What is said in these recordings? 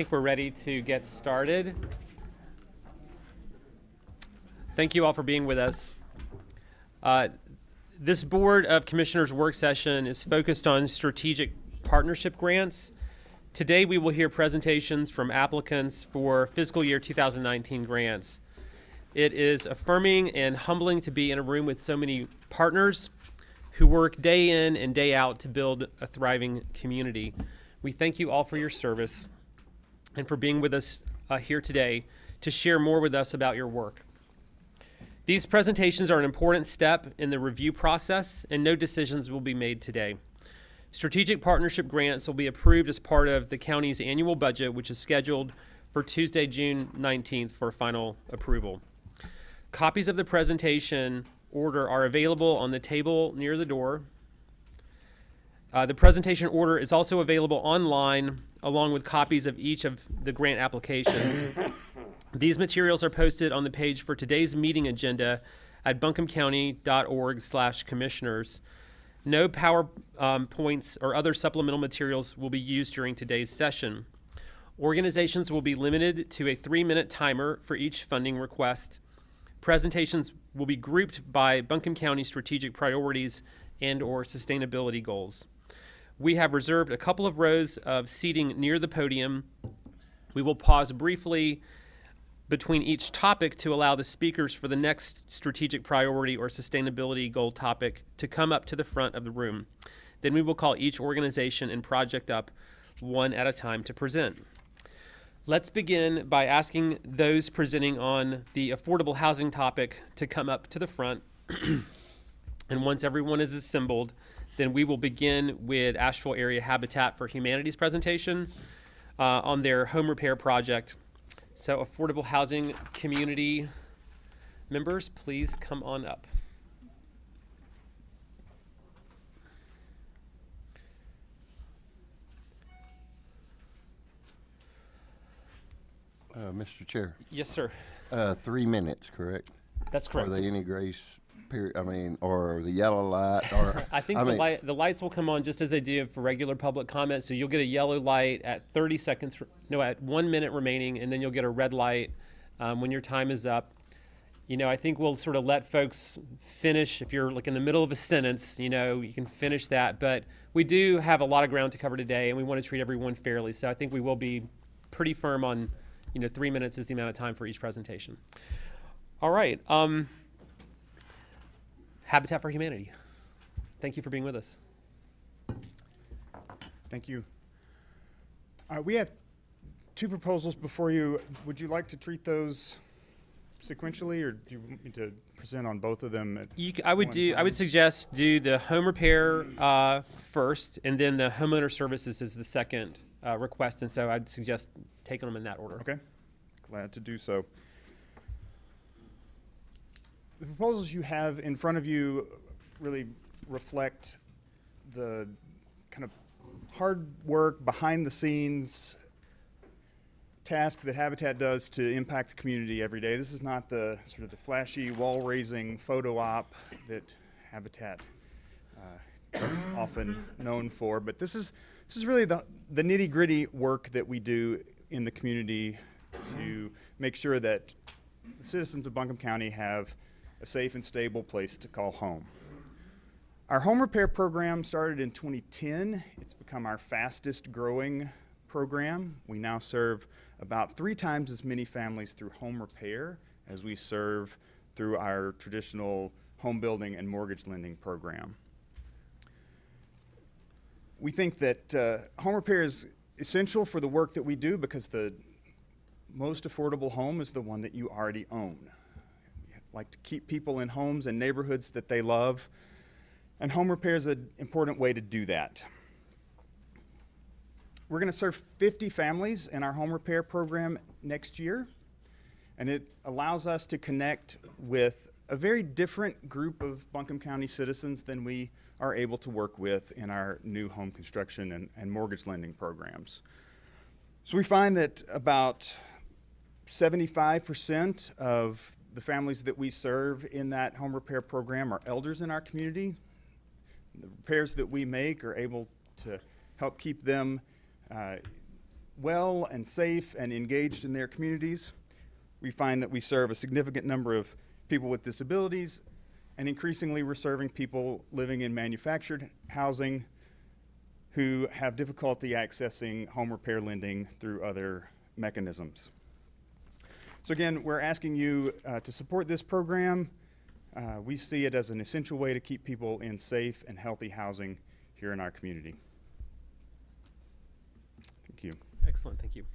think we're ready to get started. Thank you all for being with us. This Board of Commissioners work session is focused on strategic partnership grants. Today we will hear presentations from applicants for fiscal year 2019 grants. It is affirming and humbling to be in a room with so many partners who work day in and day out to build a thriving community. We thank you all for your service and for being with us here today to share more with us about your work. These presentations are an important step in the review process, and no decisions will be made today. Strategic partnership grants will be approved as part of the county's annual budget, which is scheduled for Tuesday, June 19th for final approval. Copies of the presentation order are available on the table near the door. The presentation order is also available online, along with copies of each of the grant applications. These materials are posted on the page for today's meeting agenda at buncombecounty.org/commissioners. No PowerPoints or other supplemental materials will be used during today's session. Organizations will be limited to a 3-minute timer for each funding request. Presentations will be grouped by Buncombe County strategic priorities and/or sustainability goals. We have reserved a couple of rows of seating near the podium. We will pause briefly between each topic to allow the speakers for the next strategic priority or sustainability goal topic to come up to the front of the room. Then we will call each organization and project up one at a time to present. Let's begin by asking those presenting on the affordable housing topic to come up to the front. And once everyone is assembled, then we will begin with Asheville Area Habitat for Humanity's presentation on their home repair project. So affordable housing community members, please come on up. Mr. Chair. Yes, sir. 3 minutes, correct? That's correct. Are they any grace period? I mean, or the yellow light? Or I think the lights will come on just as they do for regular public comment. So you'll get a yellow light at 30 seconds, at 1 minute remaining, and then you'll get a red light when your time is up. You know, I think we'll sort of let folks finish. If you're like in the middle of a sentence, you can finish that. But we do have a lot of ground to cover today, and we want to treat everyone fairly. So I think we will be pretty firm on 3 minutes is the amount of time for each presentation. All right. Habitat for Humanity. Thank you for being with us. Thank you. We have 2 proposals before you. Would you like to treat those sequentially, or do you want me to present on both of them? I would suggest do the home repair first, and then the homeowner services is the second request, and so I'd suggest taking them in that order. Okay, glad to do so. The proposals you have in front of you really reflect the kind of hard work, behind the scenes task that Habitat does to impact the community every day. This is not the sort of the flashy wall-raising photo op that Habitat is often known for, but this is really the nitty-gritty work that we do in the community to make sure that the citizens of Buncombe County have a safe and stable place to call home. Our home repair program started in 2010. It's become our fastest growing program. We now serve about 3 times as many families through home repair as we serve through our traditional home building and mortgage lending program. We think that home repair is essential for the work that we do because the most affordable home is the one that you already own. We like to keep people in homes and neighborhoods that they love, and home repair is an important way to do that. We're going to serve 50 families in our home repair program next year, and it allows us to connect with a very different group of Buncombe County citizens than we are able to work with in our new home construction and mortgage lending programs. So we find that about 75% of the families that we serve in that home repair program are elders in our community. The repairs that we make are able to help keep them well and safe and engaged in their communities. We find that we serve a significant number of people with disabilities, and increasingly we're serving people living in manufactured housing who have difficulty accessing home repair lending through other mechanisms. So again, we're asking you to support this program. We see it as an essential way to keep people in safe and healthy housing here in our community. Thank you. Excellent, thank you.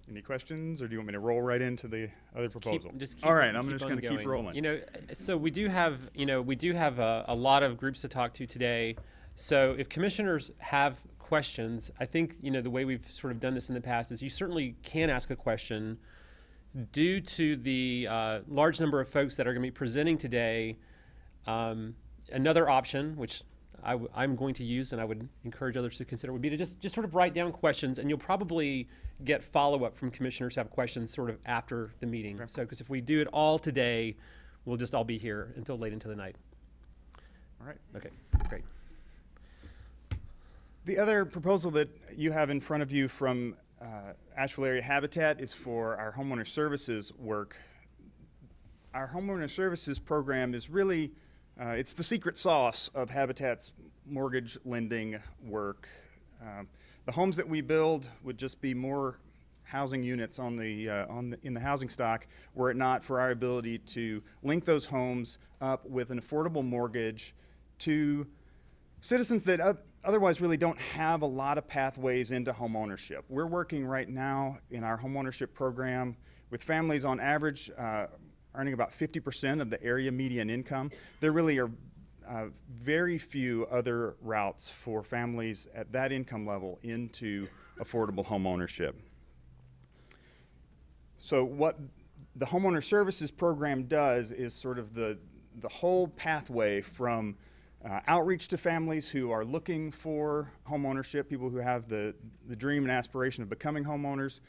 Any questions, or do you want me to roll right into the other proposal? Keep All right, I'm keep just on going to keep rolling. You know, so we do have a lot of groups to talk to today. So if commissioners have questions, I think, the way we've sort of done this in the past is you certainly can ask a question. Due to the large number of folks that are going to be presenting today, another option, which I'm going to use and I would encourage others to consider, would be to just sort of write down questions, and you'll probably get follow-up from commissioners who have questions sort of after the meeting. Okay. So, because if we do it all today, we'll just all be here until late into the night. All right. Okay, great. The other proposal that you have in front of you from Asheville Area Habitat is for our homeowner services work. Our homeowner services program is really, it's the secret sauce of Habitat's mortgage lending work. The homes that we build would just be more housing units in the housing stock were it not for our ability to link those homes up with an affordable mortgage to citizens that otherwise really don't have a lot of pathways into home ownership. We're working right now in our home ownership program with families on average earning about 50% of the area median income. There really are very few other routes for families at that income level into affordable home ownership. So what the homeowner services program does is sort of the whole pathway from outreach to families who are looking for home ownership, people who have the dream and aspiration of becoming homeowners,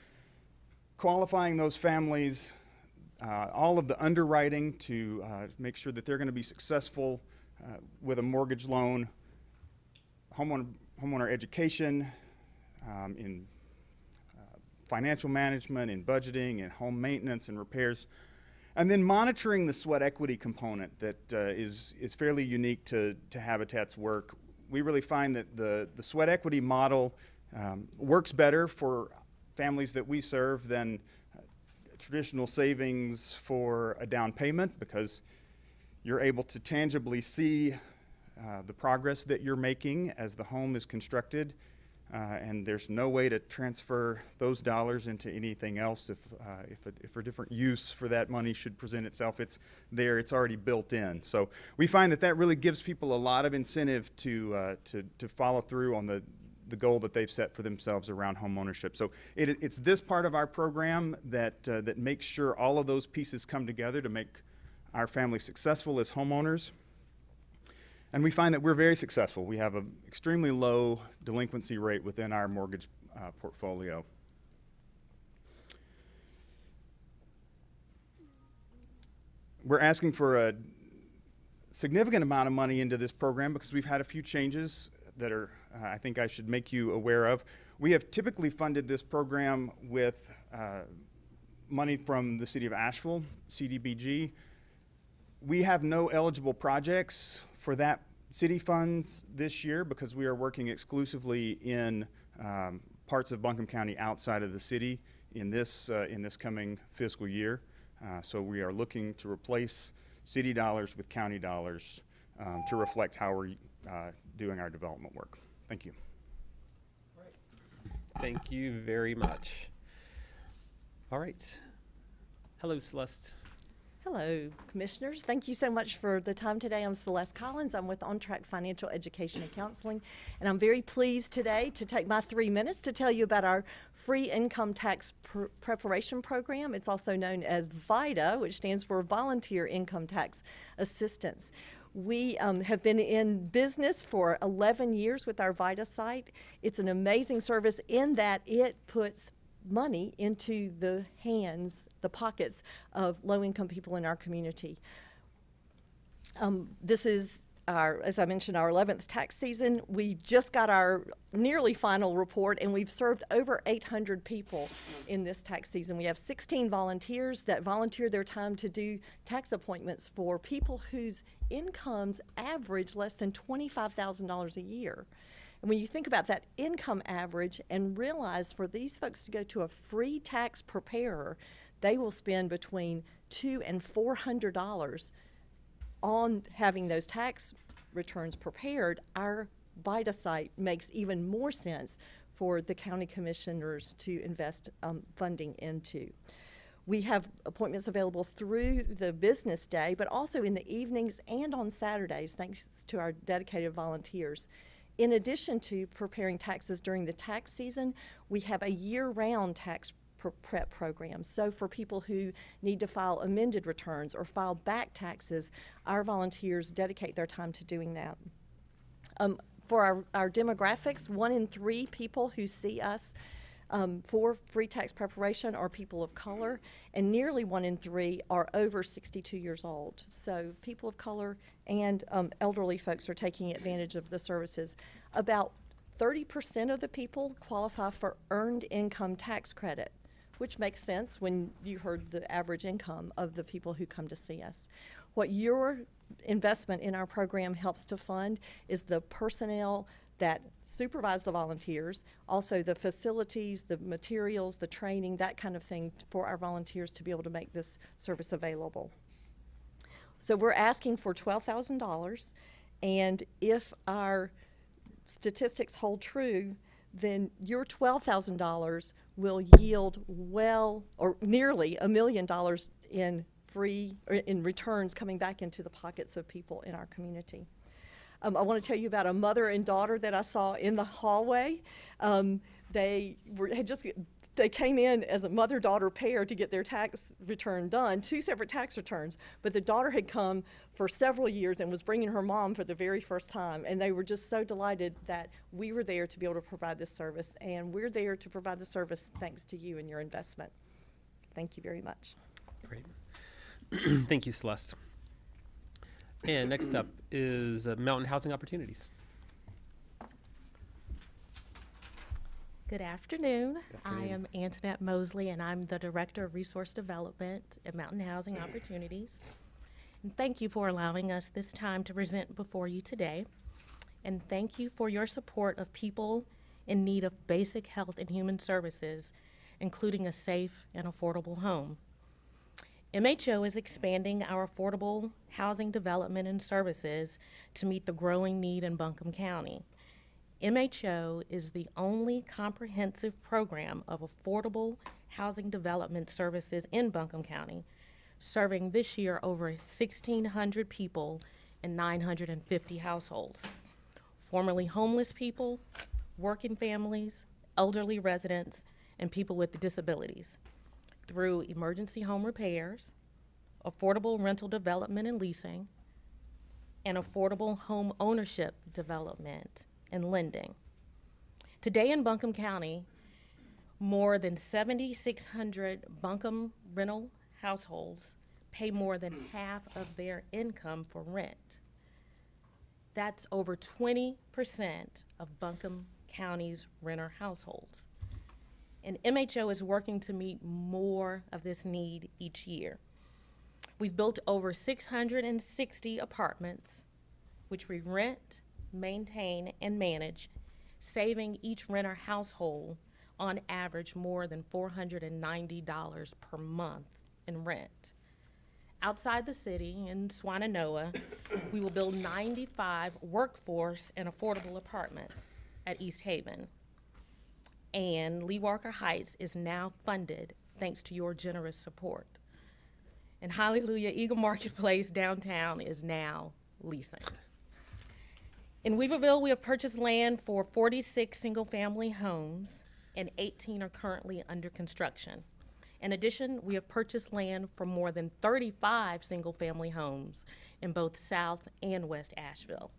qualifying those families, all of the underwriting to make sure that they're going to be successful with a mortgage loan, homeowner education, in financial management, in budgeting, in home maintenance and repairs, and then monitoring the sweat equity component that is fairly unique to Habitat's work. We really find that the sweat equity model works better for families that we serve than traditional savings for a down payment, because you're able to tangibly see the progress that you're making as the home is constructed, and there's no way to transfer those dollars into anything else if a different use for that money should present itself. It's there, it's already built in. So we find that really gives people a lot of incentive to follow through on the goal that they've set for themselves around home ownership. So it's this part of our program that makes sure all of those pieces come together to make our family successful as homeowners. And we find that we're very successful. We have an extremely low delinquency rate within our mortgage portfolio. We're asking for a significant amount of money into this program because we've had a few changes that are, I think I should make you aware of. We have typically funded this program with money from the City of Asheville, CDBG. We have no eligible projects for that city funds this year because we are working exclusively in parts of Buncombe County outside of the city in this coming fiscal year. So we are looking to replace city dollars with county dollars to reflect how we're doing our development work. Thank you. Thank you very much. All right. Hello, Celeste. Hello, Commissioners. Thank you so much for the time today. I'm Celeste Collins. I'm with On Track Financial Education and Counseling, and I'm very pleased today to take my 3 minutes to tell you about our free income tax preparation program. It's also known as VITA, which stands for Volunteer Income Tax Assistance. We have been in business for 11 years with our VITA site. It's an amazing service in that it puts money into the hands, the pockets of low-income people in our community. This is as I mentioned, our 11th tax season. We just got our nearly final report, and we've served over 800 people in this tax season. We have 16 volunteers that volunteer their time to do tax appointments for people whose incomes average less than $25,000 a year. And when you think about that income average and realize for these folks to go to a free tax preparer, they will spend between $200 and $400 on having those tax returns prepared, our VITA site makes even more sense for the county commissioners to invest funding into. We have appointments available through the business day, but also in the evenings and on Saturdays, thanks to our dedicated volunteers. In addition to preparing taxes during the tax season, we have a year-round tax prep program. So for people who need to file amended returns or file back taxes, our volunteers dedicate their time to doing that. For our demographics, 1 in 3 people who see us for free tax preparation are people of color, and nearly 1 in 3 are over 62 years old. So people of color and elderly folks are taking advantage of the services. About 30% of the people qualify for earned income tax credit, which makes sense when you heard the average income of the people who come to see us. What your investment in our program helps to fund is the personnel that supervise the volunteers, also the facilities, the materials, the training, that kind of thing for our volunteers to be able to make this service available. So we're asking for $12,000, and if our statistics hold true, then your $12,000 will yield well or nearly $1 million in returns coming back into the pockets of people in our community. I want to tell you about a mother and daughter that I saw in the hallway. They came in as a mother-daughter pair to get their tax return done, 2 separate tax returns, but the daughter had come for several years and was bringing her mom for the very first time, and they were just so delighted that we were there to be able to provide this service, and we're there to provide the service thanks to you and your investment. Thank you very much. Great. Thank you, Celeste. And next up is Mountain Housing Opportunities. Good afternoon. I am Antoinette Mosley, and I'm the Director of Resource Development at Mountain Housing Opportunities. And thank you for allowing us this time to present before you today. And thank you for your support of people in need of basic health and human services, including a safe and affordable home. MHO is expanding our affordable housing development and services to meet the growing need in Buncombe County. MHO is the only comprehensive program of affordable housing development services in Buncombe County, serving this year over 1,600 people and 950 households, formerly homeless people, working families, elderly residents, and people with disabilities, through emergency home repairs, affordable rental development and leasing, and affordable home ownership development and lending. Today in Buncombe County, more than 7,600 Buncombe rental households pay more than half of their income for rent. That's over 20% of Buncombe County's renter households. And MHO is working to meet more of this need each year. We've built over 660 apartments, which we rent, maintain, and manage, saving each renter household on average more than $490 per month in rent. Outside the city in Swannanoa, we will build 95 workforce and affordable apartments at East Haven. And Lee Walker Heights is now funded thanks to your generous support. And hallelujah, Eagle Marketplace downtown is now leasing. In Weaverville, we have purchased land for 46 single-family homes, and 18 are currently under construction. In addition, we have purchased land for more than 35 single-family homes in both South and West Asheville.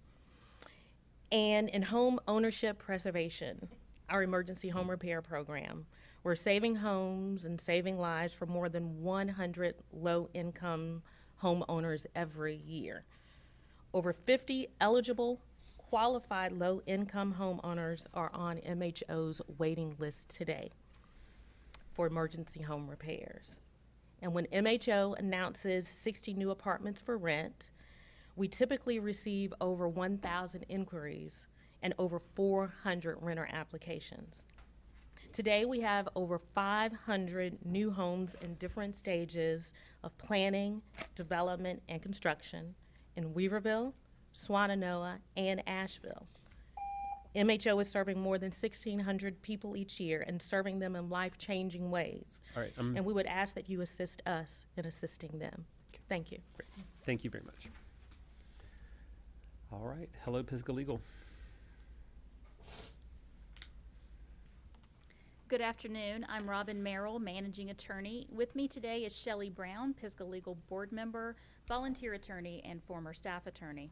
And in home ownership preservation, our emergency home repair program, we're saving homes and saving lives for more than 100 low-income homeowners every year. Over 50 eligible, qualified low-income homeowners are on MHO's waiting list today for emergency home repairs. And when MHO announces 60 new apartments for rent, we typically receive over 1,000 inquiries and over 400 renter applications. Today, we have over 500 new homes in different stages of planning, development, and construction in Weaverville, Swannanoa, and Asheville. MHO is serving more than 1,600 people each year and serving them in life-changing ways. All right. And we would ask that you assist us in assisting them. Thank you. Great. Thank you very much. All right. Hello, Pisgah Legal. Good afternoon. I'm Robin Merrill, Managing Attorney. With me today is Shelley Brown, Pisgah Legal Board Member, Volunteer Attorney, and former Staff Attorney.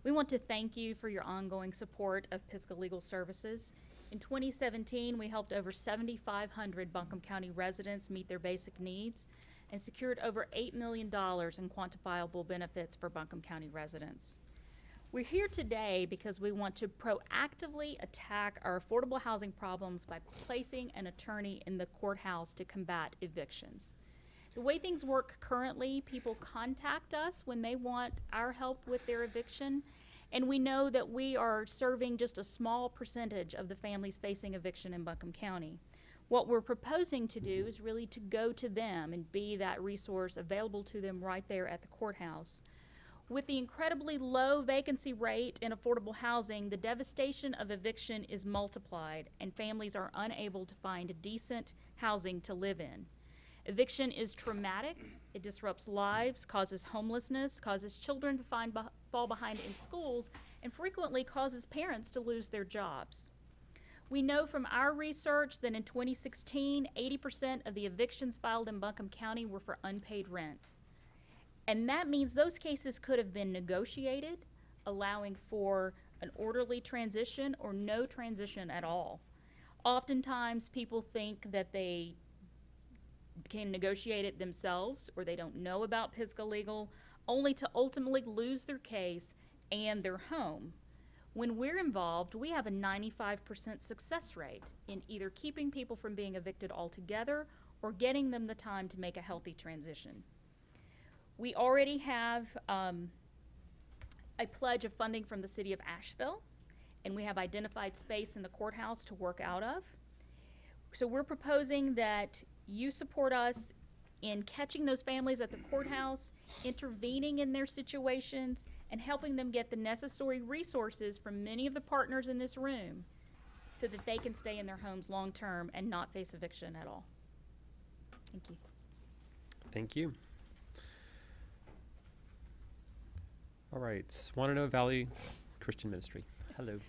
We want to thank you for your ongoing support of Pisgah Legal Services. In 2017, we helped over 7,500 Buncombe County residents meet their basic needs and secured over $8 million in quantifiable benefits for Buncombe County residents. We're here today because we want to proactively attack our affordable housing problems by placing an attorney in the courthouse to combat evictions. The way things work currently, people contact us when they want our help with their eviction, and we know that we are serving just a small percentage of the families facing eviction in Buncombe County. What we're proposing to do is really to go to them and be that resource available to them right there at the courthouse. With the incredibly low vacancy rate in affordable housing, the devastation of eviction is multiplied and families are unable to find decent housing to live in. Eviction is traumatic, it disrupts lives, causes homelessness, causes children to fall behind in schools, and frequently causes parents to lose their jobs. We know from our research that in 2016, 80% of the evictions filed in Buncombe County were for unpaid rent. And that means those cases could have been negotiated, allowing for an orderly transition or no transition at all. Oftentimes, people think that they can negotiate it themselves or they don't know about Pisgah Legal, only to ultimately lose their case and their home. When we're involved, we have a 95% success rate in either keeping people from being evicted altogether or getting them the time to make a healthy transition. We already have a pledge of funding from the city of Asheville, and we have identified space in the courthouse to work out of. So we're proposing that you support us in catching those families at the courthouse, intervening in their situations, and helping them get the necessary resources from many of the partners in this room so that they can stay in their homes long-term and not face eviction at all. Thank you. Thank you. All right, Swannanoa Valley Christian Ministry. Hello.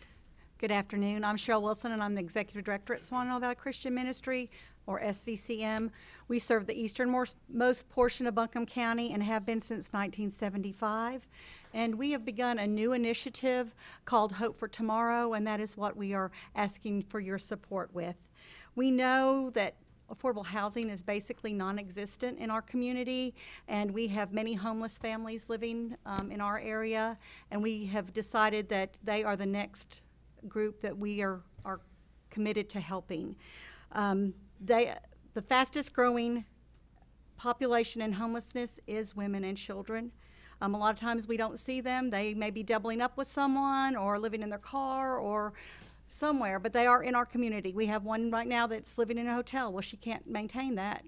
Good afternoon. I'm Cheryl Wilson, and I'm the Executive Director at Swannanoa Valley Christian Ministry, or SVCM. We serve the easternmost portion of Buncombe County and have been since 1975. And we have begun a new initiative called Hope for Tomorrow, and that is what we are asking for your support with. We know that affordable housing is basically non-existent in our community, and we have many homeless families living in our area, and we have decided that they are the next group that we are committed to helping. The fastest growing population in homelessness is women and children. A lot of times we don't see them. They may be doubling up with someone or living in their car or somewhere, but they are in our community. We have one right now that's living in a hotel. Well, she can't maintain that,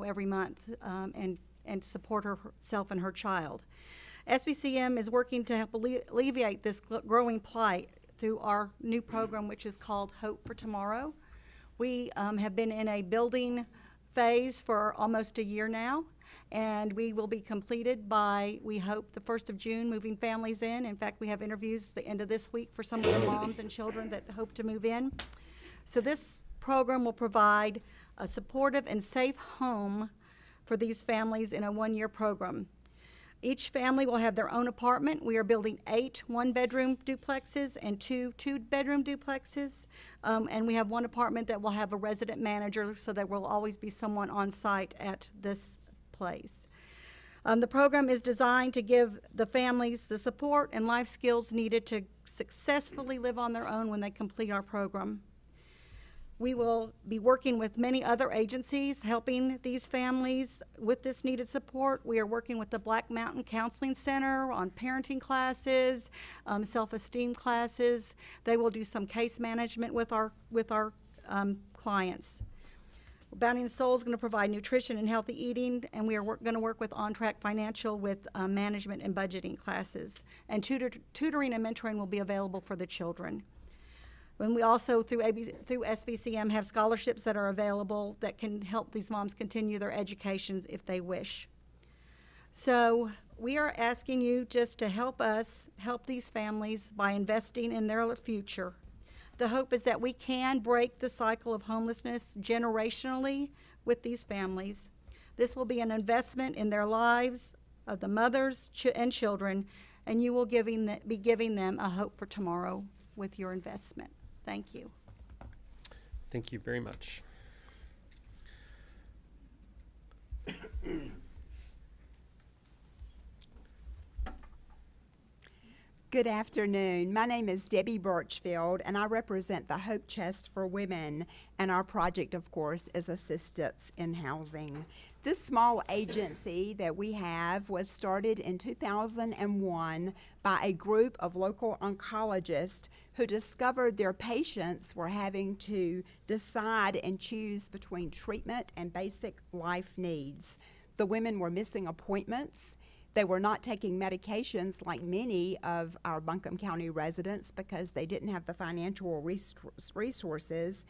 every month and support herself and her child. SVCM is working to help alleviate this growing plight through our new program, which is called Hope for Tomorrow. We have been in a building phase for almost a year now, and we will be completed by, we hope, the 1st of June, moving families in. In fact, we have interviews the end of this week for some of the moms and children that hope to move in. So this program will provide a supportive and safe home for these families in a one-year program. Each family will have their own apartment. We are building 8 one-bedroom duplexes and 2 two-bedroom duplexes. And we have one apartment that will have a resident manager, so there will always be someone on site at this place. The program is designed to give the families the support and life skills needed to successfully live on their own when they complete our program. We will be working with many other agencies helping these families with this needed support. We are working with the Black Mountain Counseling Center on parenting classes, self-esteem classes. They will do some case management with our clients. Bounding the Soul is going to provide nutrition and healthy eating, and we are going to work with On Track Financial with management and budgeting classes. And tutoring and mentoring will be available for the children. And we also, through SVCM, have scholarships that are available that can help these moms continue their educations if they wish. So we are asking you just to help us help these families by investing in their future. The hope is that we can break the cycle of homelessness generationally with these families. This will be an investment in their lives of the mothers and children, and you will be giving them a hope for tomorrow with your investment. Thank you. Thank you very much. Good afternoon. My name is Debbie Birchfield, and I represent the Hope Chest for Women, and our project, of course, is Assistance in Housing. This small agency that we have was started in 2001 by a group of local oncologists who discovered their patients were having to decide and choose between treatment and basic life needs. The women were missing appointments. They were not taking medications like many of our Buncombe County residents because they didn't have the financial resources,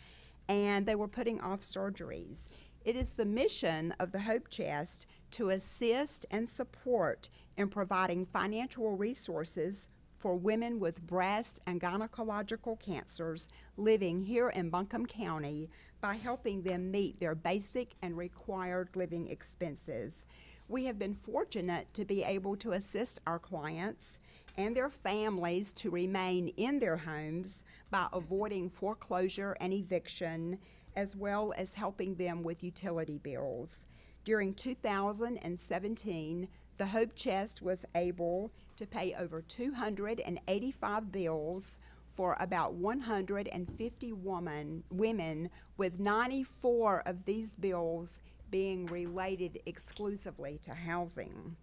and they were putting off surgeries. It is the mission of the Hope Chest to assist and support in providing financial resources for women with breast and gynecological cancers living here in Buncombe County by helping them meet their basic and required living expenses. We have been fortunate to be able to assist our clients and their families to remain in their homes by avoiding foreclosure and eviction, as well as helping them with utility bills. During 2017, the Hope Chest was able to pay over 285 bills for about 150 women, with 94 of these bills being related exclusively to housing.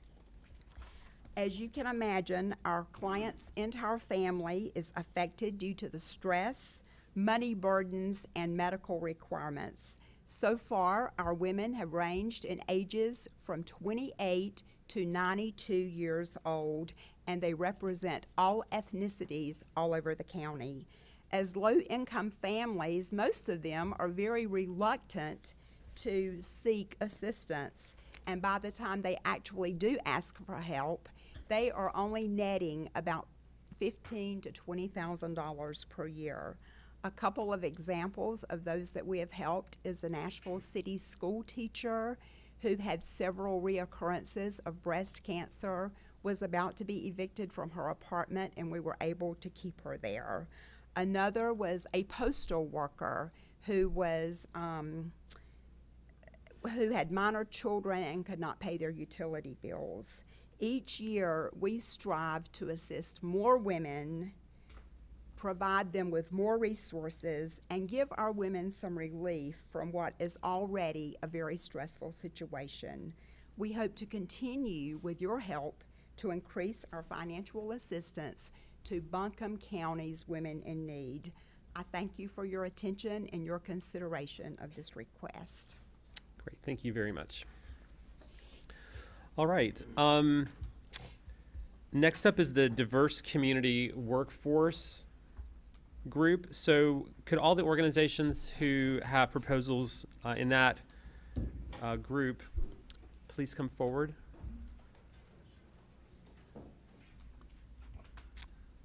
As you can imagine, our client's entire family is affected due to the stress, money burdens, and medical requirements. So far, our women have ranged in ages from 28 to 92 years old, and they represent all ethnicities all over the county. As low-income families, most of them are very reluctant to seek assistance, and by the time they actually do ask for help, they are only netting about $15,000 to $20,000 per year. A couple of examples of those that we have helped is a Nashville City school teacher who had several reoccurrences of breast cancer, was about to be evicted from her apartment, and we were able to keep her there. Another was a postal worker who was who had minor children and could not pay their utility bills. Each year, we strive to assist more women, provide them with more resources, and give our women some relief from what is already a very stressful situation. We hope to continue with your help to increase our financial assistance to Buncombe County's women in need. I thank you for your attention and your consideration of this request. Great, thank you very much. All right. Next up is the Diverse Community Workforce Group. So could all the organizations who have proposals in that group please come forward?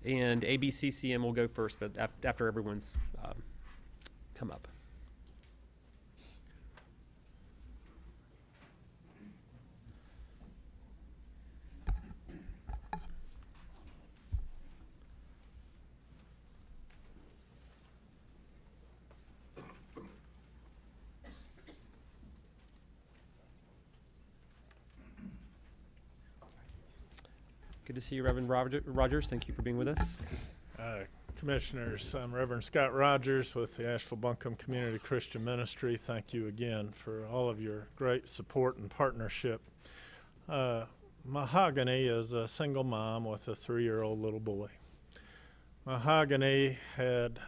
And ABCCM will go first, but after everyone's come up. Good to see you, Reverend Rogers. Thank you for being with us. Commissioners, I'm Reverend Scott Rogers with the Asheville Buncombe Community Christian Ministry. Thank you again for all of your great support and partnership. Mahogany is a single mom with a 3-year-old little boy. Mahogany had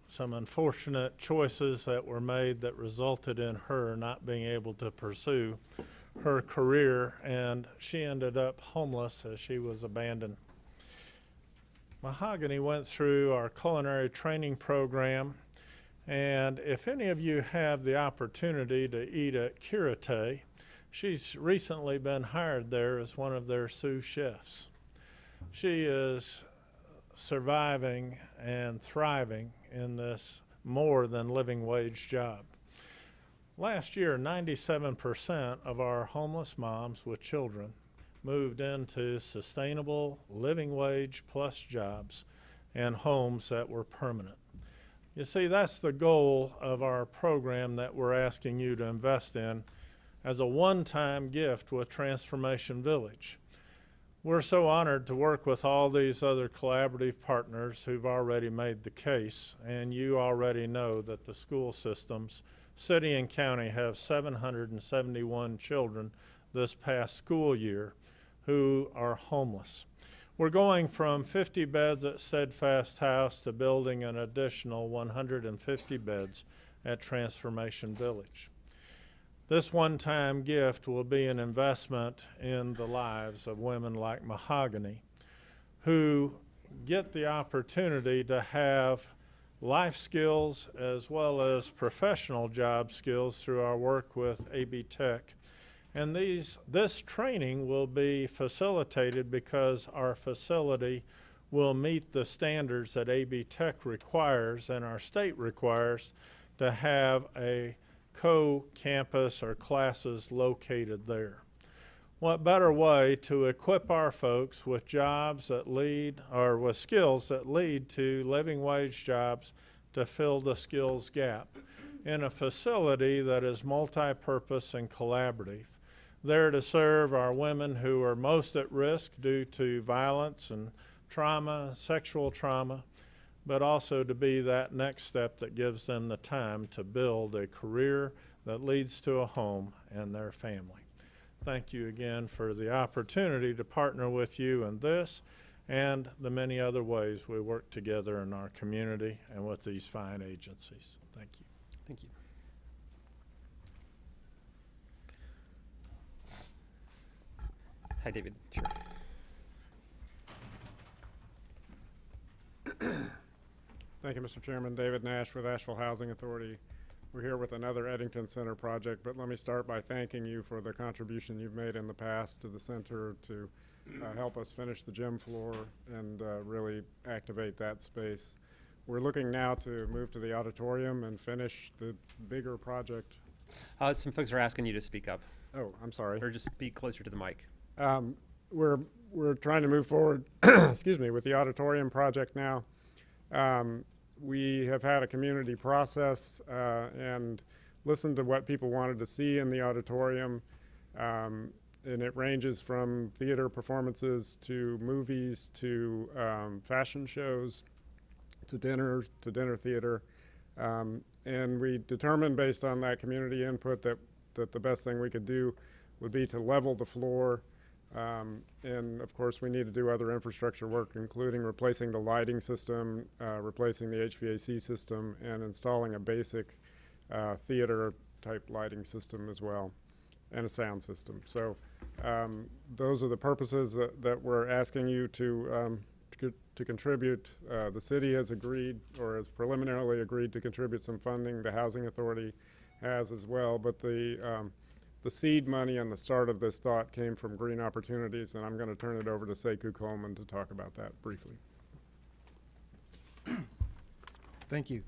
some unfortunate choices that were made that resulted in her not being able to pursue her career, and she ended up homeless as she was abandoned. Mahogany went through our culinary training program, and if any of you have the opportunity to eat at Curate, she's recently been hired there as one of their sous chefs. She is surviving and thriving in this more than living wage job. Last year, 97% of our homeless moms with children moved into sustainable living wage plus jobs and homes that were permanent. You see, that's the goal of our program that we're asking you to invest in as a one-time gift with Transformation Village. We're so honored to work with all these other collaborative partners who've already made the case, and you already know that the school systems, city and county, have 771 children this past school year who are homeless. We're going from 50 beds at Steadfast House to building an additional 150 beds at Transformation Village. This one-time gift will be an investment in the lives of women like Mahogany, who get the opportunity to have life skills as well as professional job skills through our work with AB Tech. And this training will be facilitated because our facility will meet the standards that AB Tech requires and our state requires to have a co-campus or classes located there. What better way to equip our folks with jobs that lead, or with skills that lead to living wage jobs to fill the skills gap in a facility that is multi-purpose and collaborative, there to serve our women who are most at risk due to violence and trauma, sexual trauma, but also to be that next step that gives them the time to build a career that leads to a home and their family. Thank you again for the opportunity to partner with you in this and the many other ways we work together in our community and with these fine agencies. Thank you. Thank you. Hi, David. Sure. Thank you, Mr. Chairman. David Nash with Asheville Housing Authority. We're here with another Eddington Center project, but let me start by thanking you for the contribution you've made in the past to the center to help us finish the gym floor and really activate that space. We're looking now to move to the auditorium and finish the bigger project. Some folks are asking you to speak up. Oh, I'm sorry. Or just be closer to the mic. We're trying to move forward, excuse me, with the auditorium project now. We have had a community process and listened to what people wanted to see in the auditorium, and it ranges from theater performances to movies to fashion shows to dinner theater, and we determined based on that community input that the best thing we could do would be to level the floor. And of course we need to do other infrastructure work, including replacing the lighting system, replacing the HVAC system, and installing a basic theater type lighting system as well, and a sound system. So those are the purposes that we're asking you to contribute. The city has agreed, or has preliminarily agreed, to contribute some funding. The Housing Authority has as well, but the seed money and the start of this thought came from Green Opportunities, and I'm going to turn it over to Sekou Coleman to talk about that briefly. Thank you.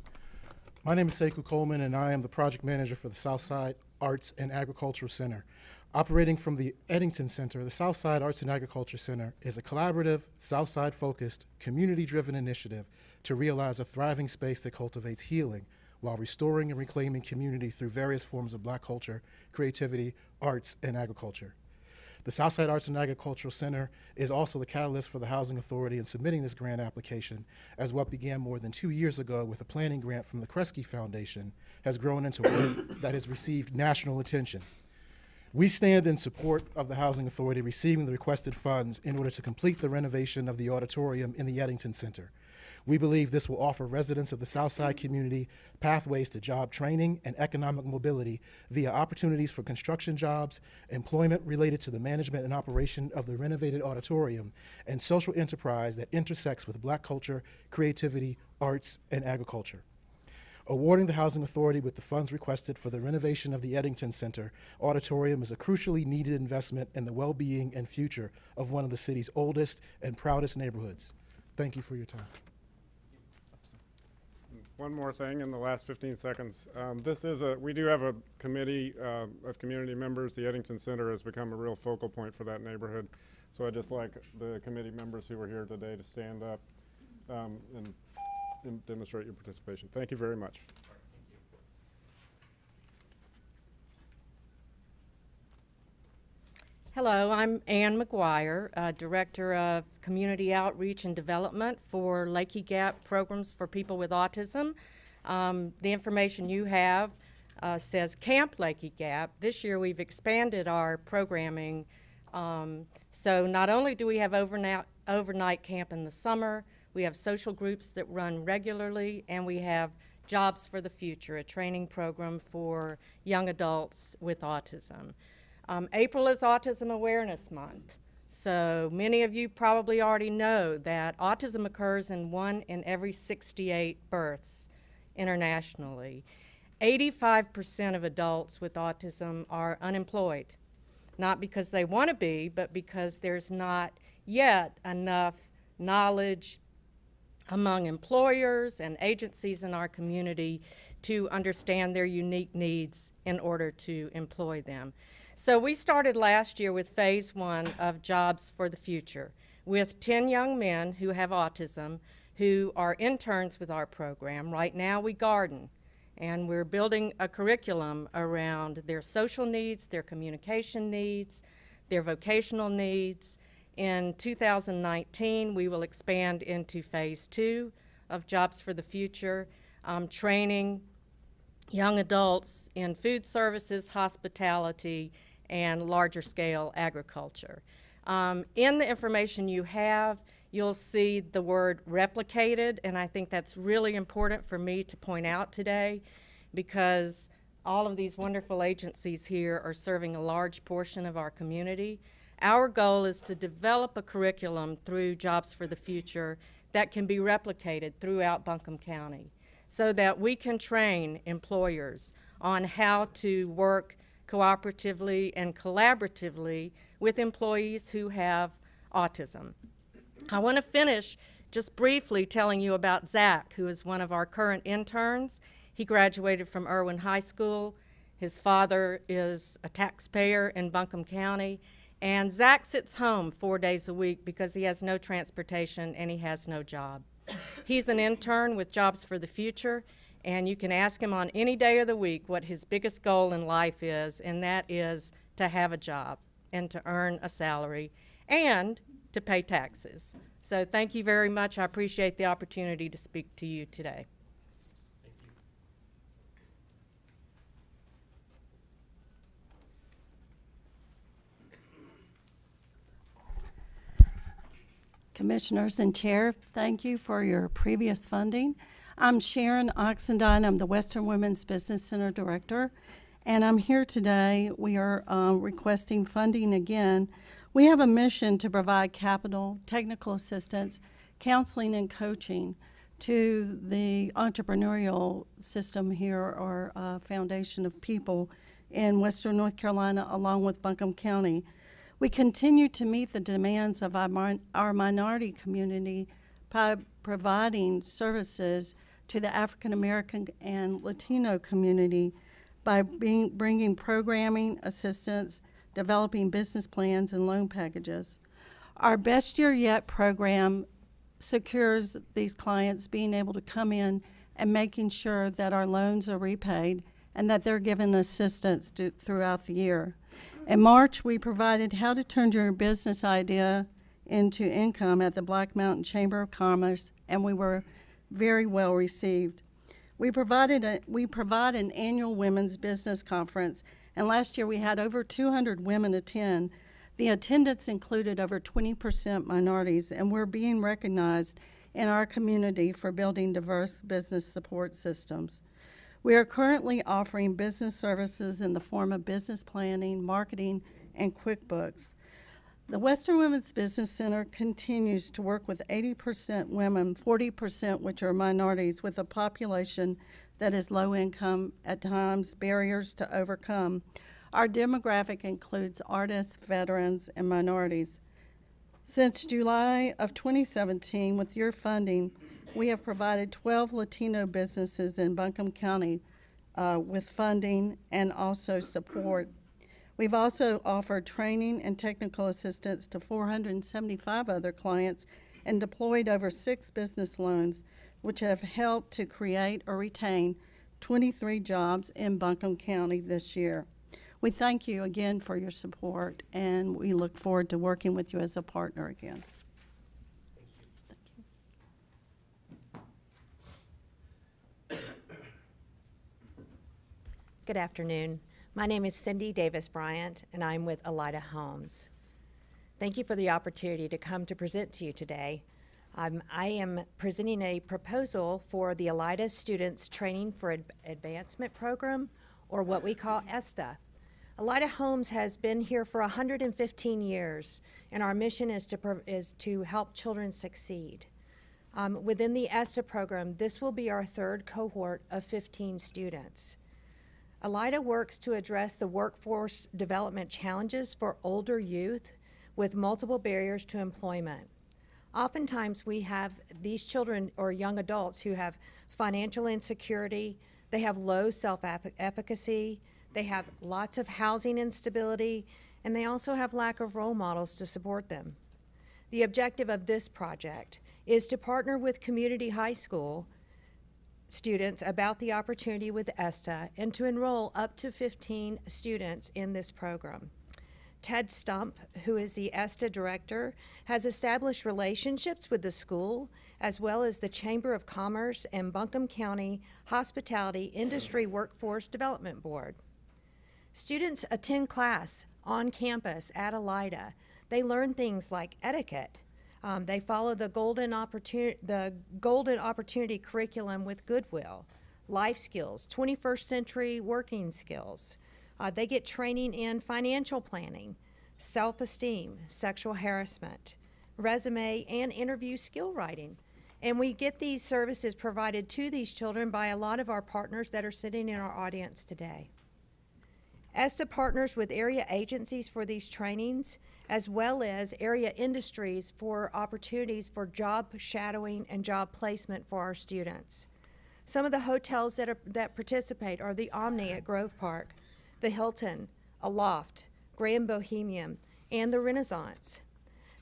My name is Sekou Coleman, and I am the project manager for the Southside Arts and Agricultural Center. Operating from the Eddington Center, the Southside Arts and Agriculture Center is a collaborative, Southside-focused, community-driven initiative to realize a thriving space that cultivates healing while restoring and reclaiming community through various forms of Black culture, creativity, arts, and agriculture. The Southside Arts and Agricultural Center is also the catalyst for the Housing Authority in submitting this grant application, as what began more than 2 years ago with a planning grant from the Kresge Foundation has grown into work that has received national attention. We stand in support of the Housing Authority receiving the requested funds in order to complete the renovation of the auditorium in the Eddington Center. We believe this will offer residents of the Southside community pathways to job training and economic mobility via opportunities for construction jobs, employment related to the management and operation of the renovated auditorium, and social enterprise that intersects with Black culture, creativity, arts, and agriculture. Awarding the Housing Authority with the funds requested for the renovation of the Eddington Center auditorium is a crucially needed investment in the well-being and future of one of the city's oldest and proudest neighborhoods. Thank you for your time. One more thing in the last 15 seconds. We do have a committee of community members. The Eddington Center has become a real focal point for that neighborhood. So I'd just like the committee members who are here today to stand up and demonstrate your participation. Thank you very much. Hello, I'm Ann McGuire, Director of Community Outreach and Development for Lake Egapp Programs for People with Autism. The information you have says Camp Lake Egapp. This year we've expanded our programming. So not only do we have overnight camp in the summer, we have social groups that run regularly, and we have Jobs for the Future, a training program for young adults with autism. April is Autism Awareness Month, so many of you probably already know that autism occurs in 1 in every 68 births internationally. 85% of adults with autism are unemployed, not because they want to be, but because there's not yet enough knowledge among employers and agencies in our community to understand their unique needs in order to employ them. So we started last year with phase 1 of Jobs for the Future with 10 young men who have autism who are interns with our program. Right now we garden, and we're building a curriculum around their social needs, their communication needs, their vocational needs. In 2019, we will expand into phase 2 of Jobs for the Future, training young adults in food services, hospitality, and larger scale agriculture. In the information you have, you'll see the word replicated, and I think that's really important for me to point out today because all of these wonderful agencies here are serving a large portion of our community. Our goal is to develop a curriculum through Jobs for the Future that can be replicated throughout Buncombe County so that we can train employers on how to work cooperatively and collaboratively with employees who have autism. I want to finish just briefly telling you about Zach, who is one of our current interns. He graduated from Irwin High School. His father is a taxpayer in Buncombe County. And Zach sits home 4 days a week because he has no transportation and he has no job. He's an intern with Jobs for the Future, and you can ask him on any day of the week what his biggest goal in life is, and that is to have a job and to earn a salary and to pay taxes. So thank you very much. I appreciate the opportunity to speak to you today. Commissioners and Chair, thank you for your previous funding. I'm Sharon Oxendine. I'm the Western Women's Business Center Director, and I'm here today. We are requesting funding again. We have a mission to provide capital, technical assistance, counseling, and coaching to the entrepreneurial system here, or foundation of people in Western North Carolina, along with Buncombe County. We continue to meet the demands of our minority community by providing services to the African American and Latino community by bringing programming assistance, developing business plans, and loan packages. Our Best Year Yet program secures these clients being able to come in and making sure that our loans are repaid and that they're given assistance throughout the year. In March, we provided how to turn your business idea into income at the Black Mountain Chamber of Commerce, and we were very well received. We provide an annual women's business conference, and last year we had over 200 women attend. The attendance included over 20% minorities, and we're being recognized in our community for building diverse business support systems. We are currently offering business services in the form of business planning, marketing, and QuickBooks. The Western Women's Business Center continues to work with 80% women, 40% which are minorities, with a population that is low income, at times barriers to overcome. Our demographic includes artists, veterans, and minorities. Since July of 2017, with your funding, we have provided 12 Latino businesses in Buncombe County with funding and also support. We've also offered training and technical assistance to 475 other clients and deployed over 6 business loans, which have helped to create or retain 23 jobs in Buncombe County this year. We thank you again for your support, and we look forward to working with you as a partner again. Good afternoon. My name is Cindy Davis Bryant, and I'm with Elida Homes. Thank you for the opportunity to come to present to you today. I am presenting a proposal for the Elida Students Training for Advancement Program, or what we call ESTA. Elida Homes has been here for 115 years, and our mission is to help children succeed. Within the ESTA program, this will be our 3rd cohort of 15 students. Elida works to address the workforce development challenges for older youth with multiple barriers to employment. Oftentimes we have these children or young adults who have financial insecurity, they have low self-efficacy, they have lots of housing instability, and they also have lack of role models to support them. The objective of this project is to partner with community high school students about the opportunity with ESTA and to enroll up to 15 students in this program. Ted Stump, who is the ESTA director, has established relationships with the school as well as the Chamber of Commerce and Buncombe County Hospitality Industry Workforce Development Board. Students attend class on campus at Elida. They learn things like etiquette. They follow the golden opportunity curriculum with Goodwill, life skills, 21st century working skills. They get training in financial planning, self-esteem, sexual harassment, resume, and interview skill writing. And we get these services provided to these children by a lot of our partners that are sitting in our audience today. ESTA partners with area agencies for these trainings, as well as area industries for opportunities for job shadowing and job placement for our students. Some of the hotels that participate are the Omni at Grove Park, the Hilton, Aloft, Grand Bohemian, and the Renaissance.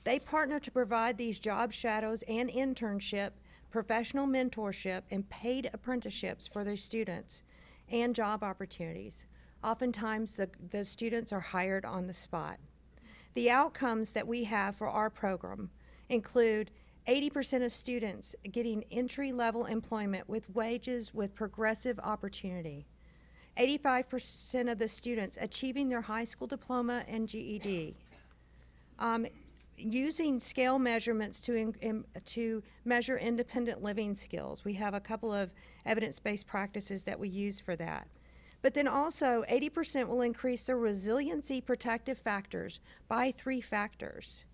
They partner to provide these job shadows and internship, professional mentorship, and paid apprenticeships for their students and job opportunities. Oftentimes, the students are hired on the spot. The outcomes that we have for our program include 80% of students getting entry-level employment with wages with progressive opportunity, 85% of the students achieving their high school diploma and GED, using scale measurements to measure independent living skills. We have a couple of evidence-based practices that we use for that. But then also 80% will increase their resiliency protective factors by 3 factors.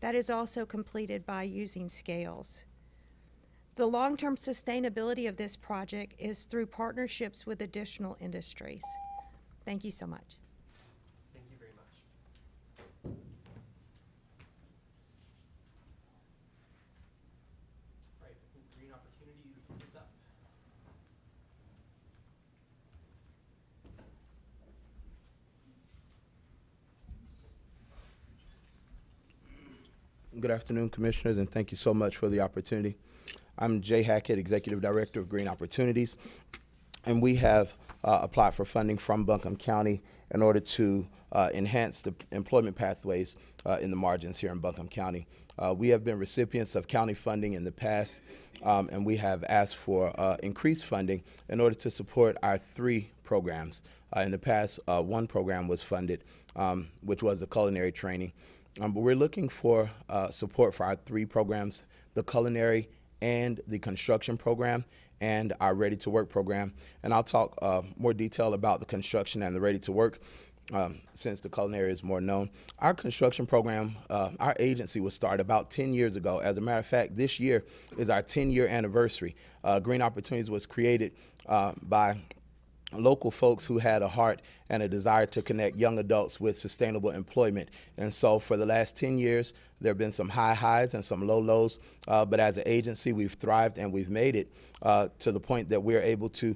That is also completed by using scales. The long-term sustainability of this project is through partnerships with additional industries. Thank you so much. Thank you very much. All right, I think Green Opportunities is up. Good afternoon, Commissioners, and thank you so much for the opportunity. I'm Jay Hackett, Executive Director of Green Opportunities, and we have applied for funding from Buncombe County in order to enhance the employment pathways in the margins here in Buncombe County. We have been recipients of county funding in the past, and we have asked for increased funding in order to support our 3 programs. In the past, 1 program was funded, which was the culinary training. But we're looking for support for our 3 programs, the culinary and the construction program, and our Ready to Work program. And I'll talk more detail about the construction and the Ready to Work since the culinary is more known. Our construction program, our agency was started about 10 years ago. As a matter of fact, this year is our 10-year anniversary. Green Opportunities was created by local folks who had a heart and a desire to connect young adults with sustainable employment. And so for the last 10 years, there have been some high highs and some low lows, but as an agency, we've thrived and we've made it to the point that we're able to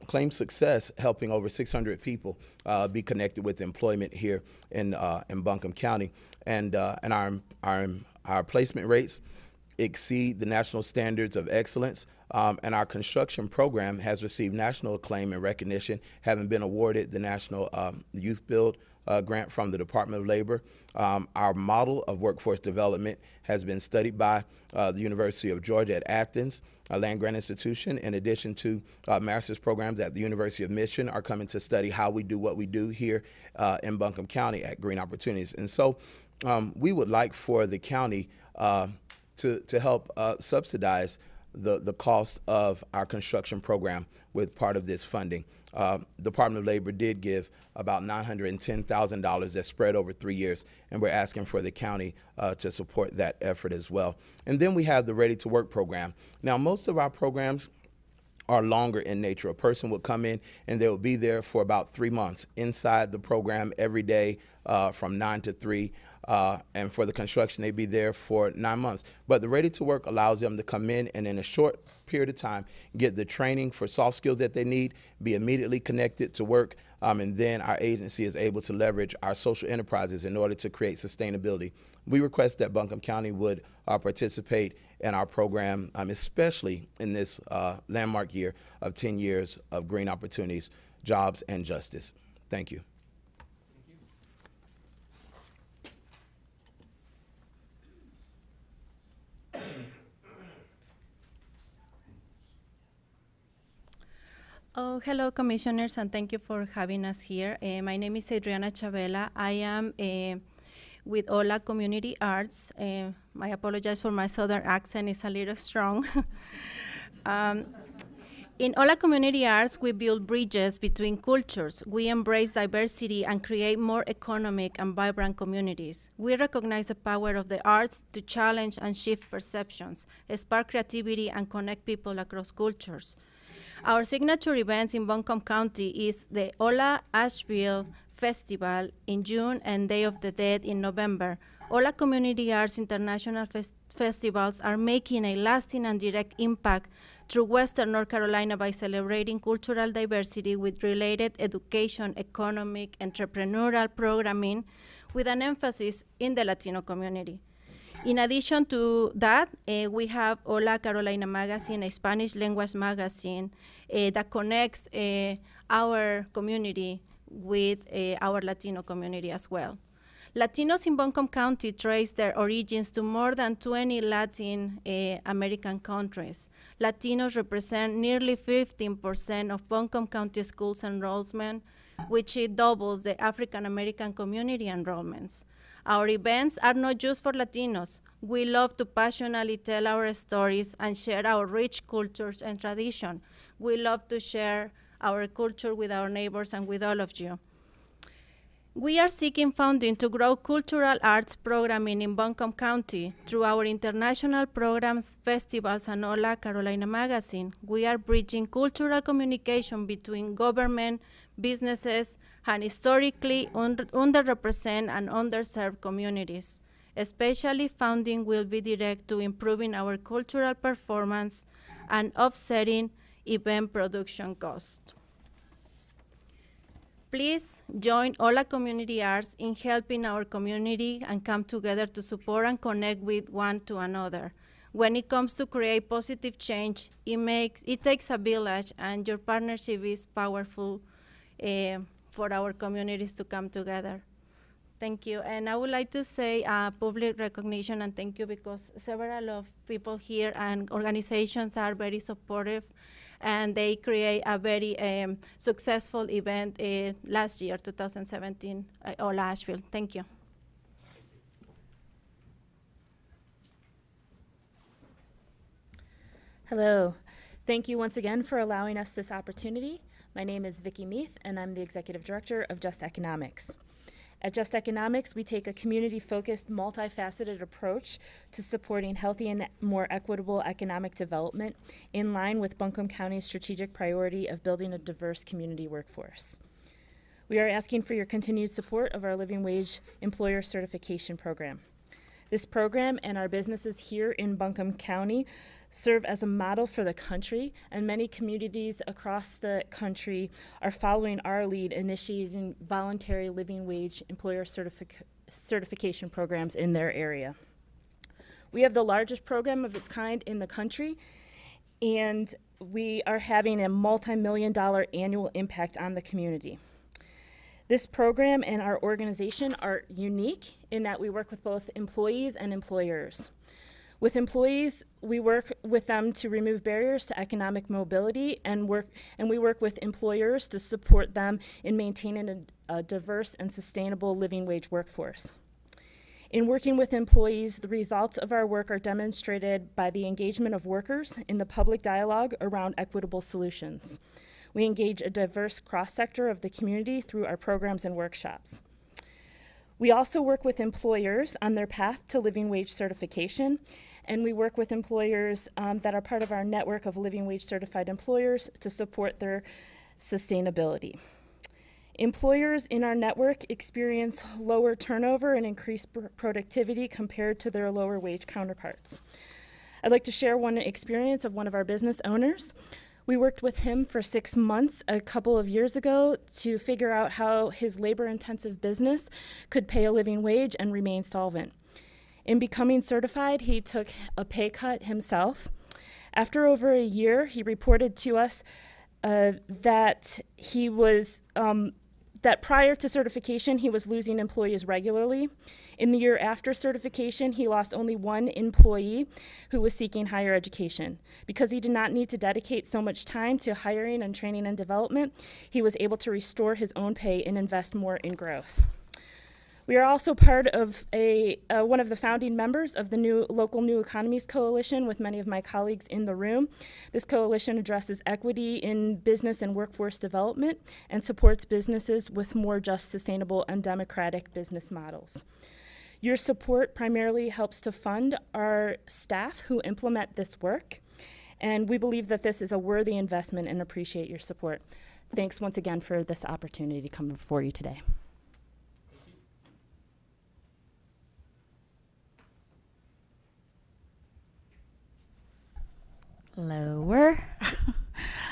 claim success helping over 600 people be connected with employment here in Buncombe County. And our placement rates exceed the national standards of excellence. And our construction program has received national acclaim and recognition, having been awarded the National Youth Build grant from the Department of Labor. Our model of workforce development has been studied by the University of Georgia at Athens, a land-grant institution, in addition to master's programs at the University of Michigan are coming to study how we do what we do here in Buncombe County at Green Opportunities. And so we would like for the county to help subsidize the cost of our construction program with part of this funding. Department of Labor did give about $910,000 that's spread over 3 years, and we're asking for the county to support that effort as well. And then we have the Ready to Work program. Now, most of our programs are longer in nature. A person would come in and they will be there for about 3 months inside the program every day from 9 to 3. And for the construction, they'd be there for 9 months. But the Ready to Work allows them to come in and in a short period of time get the training for soft skills that they need, be immediately connected to work, and then our agency is able to leverage our social enterprises in order to create sustainability. We request that Buncombe County would participate in our program, especially in this landmark year of 10 years of green opportunities, jobs, and justice. Thank you. Oh, hello, commissioners, and thank you for having us here. My name is Adriana Chavela. I am with Ola Community Arts. I apologize for my southern accent, it's a little strong. In Ola Community Arts, we build bridges between cultures. We embrace diversity and create more economic and vibrant communities. We recognize the power of the arts to challenge and shift perceptions, spark creativity, and connect people across cultures. Our signature events in Buncombe County is the Ola Asheville Festival in June and Day of the Dead in November. Ola Community Arts International Festivals are making a lasting and direct impact through Western North Carolina by celebrating cultural diversity with related education, economic, entrepreneurial programming with an emphasis in the Latino community. In addition to that, we have Ola Carolina Magazine, a Spanish language magazine that connects our community with our Latino community as well. Latinos in Buncombe County trace their origins to more than 20 Latin American countries. Latinos represent nearly 15% of Buncombe County schools enrollment, which it doubles the African American community enrollments. Our events are not just for Latinos. We love to passionately tell our stories and share our rich cultures and tradition. We love to share our culture with our neighbors and with all of you. We are seeking funding to grow cultural arts programming in Buncombe County through our international programs, festivals, and Ola Carolina Magazine. We are bridging cultural communication between government, businesses, and historically underrepresented and underserved communities. Especially funding will be direct to improving our cultural performance and offsetting event production costs. Please join Ola Community Arts in helping our community and come together to support and connect with one to another. When it comes to create positive change, it takes a village, and your partnership is powerful for our communities to come together. Thank you. And I would like to say public recognition and thank you, because several of people here and organizations are very supportive, and they create a very successful event last year, 2017, Ola Asheville. Thank you. Hello. Thank you once again for allowing us this opportunity. My name is Vicki Meath, and I'm the Executive Director of Just Economics. At Just Economics, we take a community-focused, multifaceted approach to supporting healthy and more equitable economic development in line with Buncombe County's strategic priority of building a diverse community workforce. We are asking for your continued support of our Living Wage Employer Certification Program. This program and our businesses here in Buncombe County serve as a model for the country, and many communities across the country are following our lead, initiating voluntary living wage employer certification programs in their area. We have the largest program of its kind in the country, and we are having a multi-million-dollar annual impact on the community. This program and our organization are unique in that we work with both employees and employers. With employees, we work with them to remove barriers to economic mobility, and we work with employers to support them in maintaining a diverse and sustainable living wage workforce. In working with employees, the results of our work are demonstrated by the engagement of workers in the public dialogue around equitable solutions. We engage a diverse cross-sector of the community through our programs and workshops. We also work with employers on their path to living wage certification, and we work with employers that are part of our network of living wage certified employers to support their sustainability. Employers in our network experience lower turnover and increased productivity compared to their lower wage counterparts. I'd like to share one experience of one of our business owners. We worked with him for 6 months a couple of years ago to figure out how his labor-intensive business could pay a living wage and remain solvent. In becoming certified, he took a pay cut himself. After over a year, he reported to us that prior to certification, he was losing employees regularly. In the year after certification, he lost only one employee who was seeking higher education. Because he did not need to dedicate so much time to hiring and training and development, he was able to restore his own pay and invest more in growth. We are also part of one of the founding members of the Local New Economies Coalition with many of my colleagues in the room. This coalition addresses equity in business and workforce development and supports businesses with more just, sustainable, and democratic business models. Your support primarily helps to fund our staff who implement this work, and we believe that this is a worthy investment and appreciate your support. Thanks once again for this opportunity to come before you today. Lower.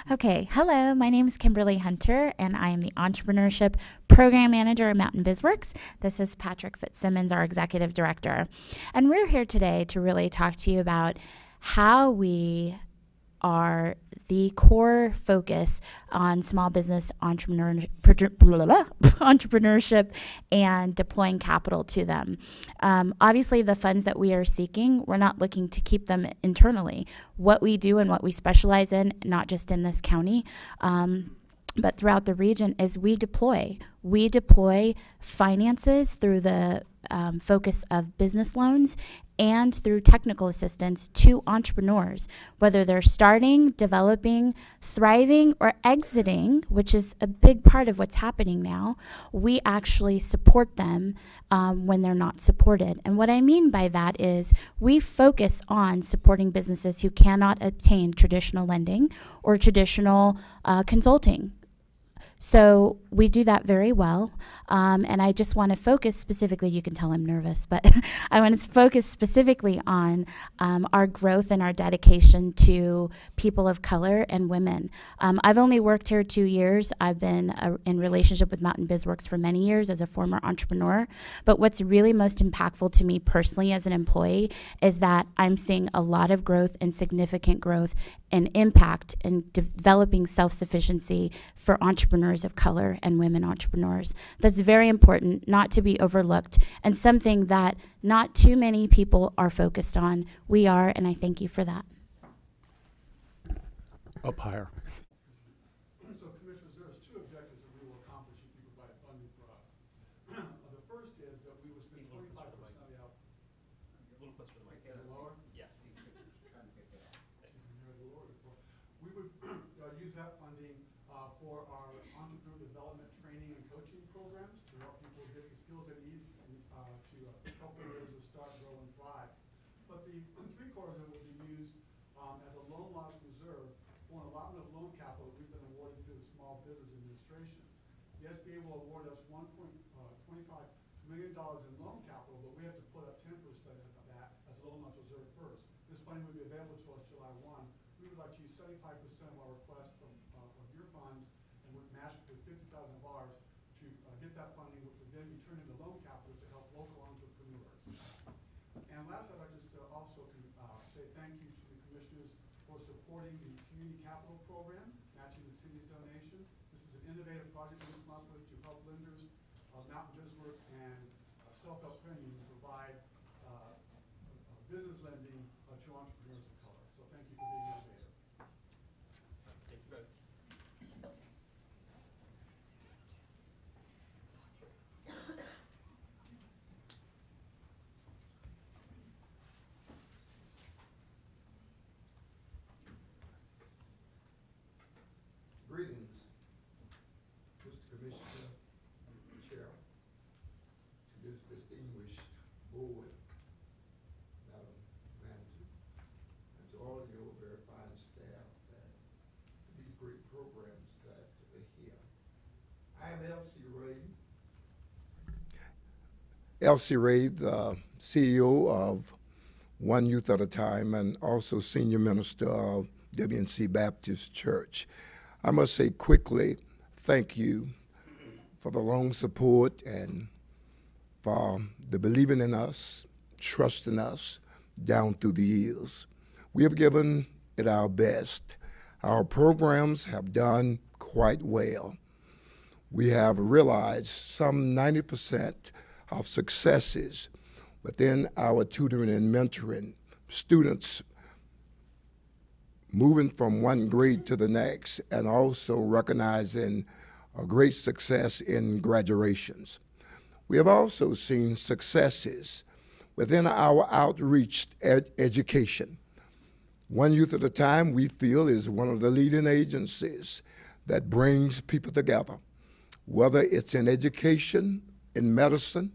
Okay, hello, my name is Kimberly Hunter, and I am the Entrepreneurship Program Manager at Mountain Biz Works. This is Patrick Fitzsimmons, our Executive Director. And we're here today to really talk to you about how we are the core focus on small business entrepreneurship and deploying capital to them. Obviously, the funds that we are seeking, we're not looking to keep them internally. What we do and what we specialize in, not just in this county, but throughout the region, is we deploy finances through the focus of business loans and through technical assistance to entrepreneurs, whether they're starting, developing, thriving, or exiting, which is a big part of what's happening now. We actually support them when they're not supported. And what I mean by that is we focus on supporting businesses who cannot obtain traditional lending or traditional consulting. So we do that very well, and I just want to focus specifically, you can tell I'm nervous, but I want to focus specifically on our growth and our dedication to people of color and women. I've only worked here 2 years. I've been in relationship with Mountain Biz Works for many years as a former entrepreneur, but what's really most impactful to me personally as an employee is that I'm seeing a lot of growth and significant growth and impact in developing self-sufficiency for entrepreneurs entrepreneurs of color and women entrepreneurs. That's very important, not to be overlooked, and something that not too many people are focused on. We are, and I thank you for that. Up higher. So, Commissioners, there's two objectives that we will accomplish if you provide funding for us. The first is that we would spend 25% of the out. A little closer to the mic. Lower? Yeah. We would use that funding for our entrepreneur development training and coaching programs to help people get the skills they need and to help their business start, grow, and thrive. But the three-quarters of it will be used as a loan loss reserve for an allotment of loan capital we've been awarded through the Small Business Administration. The SBA will award us $1.25 million in loan capital, but we have to put up 10% of that as a loan loss reserve first. This funding will be available to us July 1. We would like to use 75% of our request from of your funds and would match it with 50,000 of ours to get that funding, which would then be turned into loan capital to help local entrepreneurs. And last, I'd like just to also say thank you to the commissioners for supporting the Community Capital Program, matching the city's donation. This is an innovative project we've come up with to help lenders, Mountain Biz Works, and Self-Help Credit Union provide business lending to entrepreneurs of color. So thank you for being innovative. Thank you both. Greetings, Mr. Commissioner, Chair, to this distinguished board, Madam Manager, and to all of your very fine staff and these great programs that are here. I am Elsie Ray. Elsie Ray, the CEO of One Youth at a Time and also Senior Minister of WNC Baptist Church. I must say quickly, thank you for the long support and for the believing in us, trusting us down through the years. We have given it our best. Our programs have done quite well. We have realized some 90% of successes within our tutoring and mentoring, students moving from one grade to the next, and also recognizing a great success in graduations. We have also seen successes within our outreach education. One Youth at a Time, we feel, is one of the leading agencies that brings people together, whether it's in education, in medicine,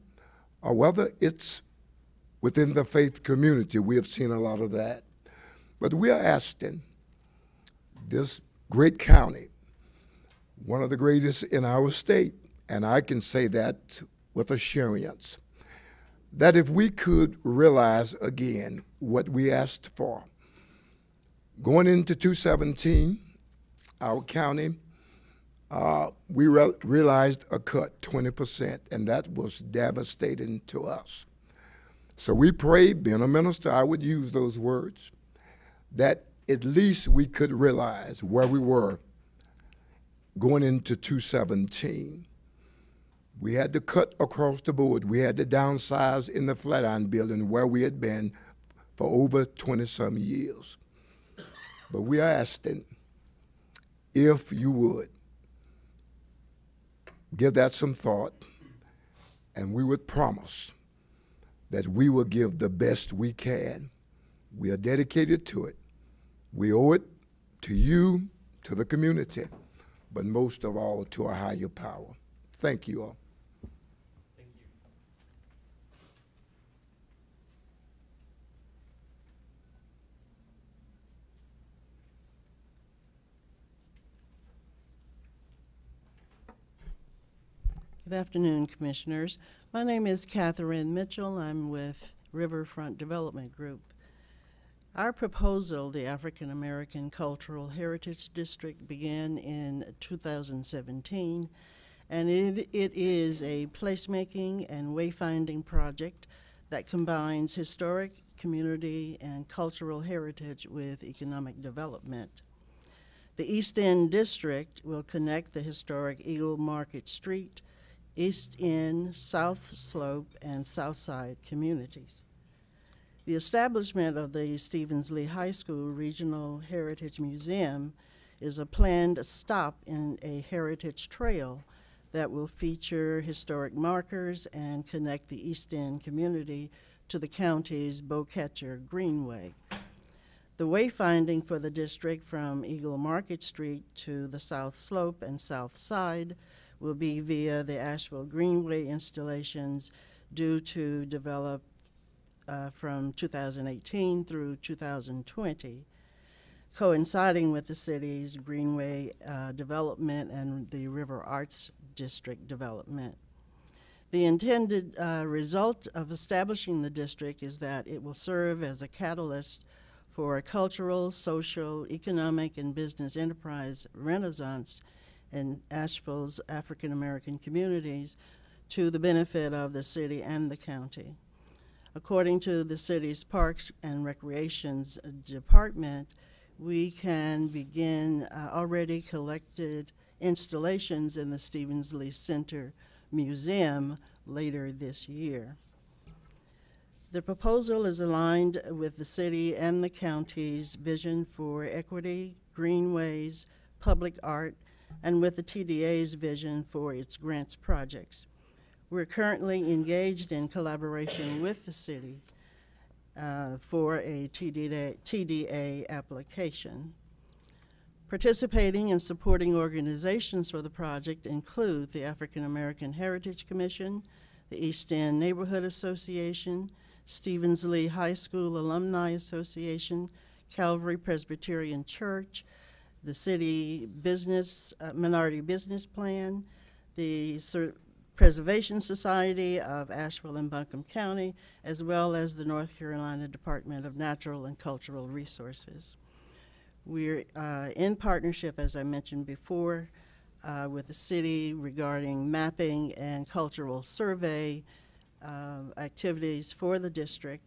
or whether it's within the faith community. We have seen a lot of that. But we are asking this great county, one of the greatest in our state, and I can say that with assurance, that if we could realize again what we asked for, going into 2017, our county, we realized a cut, 20%, and that was devastating to us. So we prayed, being a minister, I would use those words, that at least we could realize where we were going into 2017. We had to cut across the board. We had to downsize in the Flatiron building where we had been for over 20-some years. But we are asking if you would give that some thought, and we would promise that we will give the best we can. We are dedicated to it. We owe it to you, to the community, but most of all to a higher power. Thank you all. Thank you. Good afternoon, Commissioners. My name is Catherine Mitchell. I'm with Riverfront Development Group. Our proposal, the African American Cultural Heritage District, began in 2017, and it is a placemaking and wayfinding project that combines historic, community, and cultural heritage with economic development. The East End District will connect the historic Eagle Market Street, East End, South Slope, and South Side communities. The establishment of the Stevens Lee High School Regional Heritage Museum is a planned stop in a heritage trail that will feature historic markers and connect the East End community to the county's Bowcatcher Greenway. The wayfinding for the district from Eagle Market Street to the South Slope and South Side will be via the Asheville Greenway installations due to develop from 2018 through 2020, coinciding with the city's Greenway development and the River Arts District development. The intended result of establishing the district is that it will serve as a catalyst for a cultural, social, economic, and business enterprise renaissance in Asheville's African American communities to the benefit of the city and the county. According to the city's Parks and Recreations Department, we can begin already collected installations in the Stevens Lee Center Museum later this year. The proposal is aligned with the city and the county's vision for equity, greenways, public art, and with the TDA's vision for its grants projects. We're currently engaged in collaboration with the city for a TDA application. Participating and supporting organizations for the project include the African American Heritage Commission, the East End Neighborhood Association, Stevens Lee High School Alumni Association, Calvary Presbyterian Church, the City Business Minority Business Plan, the Preservation Society of Asheville and Buncombe County, as well as the North Carolina Department of Natural and Cultural Resources. We're in partnership, as I mentioned before, with the city regarding mapping and cultural survey activities for the district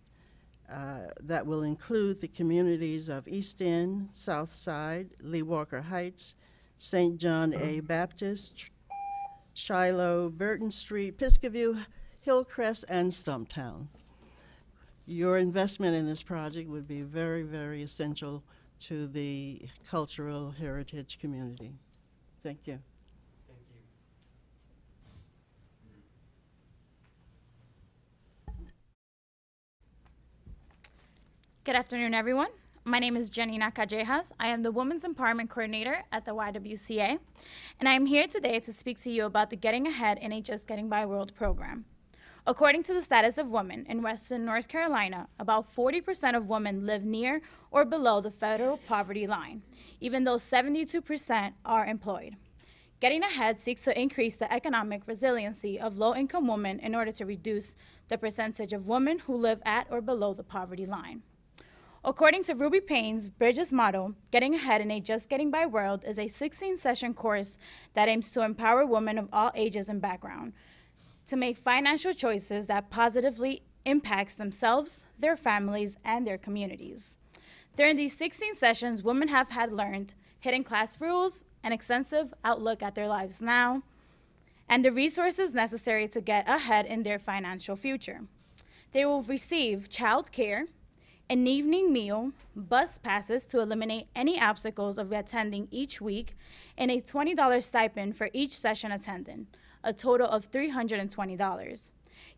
that will include the communities of East End, South Side, Lee Walker Heights, St. John A. Baptist, Shiloh, Burton Street, Pisgah View, Hillcrest, and Stumptown. Your investment in this project would be very, very essential to the cultural heritage community. Thank you. Thank you. Good afternoon, everyone. My name is Janina Callejas. I am the Women's Empowerment Coordinator at the YWCA, and I am here today to speak to you about the Getting Ahead in a Just Getting By World program. According to the status of women in Western North Carolina, about 40% of women live near or below the federal poverty line, even though 72% are employed. Getting Ahead seeks to increase the economic resiliency of low-income women in order to reduce the percentage of women who live at or below the poverty line. According to Ruby Payne's Bridges motto, Getting Ahead in a Just Getting By World is a 16-session course that aims to empower women of all ages and background to make financial choices that positively impacts themselves, their families, and their communities. During these 16 sessions, women have had learned hidden class rules, an extensive outlook at their lives now, and the resources necessary to get ahead in their financial future. They will receive child care, an evening meal, bus passes to eliminate any obstacles of attending each week, and a $20 stipend for each session attended, a total of $320.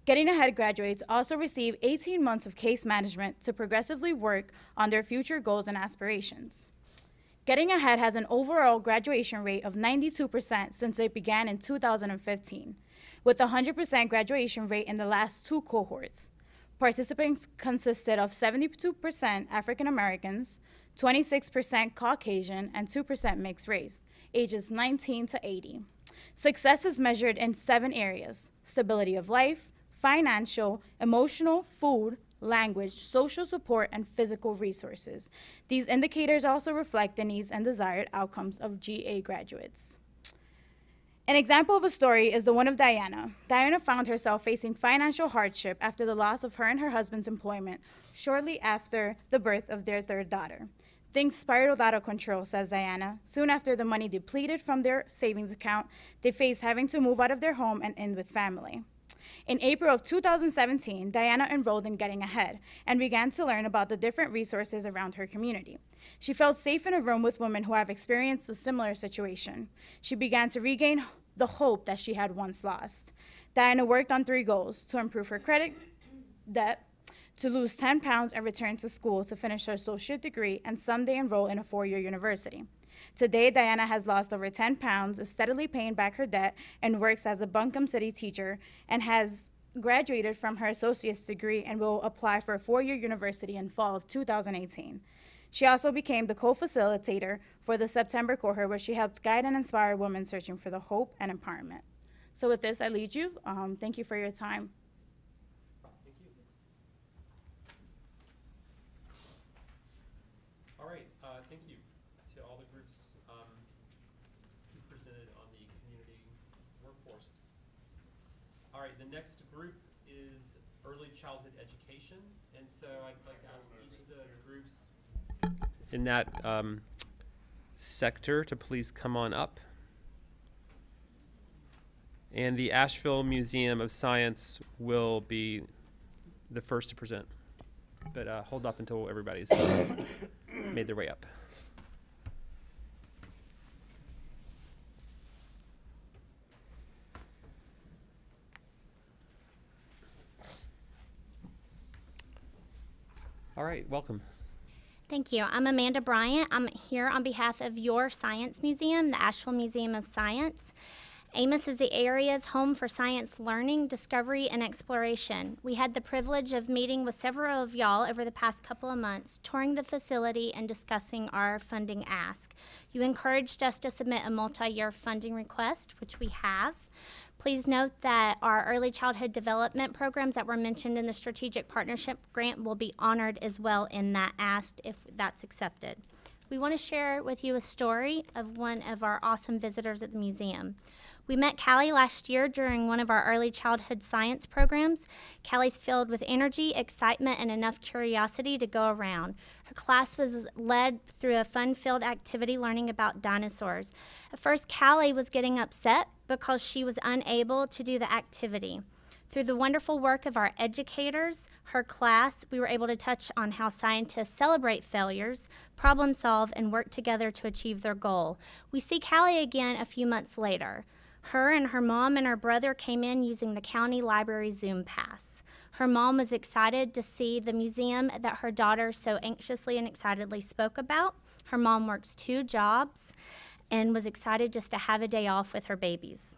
Getting Ahead graduates also receive 18 months of case management to progressively work on their future goals and aspirations. Getting Ahead has an overall graduation rate of 92% since it began in 2015, with a 100% graduation rate in the last two cohorts. Participants consisted of 72% African Americans, 26% Caucasian, and 2% mixed race, ages 19 to 80. Success is measured in 7 areas: stability of life, financial, emotional, food, language, social support, and physical resources. These indicators also reflect the needs and desired outcomes of GA graduates. An example of a story is the one of Diana. Diana found herself facing financial hardship after the loss of her and her husband's employment shortly after the birth of their third daughter. Things spiraled out of control, says Diana. Soon after the money depleted from their savings account, they faced having to move out of their home and in with family. In April of 2017, Diana enrolled in Getting Ahead and began to learn about the different resources around her community. She felt safe in a room with women who have experienced a similar situation. She began to regain the hope that she had once lost. Diana worked on 3 goals: to improve her credit debt, to lose 10 pounds and return to school to finish her associate degree and someday enroll in a 4-year university. Today, Diana has lost over 10 pounds, is steadily paying back her debt, and works as a Buncombe City teacher, and has graduated from her associate's degree and will apply for a 4-year university in fall of 2018. She also became the co-facilitator for the September cohort, where she helped guide and inspire women searching for the hope and empowerment. So with this, I lead you. Thank you for your time. All right, thank you to all the groups who presented on the community workforce. All right, the next group is early childhood education, and so I'd like to ask each of the groups in that sector to please come on up. And the Asheville Museum of Science will be the first to present, but hold off until everybody's made their way up. All right, welcome. Thank you. I'm Amanda Bryant. I'm here on behalf of your Science Museum, the Asheville Museum of Science. Amos is the area's home for science learning, discovery, and exploration. We had the privilege of meeting with several of y'all over the past couple of months, touring the facility and discussing our funding ask. You encouraged us to submit a multi-year funding request, which we have. Please note that our early childhood development programs that were mentioned in the strategic partnership grant will be honored as well in that ask if that's accepted. We want to share with you a story of one of our awesome visitors at the museum. We met Callie last year during one of our early childhood science programs. Callie's filled with energy, excitement, and enough curiosity to go around. Her class was led through a fun-filled activity learning about dinosaurs. At first, Callie was getting upset because she was unable to do the activity. Through the wonderful work of our educators, her class, we were able to touch on how scientists celebrate failures, problem solve, and work together to achieve their goal. We see Callie again a few months later. Her and her mom and her brother came in using the county library Zoom pass. Her mom was excited to see the museum that her daughter so anxiously and excitedly spoke about. Her mom works 2 jobs and was excited just to have a day off with her babies.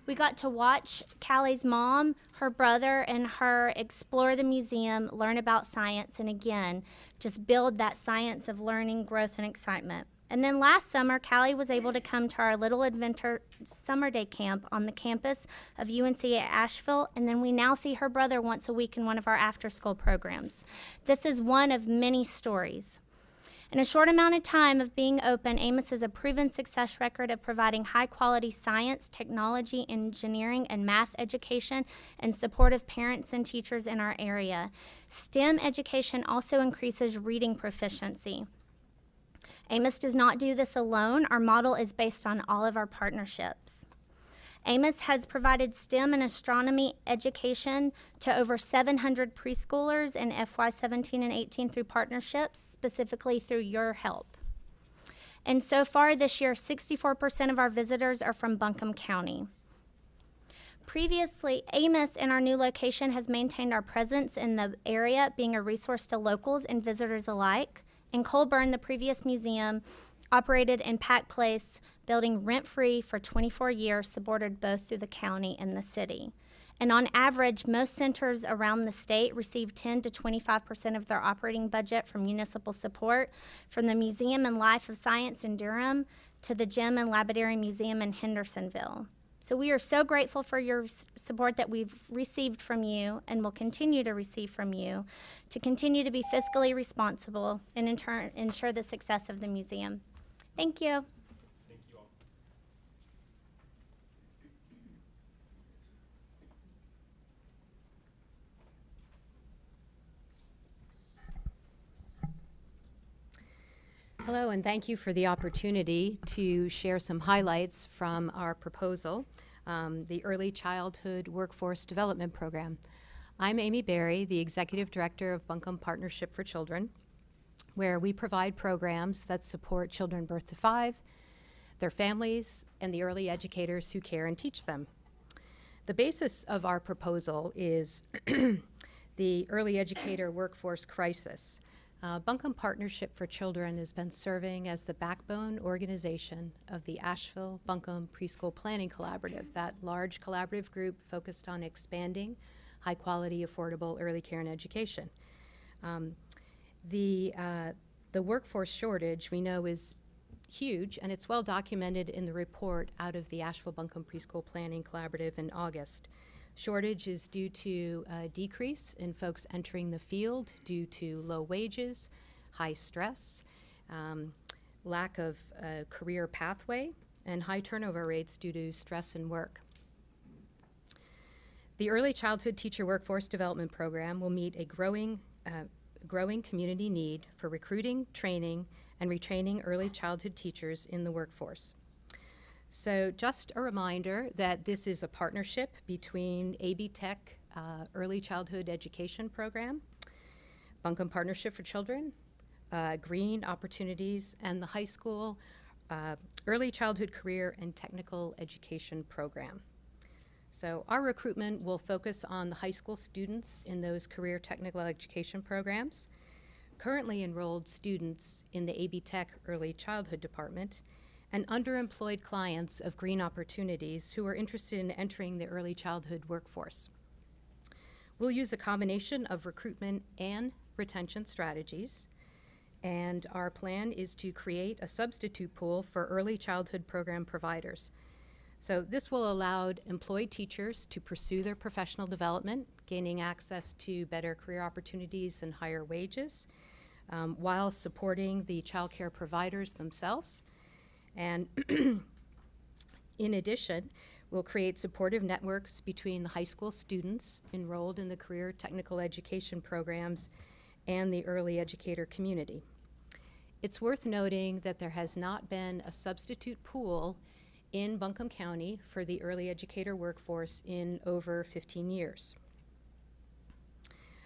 We got to watch Callie's mom, her brother, and her explore the museum, learn about science, and again, just build that science of learning, growth, and excitement. And then last summer, Callie was able to come to our Little Adventure Summer Day Camp on the campus of UNC at Asheville, and then we now see her brother once a week in one of our after-school programs. This is one of many stories. In a short amount of time of being open, Amos has a proven success record of providing high-quality science, technology, engineering, and math education and supportive parents and teachers in our area. STEM education also increases reading proficiency. Amos does not do this alone. Our model is based on all of our partnerships. Amos has provided STEM and astronomy education to over 700 preschoolers in FY17 and 18 through partnerships, specifically through your help. And so far this year, 64% of our visitors are from Buncombe County. Previously, Amos in our new location has maintained our presence in the area, being a resource to locals and visitors alike. In Colburn, the previous museum operated in Pack Place, building rent-free for 24 years, supported both through the county and the city. And on average, most centers around the state receive 10 to 25% of their operating budget from municipal support, from the Museum and Life of Science in Durham to the Gem and Lapidary Museum in Hendersonville. So we are so grateful for your support that we've received from you and will continue to receive from you to continue to be fiscally responsible and in turn ensure the success of the museum. Thank you. Thank you all. Hello, and thank you for the opportunity to share some highlights from our proposal, the Early Childhood Workforce Development Program. I'm Amy Berry, the Executive Director of Buncombe Partnership for Children, where we provide programs that support children birth to 5, their families, and the early educators who care and teach them. The basis of our proposal is the early educator workforce crisis. Buncombe Partnership for Children has been serving as the backbone organization of the Asheville-Buncombe Preschool Planning Collaborative, that large collaborative group focused on expanding high-quality, affordable early care and education. The workforce shortage we know is huge, and it's well documented in the report out of the Asheville-Buncombe Preschool Planning Collaborative in August. Shortage is due to a decrease in folks entering the field due to low wages, high stress, lack of a career pathway, and high turnover rates due to stress and work. The Early Childhood Teacher Workforce Development Program will meet a growing community need for recruiting, training, and retraining early childhood teachers in the workforce. So just a reminder that this is a partnership between AB Tech Early Childhood Education Program, Buncombe Partnership for Children, Green Opportunities, and the high school Early Childhood Career and Technical Education Program. So our recruitment will focus on the high school students in those career technical education programs, currently enrolled students in the AB Tech Early Childhood Department, and underemployed clients of Green Opportunities who are interested in entering the early childhood workforce. We'll use a combination of recruitment and retention strategies, and our plan is to create a substitute pool for early childhood program providers. So this will allow employed teachers to pursue their professional development, gaining access to better career opportunities and higher wages, while supporting the child care providers themselves. And in addition, we'll create supportive networks between the high school students enrolled in the career technical education programs and the early educator community. It's worth noting that there has not been a substitute pool in Buncombe County for the early educator workforce in over 15 years.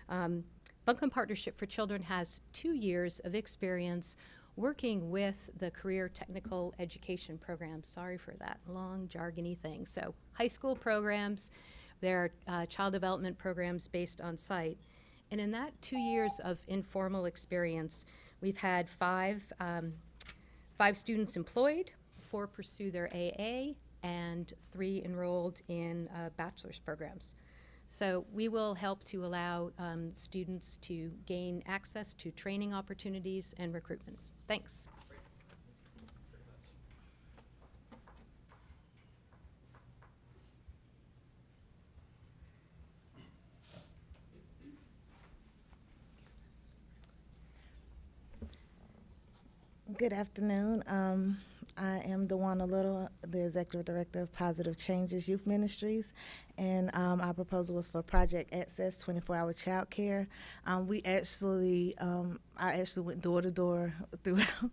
Buncombe Partnership for Children has 2 years of experience working with the career technical education program. Sorry for that long jargony thing. So high school programs, there are child development programs based on site. And in that 2 years of informal experience, we've had five students employed, 4 pursue their AA, and 3 enrolled in bachelor's programs. So we will help to allow students to gain access to training opportunities and recruitment. Thanks. Good afternoon. I am Dewana Little, the Executive Director of Positive Changes Youth Ministries, and our proposal was for Project Access 24-hour child care. I actually went door to door throughout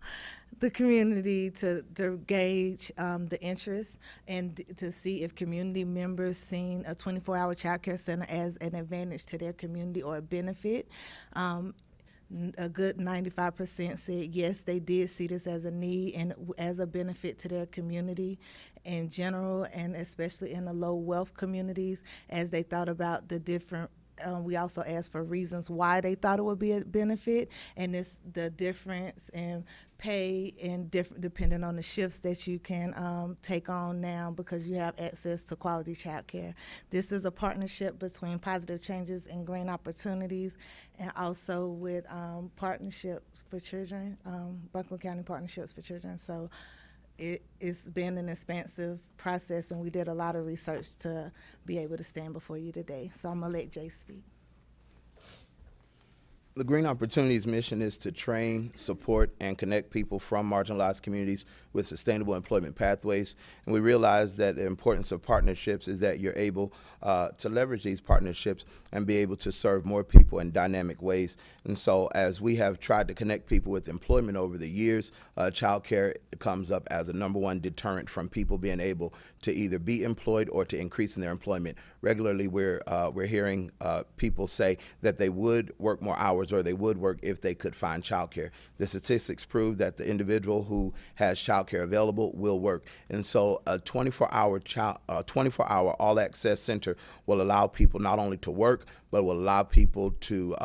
the community to gauge the interest and to see if community members seen a 24-hour child care center as an advantage to their community or a benefit. A good 95% said yes, they did see this as a need and as a benefit to their community in general, and especially in the low wealth communities as they thought about the different. We also asked for reasons why they thought it would be a benefit, and it's the difference in pay and depending on the shifts that you can take on now because you have access to quality child care. This is a partnership between Positive Changes and Green Opportunities, and also with Partnerships for Children, Buncombe County Partnerships for Children. So it's been an expansive process, and we did a lot of research to be able to stand before you today. So I'm going to let Jay speak. The Green Opportunities mission is to train, support, and connect people from marginalized communities with sustainable employment pathways. And we realize that the importance of partnerships is that you're able to leverage these partnerships and be able to serve more people in dynamic ways. And so as we have tried to connect people with employment over the years, childcare comes up as a #1 deterrent from people being able to either be employed or to increase in their employment. Regularly, we're hearing people say that they would work more hours or they would work if they could find childcare. The statistics prove that the individual who has childcare available will work. And so a 24-hour all-access center will allow people not only to work, but will allow people to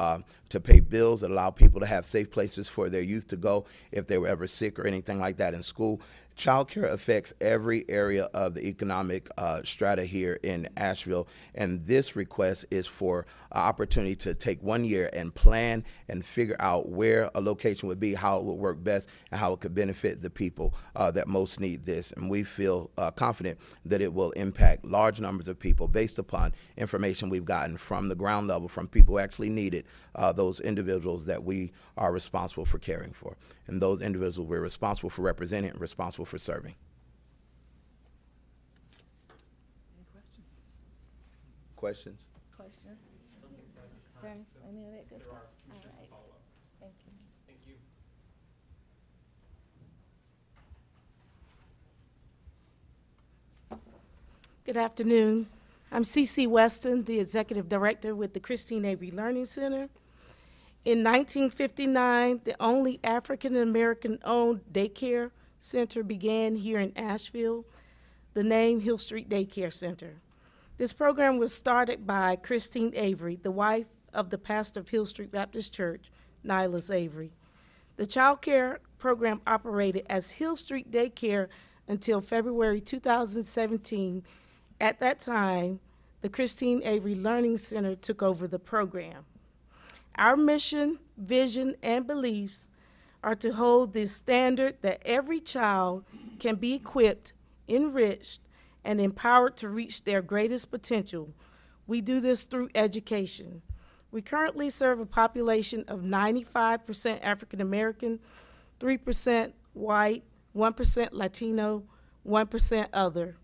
pay bills, allow people to have safe places for their youth to go if they were ever sick or anything like that in school. Childcare affects every area of the economic strata here in Asheville, and this request is for an opportunity to take 1 year and plan and figure out where a location would be, how it would work best, and how it could benefit the people that most need this. And we feel confident that it will impact large numbers of people based upon information we've gotten from the ground level, from people who actually need it, those individuals that we are responsible for caring for. And those individuals we're responsible for representing and responsible for serving. Any questions? Questions? Questions? Concerns? Any of that good stuff? All right. Thank you. Thank you. Good afternoon. I'm C.C. Weston, the Executive Director with the Christine Avery Learning Center. In 1959, the only African-American-owned daycare center began here in Asheville, the name Hill Street Daycare Center. This program was started by Christine Avery, the wife of the pastor of Hill Street Baptist Church, Nylas Avery. The child care program operated as Hill Street Daycare until February 2017. At that time, the Christine Avery Learning Center took over the program. Our mission, vision, and beliefs are to hold the standard that every child can be equipped, enriched, and empowered to reach their greatest potential. We do this through education. We currently serve a population of 95% African American, 3% white, 1% Latino, 1% other.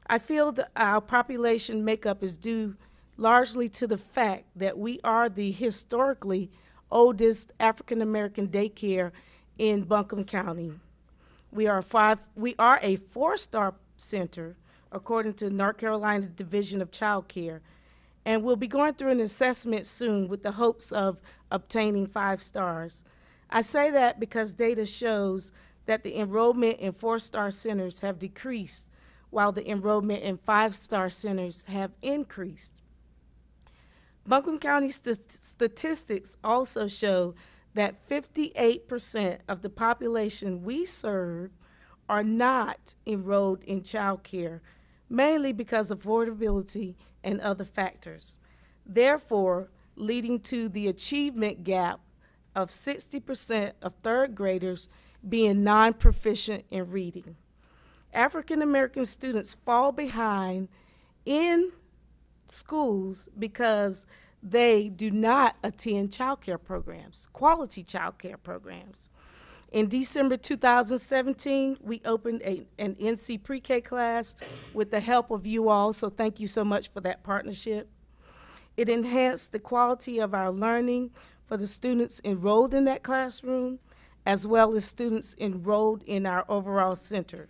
I feel that our population makeup is due largely to the fact that we are the historically oldest African American daycare in Buncombe County. We are a 4-star center according to North Carolina Division of Child Care, and we'll be going through an assessment soon with the hopes of obtaining 5 stars. I say that because data shows that the enrollment in 4-star centers have decreased while the enrollment in 5-star centers have increased. Buncombe County statistics also show that 58% of the population we serve are not enrolled in child care, mainly because of affordability and other factors, therefore leading to the achievement gap of 60% of third graders being non-proficient in reading. African American students fall behind in schools because they do not attend child care programs, quality child care programs. In December 2017, we opened an NC pre-K class with the help of you all, so thank you so much for that partnership. It enhanced the quality of our learning for the students enrolled in that classroom, as well as students enrolled in our overall center.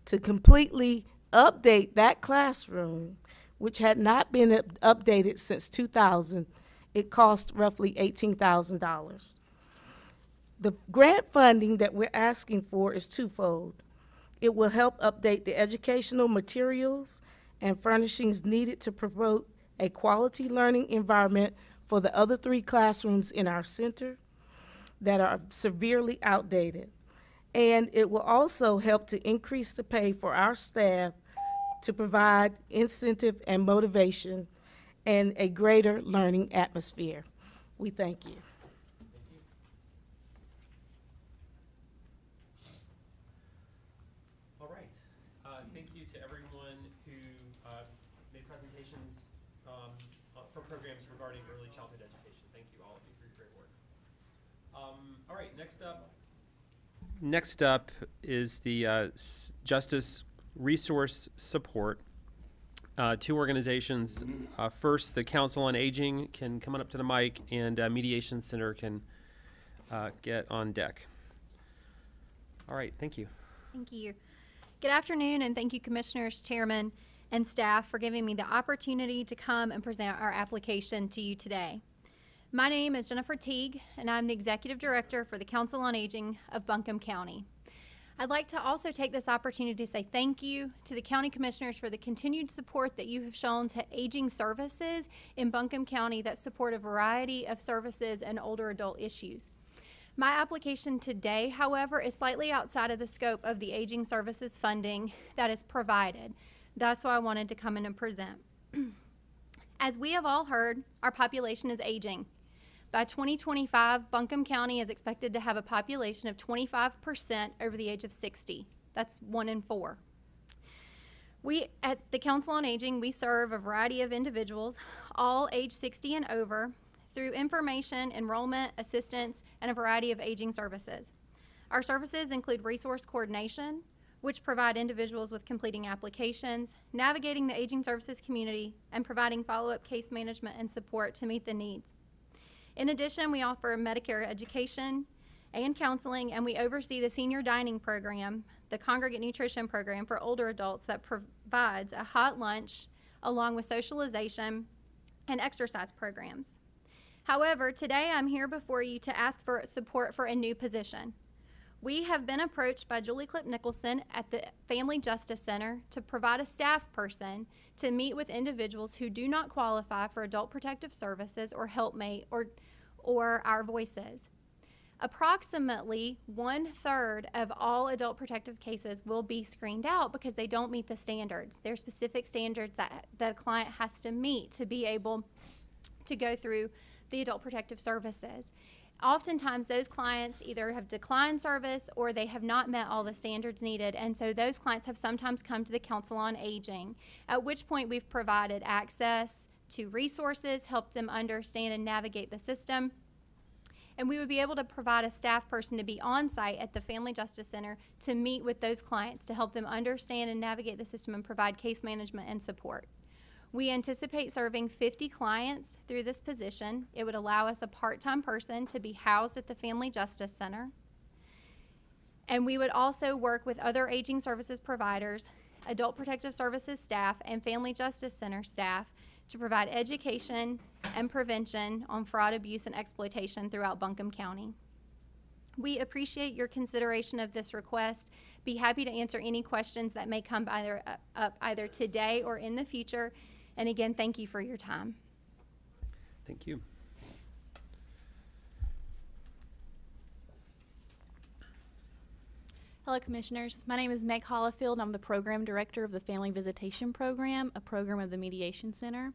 To completely update that classroom, which had not been updated since 2000, it cost roughly $18,000. The grant funding that we're asking for is twofold. It will help update the educational materials and furnishings needed to promote a quality learning environment for the other 3 classrooms in our center that are severely outdated. And it will also help to increase the pay for our staff to provide incentive and motivation and a greater learning atmosphere. We thank you. All right. Thank you to everyone who made presentations for programs regarding early childhood education. Thank you all of you for your great straightforward. All right, next up is the Justice Resource Support. Two organizations. First, the Council on Aging can come on up to the mic, and Mediation Center can get on deck. All right, thank you. Thank you. Good afternoon, and thank you, Commissioners, Chairman, and staff for giving me the opportunity to come and present our application to you today. My name is Jennifer Teague, and I'm the Executive Director for the Council on Aging of Buncombe County. I'd like to also take this opportunity to say thank you to the County Commissioners for the continued support that you have shown to aging services in Buncombe County that support a variety of services and older adult issues. My application today, however, is slightly outside of the scope of the aging services funding that is provided. That's why I wanted to come in and present. As we have all heard, our population is aging. By 2025, Buncombe County is expected to have a population of 25% over the age of 60. That's 1 in 4. We at the Council on Aging, we serve a variety of individuals, all age 60 and over, through information, enrollment, assistance, and a variety of aging services. Our services include resource coordination, which provide individuals with completing applications, navigating the aging services community, and providing follow-up case management and support to meet the needs. In addition, we offer Medicare education and counseling, and we oversee the senior dining program, the congregate nutrition program for older adults that provides a hot lunch along with socialization and exercise programs. However, today I'm here before you to ask for support for a new position. We have been approached by Julie Clip Nicholson at the Family Justice Center to provide a staff person to meet with individuals who do not qualify for adult protective services or helpmate or our voices. Approximately 1/3 of all adult protective cases will be screened out because they don't meet the standards. There are specific standards that the client has to meet to be able to go through the adult protective services. Oftentimes those clients either have declined service or they have not met all the standards needed, and so those clients have sometimes come to the Council on Aging, at which point we've provided access to resources, helped them understand and navigate the system, and we would be able to provide a staff person to be on site at the Family Justice Center to meet with those clients to help them understand and navigate the system and provide case management and support. We anticipate serving 50 clients through this position. It would allow us a part-time person to be housed at the Family Justice Center. And we would also work with other aging services providers, adult protective services staff, and Family Justice Center staff to provide education and prevention on fraud, abuse, and exploitation throughout Buncombe County. We appreciate your consideration of this request. Be happy to answer any questions that may come up either today or in the future. And again, thank you for your time. Thank you. Hello, Commissioners. My name is Meg Hollifield. I'm the Program Director of the Family Visitation Program, a program of the Mediation Center.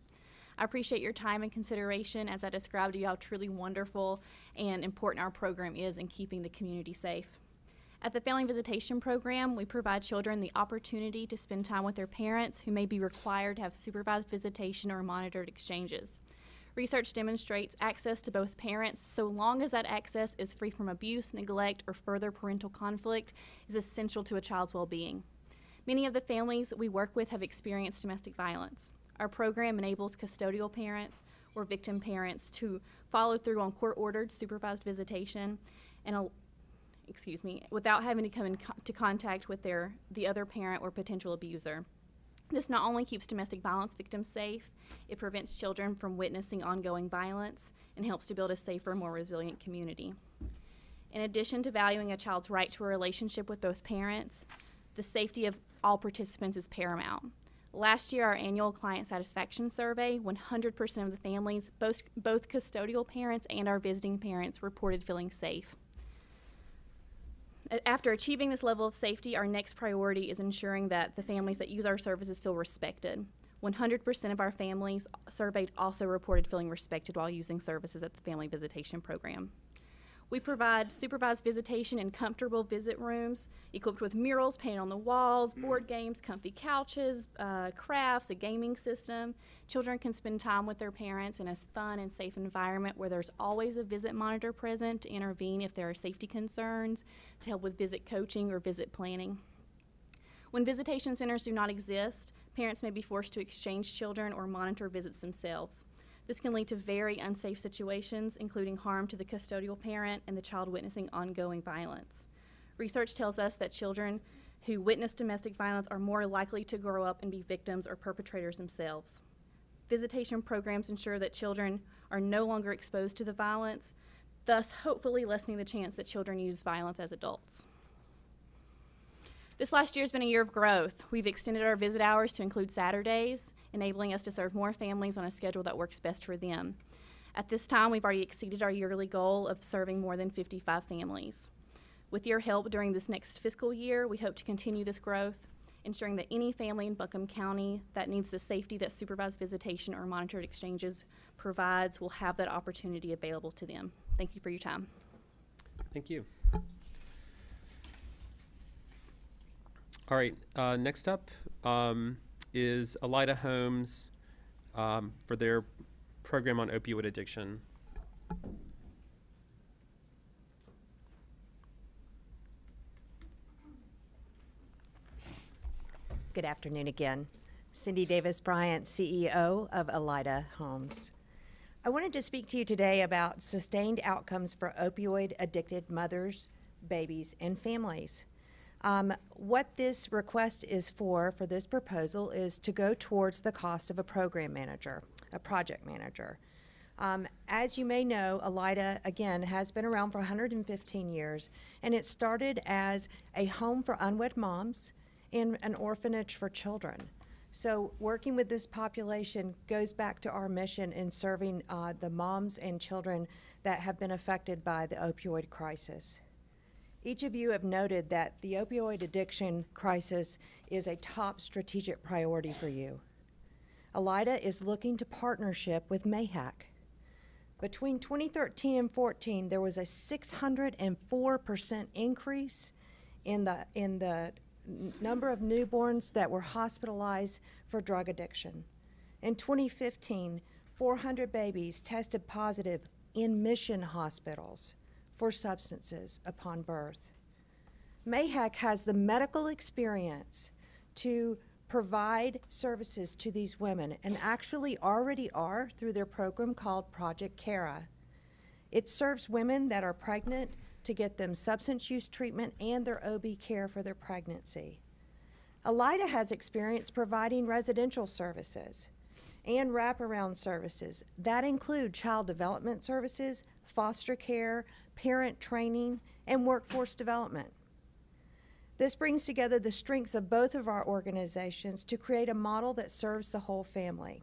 I appreciate your time and consideration as I described to you how truly wonderful and important our program is in keeping the community safe. At the Family Visitation Program, we provide children the opportunity to spend time with their parents who may be required to have supervised visitation or monitored exchanges. Research demonstrates access to both parents, so long as that access is free from abuse, neglect, or further parental conflict, is essential to a child's well-being. Many of the families we work with have experienced domestic violence. Our program enables custodial parents or victim parents to follow through on court-ordered supervised visitation and without having to come into contact with the other parent or potential abuser. This not only keeps domestic violence victims safe, it prevents children from witnessing ongoing violence and helps to build a safer, more resilient community. In addition to valuing a child's right to a relationship with both parents, the safety of all participants is paramount. Last year, our annual client satisfaction survey, 100% of the families, both custodial parents and our visiting parents, reported feeling safe. After achieving this level of safety, our next priority is ensuring that the families that use our services feel respected. 100% of our families surveyed also reported feeling respected while using services at the Family Visitation Program. We provide supervised visitation in comfortable visit rooms, equipped with murals painted on the walls, board games, comfy couches, crafts, a gaming system. Children can spend time with their parents in a fun and safe environment where there's always a visit monitor present to intervene if there are safety concerns, to help with visit coaching or visit planning. When visitation centers do not exist, parents may be forced to exchange children or monitor visits themselves. This can lead to very unsafe situations, including harm to the custodial parent and the child witnessing ongoing violence. Research tells us that children who witness domestic violence are more likely to grow up and be victims or perpetrators themselves. Visitation programs ensure that children are no longer exposed to the violence, thus hopefully lessening the chance that children use violence as adults. This last year has been a year of growth. We've extended our visit hours to include Saturdays, enabling us to serve more families on a schedule that works best for them. At this time, we've already exceeded our yearly goal of serving more than 55 families. With your help during this next fiscal year, we hope to continue this growth, ensuring that any family in Buncombe County that needs the safety that supervised visitation or monitored exchanges provides will have that opportunity available to them. Thank you for your time. Thank you. All right, next up is Elida Homes for their program on opioid addiction. Good afternoon again. Cindy Davis Bryant, CEO of Elida Homes. I wanted to speak to you today about sustained outcomes for opioid addicted mothers, babies, and families. What this request is for this proposal is to go towards the cost of a program manager, a project manager. As you may know, Elida, again, has been around for 115 years, and it started as a home for unwed moms and an orphanage for children. So working with this population goes back to our mission in serving the moms and children that have been affected by the opioid crisis. Each of you have noted that the opioid addiction crisis is a top strategic priority for you. Elida is looking to partnership with MAHAC. Between 2013 and 14, there was a 604% increase in the number of newborns that were hospitalized for drug addiction. In 2015, 400 babies tested positive in mission hospitals for substances upon birth. MAHAC has the medical experience to provide services to these women, and actually already are through their program called Project Cara. It serves women that are pregnant to get them substance use treatment and their OB care for their pregnancy. Elida has experience providing residential services and wraparound services that include child development services, foster care, parent training, and workforce development. This brings together the strengths of both of our organizations to create a model that serves the whole family.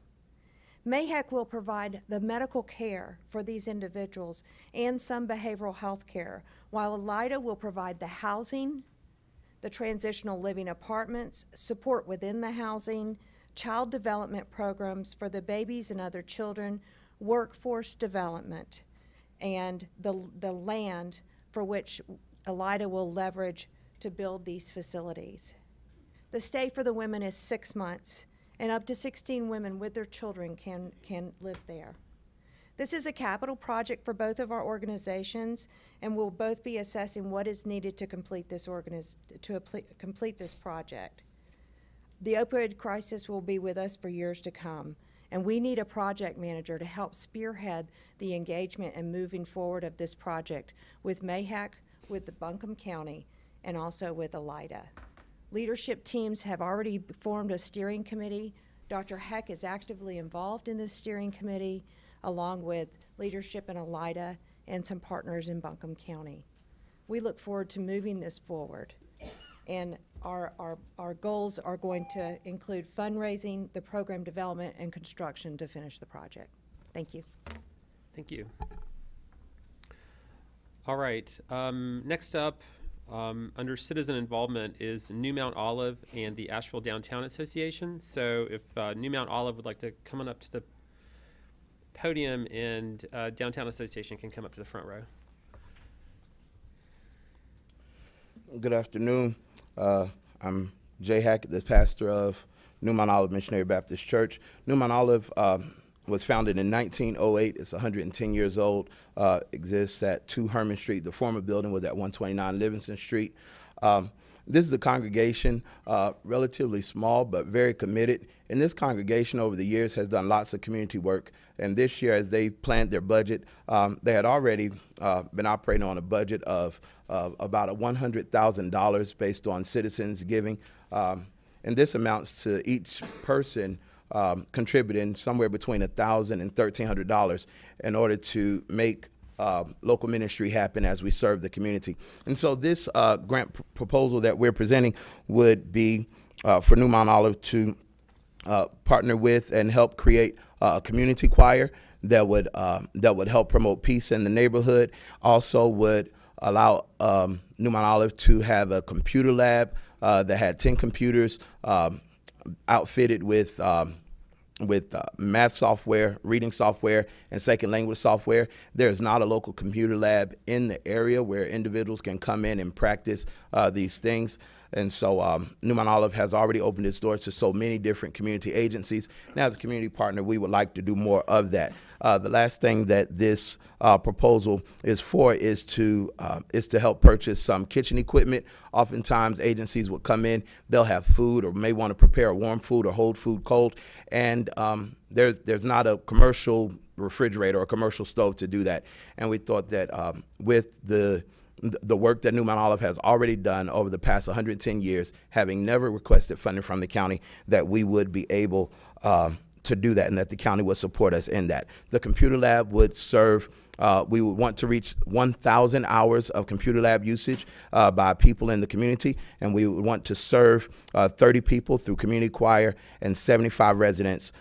MAHAC will provide the medical care for these individuals and some behavioral health care, while Elida will provide the housing, the transitional living apartments, support within the housing, child development programs for the babies and other children, workforce development, and the land for which Elida will leverage to build these facilities. The stay for the women is 6 months, and up to 16 women with their children can live there. This is a capital project for both of our organizations, and we'll both be assessing what is needed to complete this project. The opioid crisis will be with us for years to come, and we need a project manager to help spearhead the engagement and moving forward of this project with MAHAC, with the Buncombe County, and also with Elida. Leadership teams have already formed a steering committee. Dr. Heck is actively involved in this steering committee, along with leadership in Elida and some partners in Buncombe County. We look forward to moving this forward. And our goals are going to include fundraising, the program development, and construction to finish the project. Thank you. Thank you. All right, next up, under citizen involvement is New Mount Olive and the Asheville Downtown Association. So if New Mount Olive would like to come on up to the podium, and Downtown Association can come up to the front row. Good afternoon. I'm Jay Hackett, the pastor of New Mount Olive Missionary Baptist Church. New Mount Olive was founded in 1908. It's 110 years old. Exists at 2 Herman Street. The former building was at 129 Livingston Street. This is a congregation, relatively small but very committed. And this congregation over the years has done lots of community work. And this year, as they planned their budget, they had already been operating on a budget of about $100,000 based on citizens giving. And this amounts to each person contributing somewhere between $1,000 and $1,300 in order to make local ministry happen as we serve the community. And so this grant proposal that we're presenting would be for New Mount Olive to partner with and help create a community choir that would help promote peace in the neighborhood. Also would allow New Mount Olive to have a computer lab that had 10 computers outfitted with math software, reading software, and second language software. There is not a local computer lab in the area where individuals can come in and practice these things. And so New Mount Olive has already opened its doors to so many different community agencies. And as a community partner, we would like to do more of that. The last thing that this proposal is for is to help purchase some kitchen equipment. Oftentimes, agencies will come in, they'll have food or may want to prepare warm food or hold food cold, and there's not a commercial refrigerator or a commercial stove to do that. And we thought that with the work that New Mount Olive has already done over the past 110 years, having never requested funding from the county, that we would be able to do that and that the county would support us in that. The computer lab would serve, we would want to reach 1,000 hours of computer lab usage by people in the community, and we would want to serve 30 people through community choir and 75 residents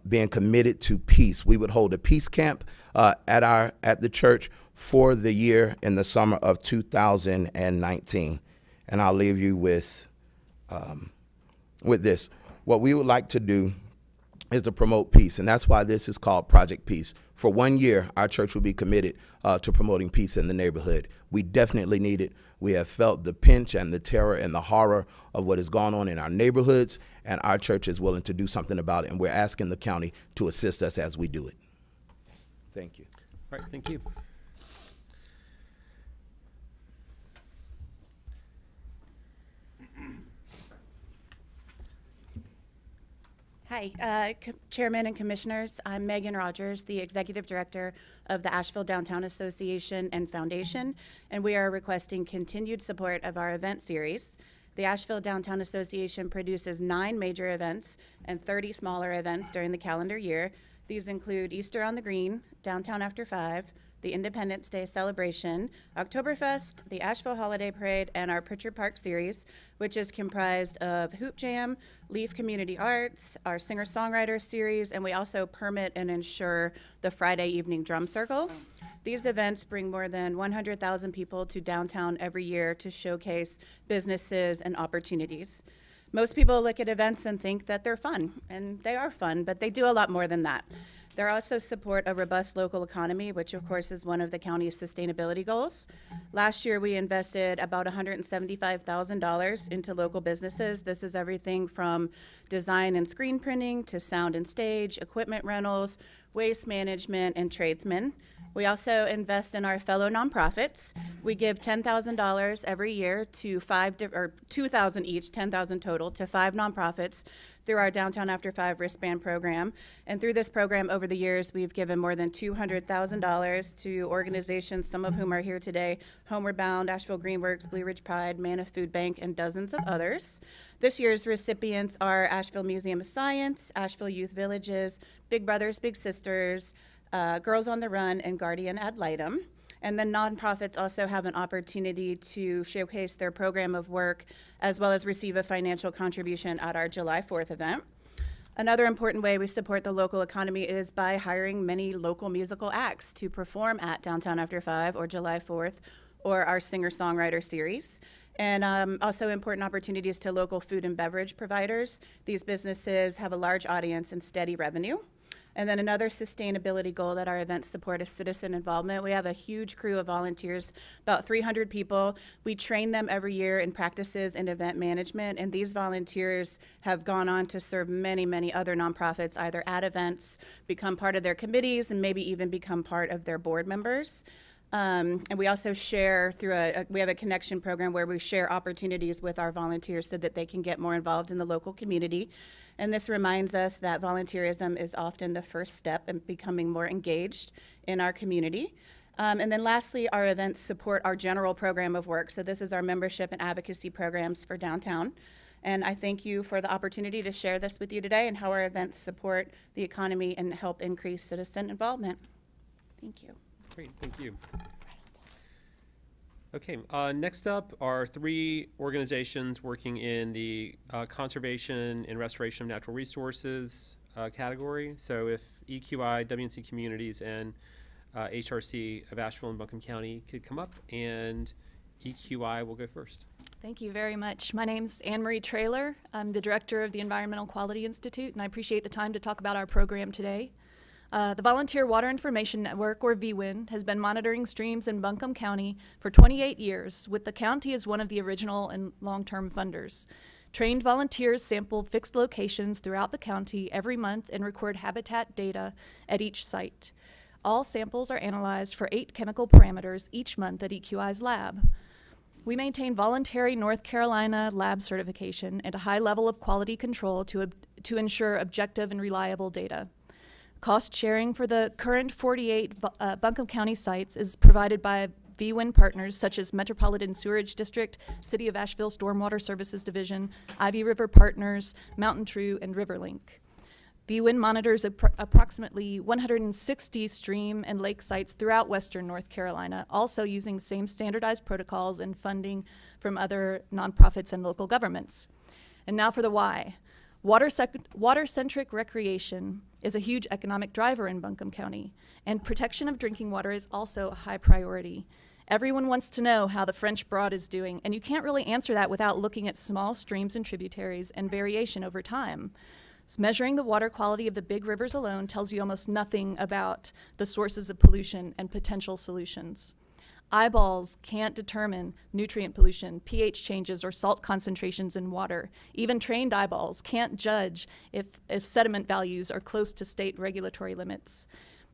being committed to peace. We would hold a peace camp at the church for the year in the summer of 2019. And I'll leave you with this. What we would like to do is to promote peace, and that's why this is called Project Peace. For 1 year, our church will be committed to promoting peace in the neighborhood. We definitely need it. We have felt the pinch and the terror and the horror of what has gone on in our neighborhoods, and our church is willing to do something about it, and we're asking the county to assist us as we do it. Thank you. All right, thank you. Hi, Chairman and Commissioners. I'm Megan Rogers, the Executive Director of the Asheville Downtown Association and Foundation, and we are requesting continued support of our event series. The Asheville Downtown Association produces 9 major events and 30 smaller events during the calendar year. These include Easter on the Green, Downtown After 5, the Independence Day Celebration, Oktoberfest, the Asheville Holiday Parade, and our Pritchard Park series, which is comprised of Hoop Jam, Leaf Community Arts, our singer-songwriter series, and we also permit and insure the Friday evening drum circle. These events bring more than 100,000 people to downtown every year to showcase businesses and opportunities. Most people look at events and think that they're fun, and they are fun, but they do a lot more than that. They also support a robust local economy, which of course is one of the county's sustainability goals. Last year, we invested about $175,000 into local businesses. This is everything from design and screen printing to sound and stage, equipment rentals, waste management, and tradesmen. We also invest in our fellow nonprofits. We give $10,000 every year to $2,000 each, $10,000 total, to 5 nonprofits through our Downtown After 5 wristband program. And through this program over the years, we've given more than $200,000 to organizations, some of whom are here today: Homeward Bound, Asheville Greenworks, Blue Ridge Pride, Mana Food Bank, and dozens of others. This year's recipients are Asheville Museum of Science, Asheville Youth Villages, Big Brothers Big Sisters, Girls on the Run, and Guardian Ad Litem. And then nonprofits also have an opportunity to showcase their program of work as well as receive a financial contribution at our July 4th event. Another important way we support the local economy is by hiring many local musical acts to perform at Downtown After 5 or July 4th or our singer-songwriter series. And also important opportunities to local food and beverage providers. These businesses have a large audience and steady revenue. And then another sustainability goal that our events support is citizen involvement. We have a huge crew of volunteers, about 300 people. We train them every year in practices and event management, and these volunteers have gone on to serve many, many other nonprofits, either at events, become part of their committees, and maybe even become part of their board members. And we also share through we have a connection program where we share opportunities with our volunteers so that they can get more involved in the local community. And this reminds us that volunteerism is often the first step in becoming more engaged in our community. And then lastly, our events support our general program of work. So this is our membership and advocacy programs for downtown. And I thank you for the opportunity to share this with you today and how our events support the economy and help increase citizen involvement. Thank you. Great, thank you. Okay, next up are 3 organizations working in the conservation and restoration of natural resources category. So if EQI, WNC Communities, and HRC of Asheville and Buncombe County could come up, and EQI will go first. Thank you very much. My name's Anne-Marie Traylor. I'm the director of the Environmental Quality Institute, and I appreciate the time to talk about our program today. The Volunteer Water Information Network, or VWIN, has been monitoring streams in Buncombe County for 28 years, with the county as one of the original and long-term funders. Trained volunteers sample fixed locations throughout the county every month and record habitat data at each site. All samples are analyzed for 8 chemical parameters each month at EQI's lab. We maintain voluntary North Carolina lab certification and a high level of quality control to ensure objective and reliable data. Cost sharing for the current 48 Buncombe County sites is provided by VWIN partners such as Metropolitan Sewerage District, City of Asheville Stormwater Services Division, Ivy River Partners, Mountain True, and Riverlink. VWIN monitors approximately 160 stream and lake sites throughout western North Carolina, also using same standardized protocols and funding from other nonprofits and local governments. And now for the why. Water-centric recreation is a huge economic driver in Buncombe County, and protection of drinking water is also a high priority. Everyone wants to know how the French Broad is doing, and you can't really answer that without looking at small streams and tributaries and variation over time. So measuring the water quality of the big rivers alone tells you almost nothing about the sources of pollution and potential solutions. Eyeballs can't determine nutrient pollution, pH changes, or salt concentrations in water. Even trained eyeballs can't judge if sediment values are close to state regulatory limits.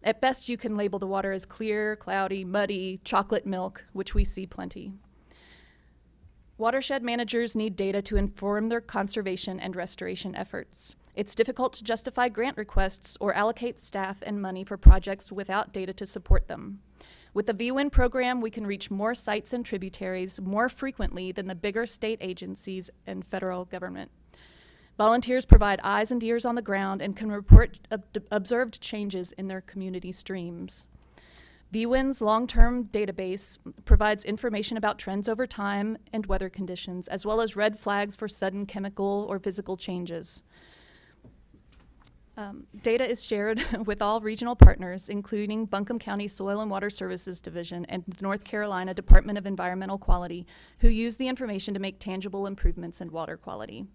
At best, you can label the water as clear, cloudy, muddy, chocolate milk, which we see plenty. Watershed managers need data to inform their conservation and restoration efforts. It's difficult to justify grant requests or allocate staff and money for projects without data to support them. With the VWIN program, we can reach more sites and tributaries more frequently than the bigger state agencies and federal government. Volunteers provide eyes and ears on the ground and can report observed changes in their community streams. VWIN's long-term database provides information about trends over time and weather conditions, as well as red flags for sudden chemical or physical changes. Data is shared with all regional partners, including Buncombe County Soil and Water Services Division and the North Carolina Department of Environmental Quality, who use the information to make tangible improvements in water quality.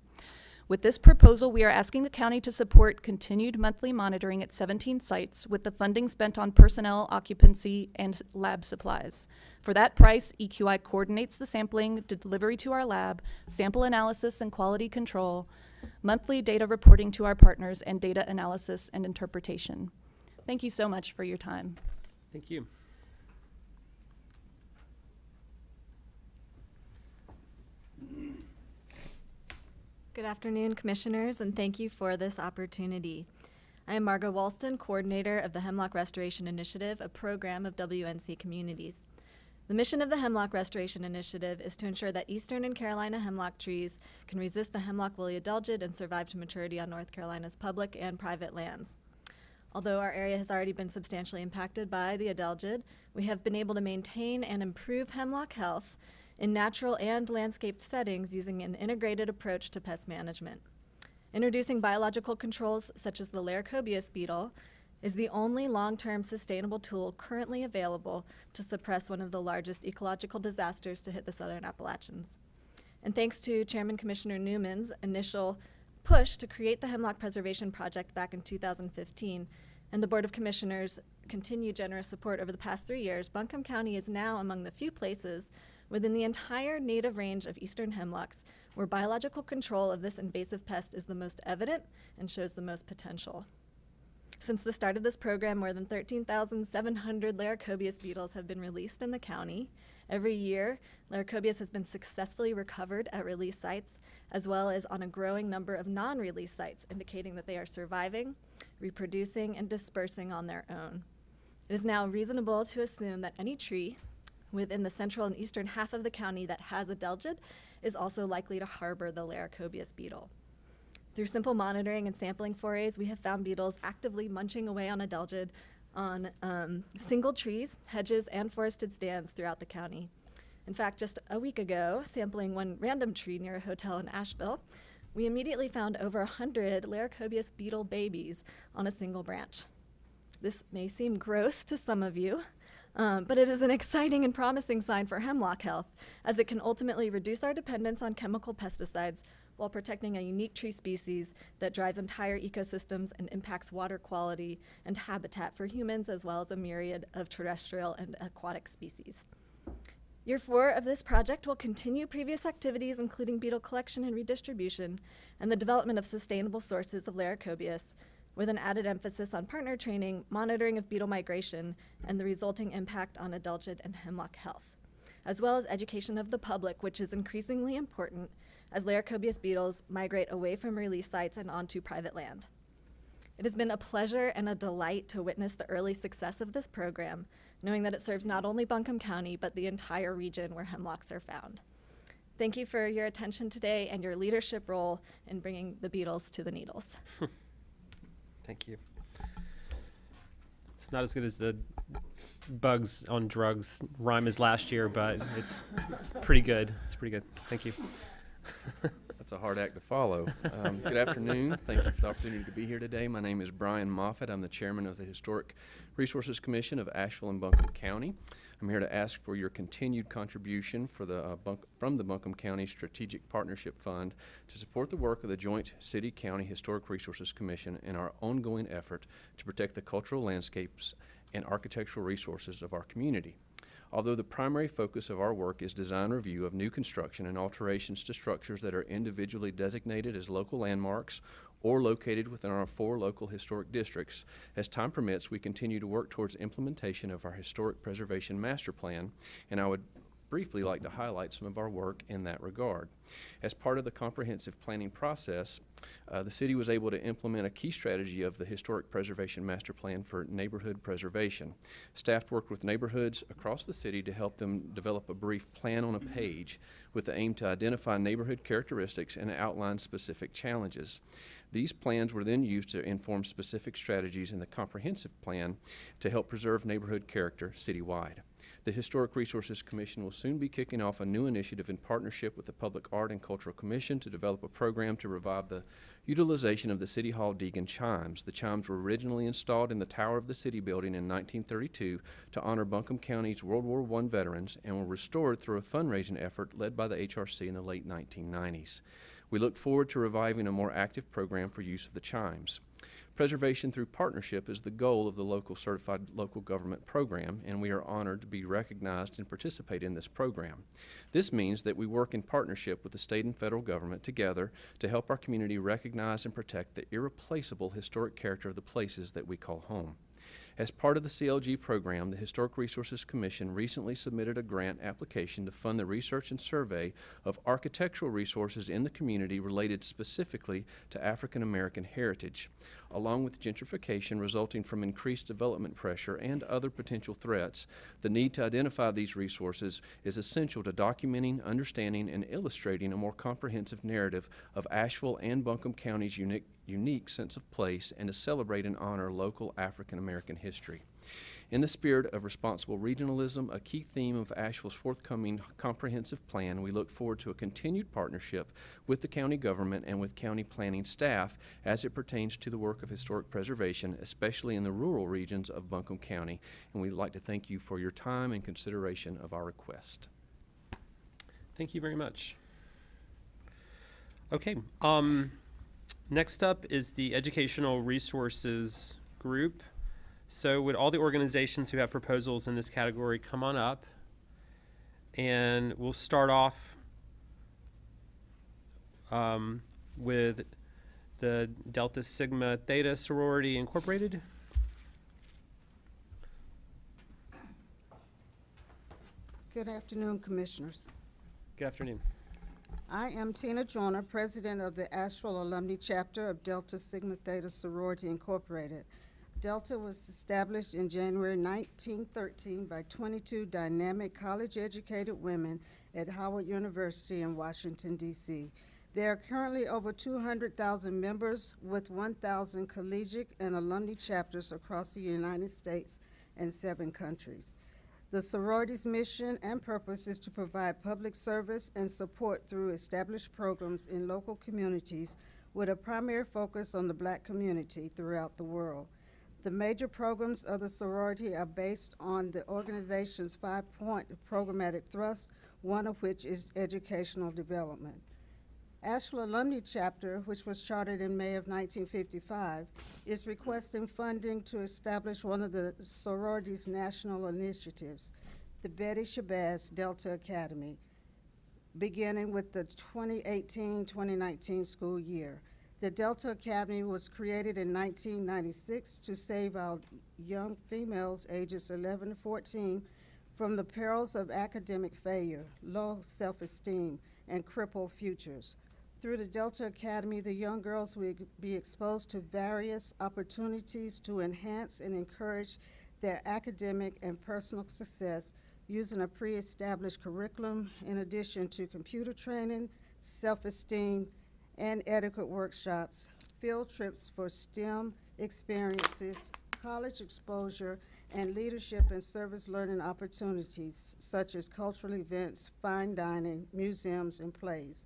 With this proposal, we are asking the county to support continued monthly monitoring at 17 sites with the funding spent on personnel, occupancy, and lab supplies. For that price, EQI coordinates the sampling, delivery to our lab, sample analysis and quality control, monthly data reporting to our partners, and data analysis and interpretation. Thank you so much for your time. Thank you. Good afternoon, Commissioners, and thank you for this opportunity. I am Margot Walston, coordinator of the Hemlock Restoration Initiative, a program of WNC Communities. The mission of the Hemlock Restoration Initiative is to ensure that eastern and Carolina hemlock trees can resist the hemlock woolly adelgid and survive to maturity on North Carolina's public and private lands. Although our area has already been substantially impacted by the adelgid, we have been able to maintain and improve hemlock health in natural and landscaped settings using an integrated approach to pest management. Introducing biological controls such as the Laricobius beetle is the only long-term sustainable tool currently available to suppress one of the largest ecological disasters to hit the southern Appalachians. And thanks to Chairman Commissioner Newman's initial push to create the Hemlock Preservation Project back in 2015, and the Board of Commissioners' continued generous support over the past 3 years, Buncombe County is now among the few places within the entire native range of eastern hemlocks where biological control of this invasive pest is the most evident and shows the most potential. Since the start of this program, more than 13,700 Laricobius beetles have been released in the county. Every year, Laricobius has been successfully recovered at release sites, as well as on a growing number of non-release sites, indicating that they are surviving, reproducing, and dispersing on their own. It is now reasonable to assume that any tree within the central and eastern half of the county that has a adelgid is also likely to harbor the Laricobius beetle. Through simple monitoring and sampling forays, we have found beetles actively munching away on adelgid on single trees, hedges, and forested stands throughout the county. In fact, just a week ago, sampling one random tree near a hotel in Asheville, we immediately found over 100 Laricobius beetle babies on a single branch. This may seem gross to some of you, but it is an exciting and promising sign for hemlock health, as it can ultimately reduce our dependence on chemical pesticides while protecting a unique tree species that drives entire ecosystems and impacts water quality and habitat for humans, as well as a myriad of terrestrial and aquatic species. Year 4 of this project will continue previous activities, including beetle collection and redistribution, and the development of sustainable sources of Laricobius, with an added emphasis on partner training, monitoring of beetle migration, and the resulting impact on adelgid and hemlock health, as well as education of the public, which is increasingly important as Laricobius beetles migrate away from release sites and onto private land. It has been a pleasure and a delight to witness the early success of this program, knowing that it serves not only Buncombe County, but the entire region where hemlocks are found. Thank you for your attention today and your leadership role in bringing the beetles to the needles. Thank you. It's not as good as the bugs on drugs rhyme as last year, but it's pretty good. It's pretty good. Thank you. That's a hard act to follow. Good afternoon. Thank you for the opportunity to be here today. My name is Brian Moffitt. I'm the chairman of the Historic Resources Commission of Asheville and Buncombe County. I'm here to ask for your continued contribution for from the Buncombe County Strategic Partnership Fund to support the work of the Joint City-County Historic Resources Commission in our ongoing effort to protect the cultural landscapes and architectural resources of our community. Although the primary focus of our work is design review of new construction and alterations to structures that are individually designated as local landmarks or located within our 4 local historic districts, as time permits, we continue to work towards implementation of our Historic Preservation Master Plan, and I would briefly like to highlight some of our work in that regard. As part of the comprehensive planning process, the city was able to implement a key strategy of the Historic Preservation Master Plan for neighborhood preservation. Staff worked with neighborhoods across the city to help them develop a brief plan on a page with the aim to identify neighborhood characteristics and outline specific challenges. These plans were then used to inform specific strategies in the comprehensive plan to help preserve neighborhood character citywide. The Historic Resources Commission will soon be kicking off a new initiative in partnership with the Public Art and Cultural Commission to develop a program to revive the utilization of the City Hall Deegan chimes. The chimes were originally installed in the tower of the city building in 1932 to honor Buncombe County's World War I veterans and were restored through a fundraising effort led by the HRC in the late 1990s. We look forward to reviving a more active program for use of the chimes. Preservation through partnership is the goal of the local certified local government program, and we are honored to be recognized and participate in this program. This means that we work in partnership with the state and federal government together to help our community recognize and protect the irreplaceable historic character of the places that we call home. As part of the CLG program, the Historic Resources Commission recently submitted a grant application to fund the research and survey of architectural resources in the community related specifically to African American heritage. Along with gentrification resulting from increased development pressure and other potential threats, the need to identify these resources is essential to documenting, understanding, and illustrating a more comprehensive narrative of Asheville and Buncombe County's unique sense of place and to celebrate and honor local African American history. In the spirit of responsible regionalism, a key theme of Asheville's forthcoming comprehensive plan, we look forward to a continued partnership with the county government and with county planning staff as it pertains to the work of historic preservation, especially in the rural regions of Buncombe County. And we'd like to thank you for your time and consideration of our request. Thank you very much. Okay. Next up is the Educational Resources Group. So would all the organizations who have proposals in this category come on up? And we'll start off with the Delta Sigma Theta Sorority Incorporated. Good afternoon, Commissioners. Good afternoon. I am Tina Joyner, President of the Asheville Alumni Chapter of Delta Sigma Theta Sorority Incorporated. Delta was established in January 1913 by 22 dynamic college-educated women at Howard University in Washington, D.C. There are currently over 200,000 members with 1,000 collegiate and alumni chapters across the United States and 7 countries. The sorority's mission and purpose is to provide public service and support through established programs in local communities with a primary focus on the Black community throughout the world. The major programs of the sorority are based on the organization's 5-point programmatic thrust, one of which is educational development. Asheville Alumni Chapter, which was chartered in May of 1955, is requesting funding to establish one of the sorority's national initiatives, the Betty Shabazz Delta Academy, beginning with the 2018-2019 school year. The Delta Academy was created in 1996 to save our young females ages 11 to 14 from the perils of academic failure, low self-esteem, and crippled futures. Through the Delta Academy, the young girls will be exposed to various opportunities to enhance and encourage their academic and personal success using a pre-established curriculum in addition to computer training, self-esteem, and etiquette workshops, field trips for STEM experiences, college exposure, and leadership and service learning opportunities such as cultural events, fine dining, museums, and plays.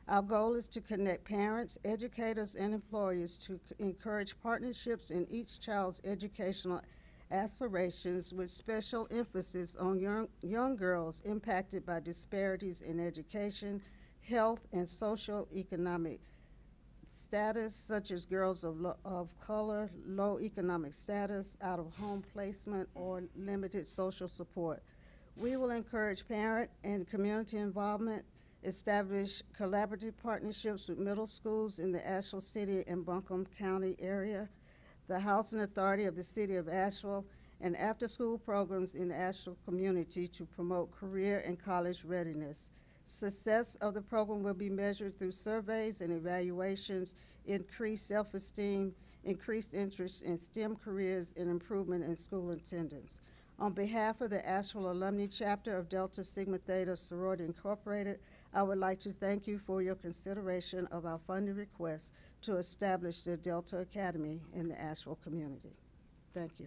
Our goal is to connect parents, educators, and employers to encourage partnerships in each child's educational aspirations with special emphasis on young girls impacted by disparities in education, health, and social economic status, such as girls of color, low economic status, out-of-home placement, or limited social support. We will encourage parent and community involvement, establish collaborative partnerships with middle schools in the Asheville City and Buncombe County area, the Housing Authority of the City of Asheville, and after-school programs in the Asheville community to promote career and college readiness. Success of the program will be measured through surveys and evaluations, increased self-esteem, increased interest in STEM careers, and improvement in school attendance. On behalf of the Asheville Alumni Chapter of Delta Sigma Theta Sorority Incorporated, I would like to thank you for your consideration of our funding request to establish the Delta Academy in the Asheville community. Thank you.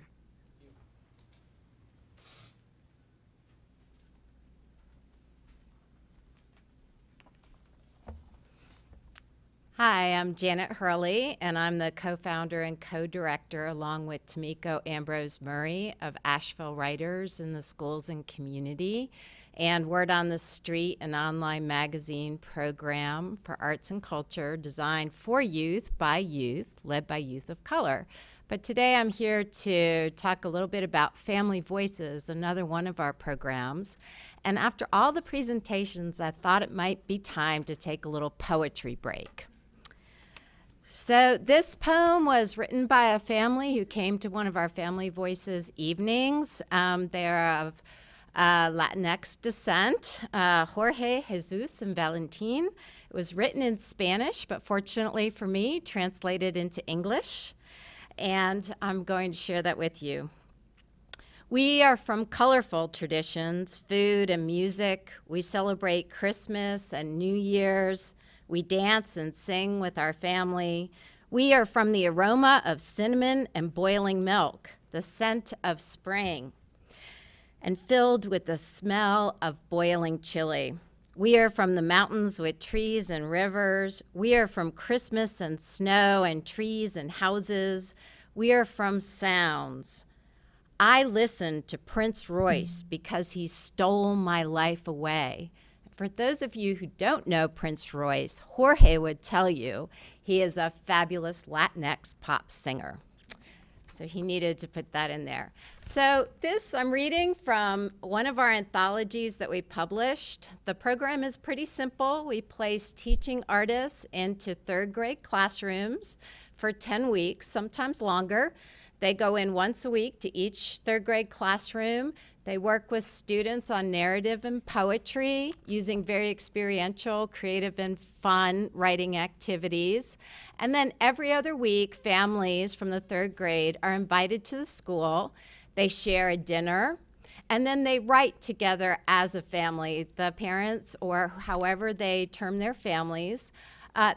Hi, I'm Janet Hurley, and I'm the co-founder and co-director, along with Tamiko Ambrose Murray, of Asheville Writers in the Schools and Community, and Word on the Street, an online magazine program for arts and culture designed for youth, by youth, led by youth of color. But today I'm here to talk a little bit about Family Voices, another one of our programs. And after all the presentations, I thought it might be time to take a little poetry break. So this poem was written by a family who came to one of our Family Voices evenings. They're of Latinx descent, Jorge, Jesus, and Valentin. It was written in Spanish, but fortunately for me, translated into English. And I'm going to share that with you. We are from colorful traditions, food and music. We celebrate Christmas and New Year's. We dance and sing with our family. We are from the aroma of cinnamon and boiling milk, the scent of spring, and filled with the smell of boiling chili. We are from the mountains with trees and rivers. We are from Christmas and snow and trees and houses. We are from sounds. I listened to Prince Royce because he stole my life away. For those of you who don't know Prince Royce, Jorge would tell you he is a fabulous Latinx pop singer. So he needed to put that in there. So this I'm reading from one of our anthologies that we published. The program is pretty simple. We place teaching artists into third grade classrooms for 10 weeks, sometimes longer. They go in once a week to each third grade classroom. They work with students on narrative and poetry using very experiential, creative, and fun writing activities. And then every other week, families from the third grade are invited to the school. They share a dinner, and then they write together as a family, the parents or however they term their families.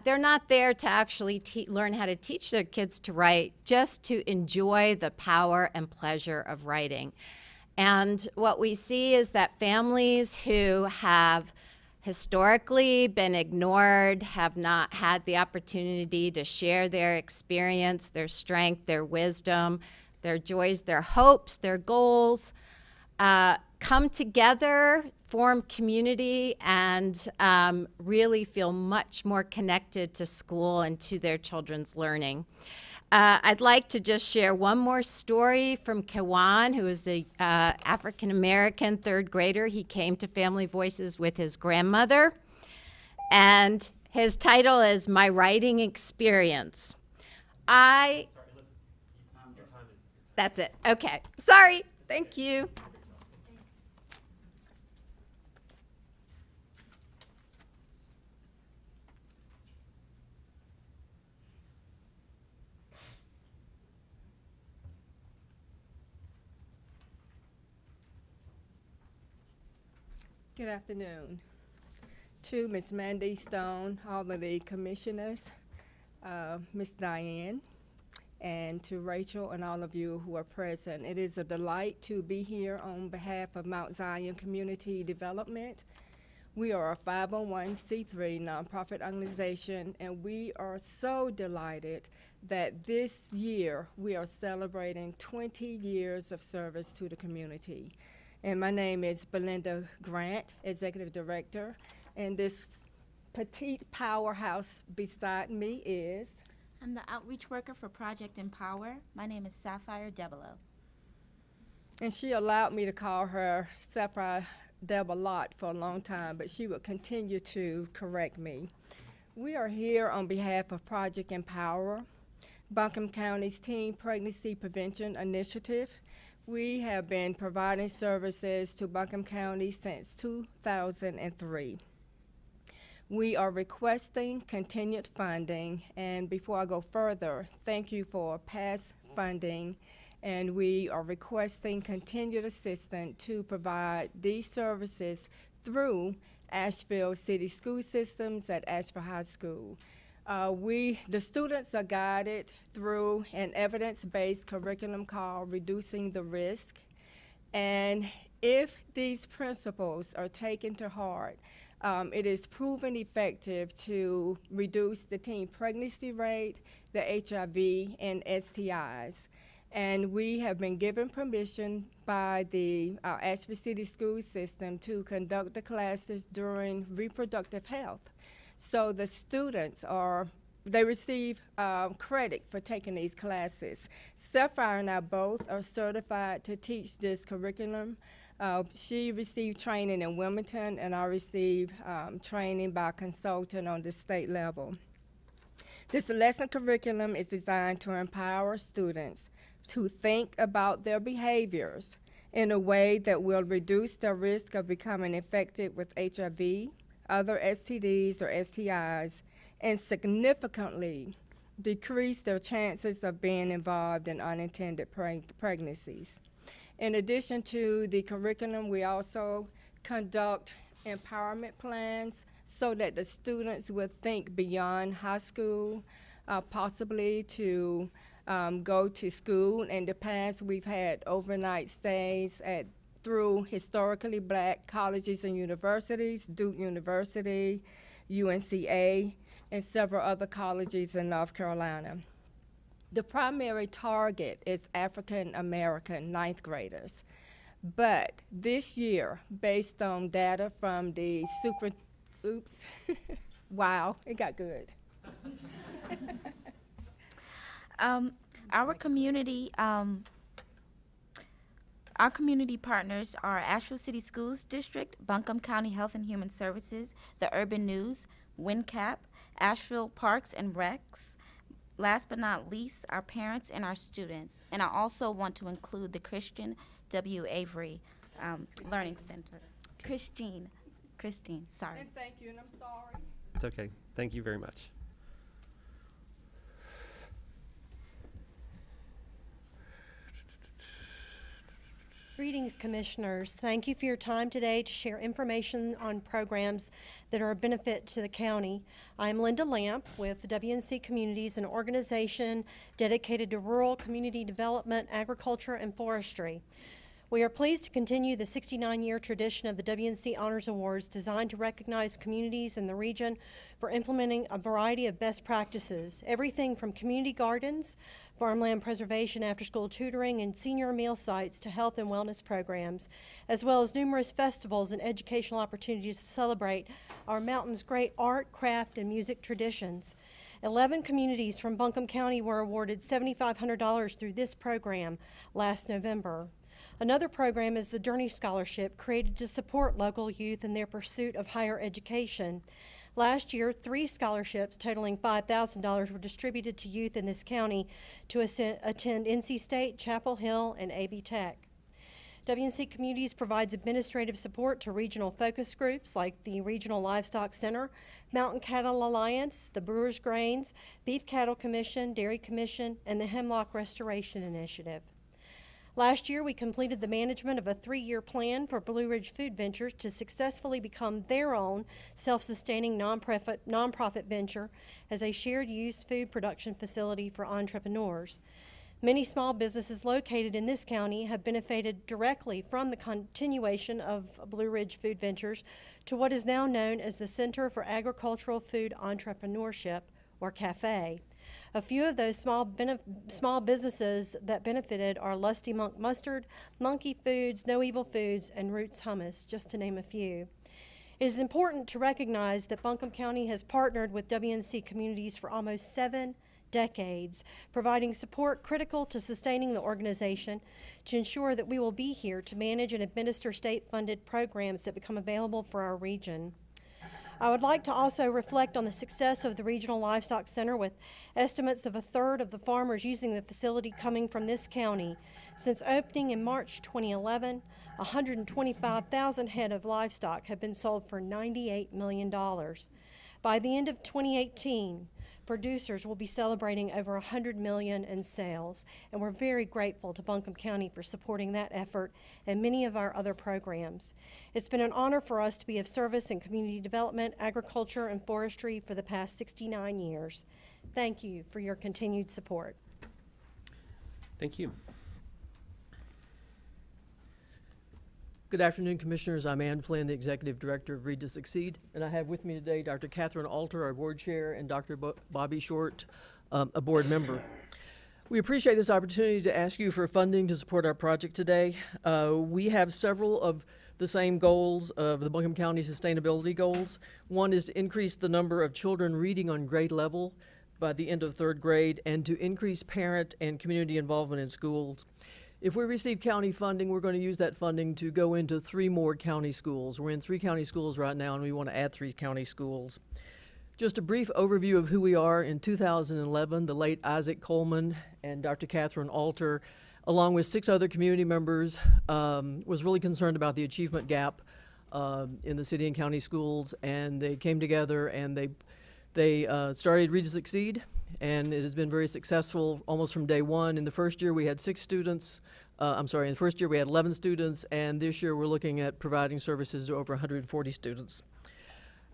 They're not there to actually learn how to teach their kids to write, just to enjoy the power and pleasure of writing. And what we see is that families who have historically been ignored, have not had the opportunity to share their experience, their strength, their wisdom, their joys, their hopes, their goals, come together, form community, and really feel much more connected to school and to their children's learning. I'd like to just share one more story from Kewan, who is an African-American third grader. He came to Family Voices with his grandmother, and his title is My Writing Experience. That's it. Okay. Sorry. Thank you. Good afternoon. To Ms. Mandy Stone, all of the commissioners, Ms. Diane, and to Rachel and all of you who are present. It is a delight to be here on behalf of Mount Zion Community Development. We are a 501c3 nonprofit organization, and we are so delighted that this year we are celebrating 20 years of service to the community. And my name is Belinda Grant, Executive Director, and this petite powerhouse beside me is... I'm the outreach worker for Project Empower. My name is Sapphire Debelo. And she allowed me to call her Sapphire Deb a lot for a long time, but she would continue to correct me. We are here on behalf of Project Empower, Buncombe County's Teen Pregnancy Prevention Initiative. We have been providing services to Buncombe County since 2003. We are requesting continued funding, and before I go further, thank you for past funding, and we are requesting continued assistance to provide these services through Asheville City School Systems at Asheville High School. The students are guided through an evidence-based curriculum called Reducing the Risk. And if these principles are taken to heart, it is proven effective to reduce the teen pregnancy rate, the HIV, and STIs. And we have been given permission by the Asheville City School System to conduct the classes during reproductive health. So the students they receive credit for taking these classes. Sapphire and I both are certified to teach this curriculum. She received training in Wilmington, and I received training by a consultant on the state level. This lesson curriculum is designed to empower students to think about their behaviors in a way that will reduce their risk of becoming infected with HIV, other STDs or STIs, and significantly decrease their chances of being involved in unintended pregnancies. In addition to the curriculum, we also conduct empowerment plans so that the students would think beyond high school, possibly to go to school. In the past, we've had overnight stays through historically black colleges and universities, Duke University, UNCA, and several other colleges in North Carolina. The primary target is African American ninth graders. But this year, based on data from the wow, it got good. Our community partners are Asheville City Schools District, Buncombe County Health and Human Services, the Urban News, WinCap, Asheville Parks and Recs. Last but not least, our parents and our students. And I also want to include the Christian W. Avery Learning Center. Christine, sorry. And thank you, and I'm sorry. It's okay. Thank you very much. Greetings, Commissioners. Thank you for your time today to share information on programs that are a benefit to the county. I'm Linda Lamp with WNC Communities, an organization dedicated to rural community development, agriculture, and forestry. We are pleased to continue the 69-year tradition of the WNC Honors Awards designed to recognize communities in the region for implementing a variety of best practices, everything from community gardens, farmland preservation, after-school tutoring, and senior meal sites to health and wellness programs, as well as numerous festivals and educational opportunities to celebrate our mountain's great art, craft, and music traditions. 11 communities from Buncombe County were awarded $7,500 through this program last November. Another program is the Journey Scholarship, created to support local youth in their pursuit of higher education. Last year, 3 scholarships totaling $5,000 were distributed to youth in this county to attend NC State, Chapel Hill, and AB Tech. WNC Communities provides administrative support to regional focus groups like the Regional Livestock Center, Mountain Cattle Alliance, the Brewers Grains, Beef Cattle Commission, Dairy Commission, and the Hemlock Restoration Initiative. Last year, we completed the management of a 3-year plan for Blue Ridge Food Ventures to successfully become their own self-sustaining nonprofit venture as a shared-use food production facility for entrepreneurs. Many small businesses located in this county have benefited directly from the continuation of Blue Ridge Food Ventures to what is now known as the Center for Agricultural Food Entrepreneurship, or CAFE. A few of those small businesses that benefited are Lusty Monk Mustard, Monkey Foods, No Evil Foods, and Roots Hummus, just to name a few. It is important to recognize that Buncombe County has partnered with WNC Communities for almost 7 decades, providing support critical to sustaining the organization to ensure that we will be here to manage and administer state-funded programs that become available for our region. I would like to also reflect on the success of the Regional Livestock Center, with estimates of 1/3 of the farmers using the facility coming from this county. Since opening in March 2011, 125,000 head of livestock have been sold for $98 million. By the end of 2018, producers will be celebrating over $100 million in sales, and we're very grateful to Buncombe County for supporting that effort and many of our other programs. It's been an honor for us to be of service in community development, agriculture, and forestry for the past 69 years. Thank you for your continued support. Thank you. Good afternoon, Commissioners. I'm Ann Flynn, the Executive Director of VITA Succeed, and I have with me today Dr. Catherine Alter, our Board Chair, and Dr. Bobby Short, a Board Member. We appreciate this opportunity to ask you for funding to support our project today. We have several of the same goals of the Buncombe County sustainability goals. One is to increase the number of children reading on grade level by the end of 3rd grade and to increase parent and community involvement in schools. If we receive county funding, we're going to use that funding to go into 3 more county schools. We're in 3 county schools right now, and we want to add 3 county schools. Just a brief overview of who we are. In 2011, the late Isaac Coleman and Dr. Catherine Alter, along with 6 other community members, was really concerned about the achievement gap in the city and county schools, and they came together and they started VITA Succeed. And it has been very successful almost from day one. In the first year, we had 6 students. In the first year, we had 11 students, and this year, we're looking at providing services to over 140 students.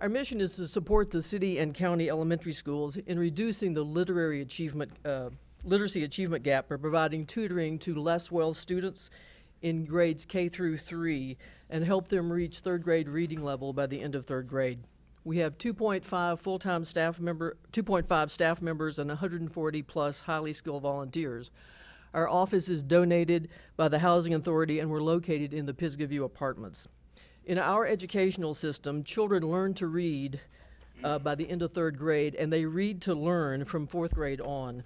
Our mission is to support the city and county elementary schools in reducing the literacy achievement gap by providing tutoring to less well students in grades K through 3 and help them reach 3rd grade reading level by the end of 3rd grade. We have 2.5 full-time staff members and 140 plus highly skilled volunteers. Our office is donated by the Housing Authority, and we're located in the Pisgah View apartments. In our educational system, children learn to read by the end of 3rd grade, and they read to learn from 4th grade on.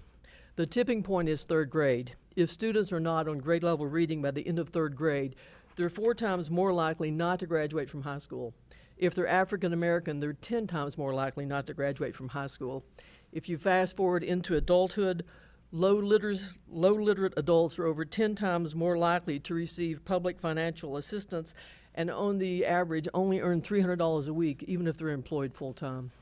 The tipping point is third grade. If students are not on grade level reading by the end of third grade, they're 4 times more likely not to graduate from high school. If they're African American, they're 10 times more likely not to graduate from high school. If you fast forward into adulthood, low literate adults are over 10 times more likely to receive public financial assistance and on the average only earn $300 a week, even if they're employed full-time.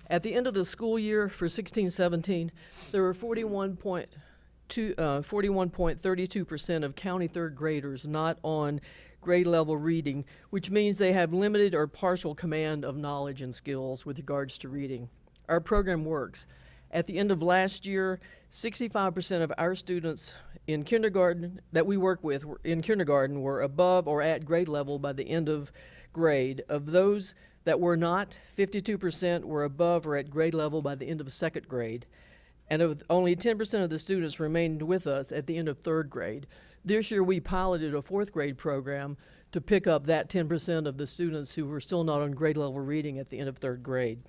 At the end of the school year for 16-17, there were 41.32% of county third graders not on grade level reading, which means they have limited or partial command of knowledge and skills with regards to reading. Our program works. At the end of last year, 65% of our students in kindergarten that we work with in kindergarten were above or at grade level by the end of grade. Of those that were not, 52% were above or at grade level by the end of second grade. And of only 10% of the students remained with us at the end of third grade. This year we piloted a fourth grade program to pick up that 10% of the students who were still not on grade level reading at the end of third grade.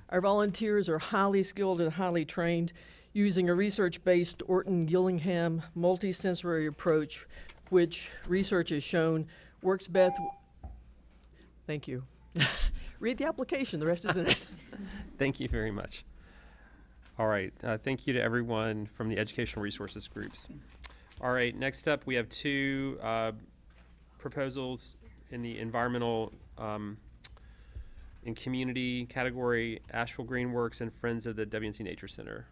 Our volunteers are highly skilled and highly trained using a research-based Orton-Gillingham multisensory approach, which research has shown works best. Thank you. Read the application, the rest is in it. Thank you very much. All right, thank you to everyone from the educational resources groups. All right, next up we have 2 proposals in the environmental and community category, Asheville Green Works and Friends of the WNC Nature Center.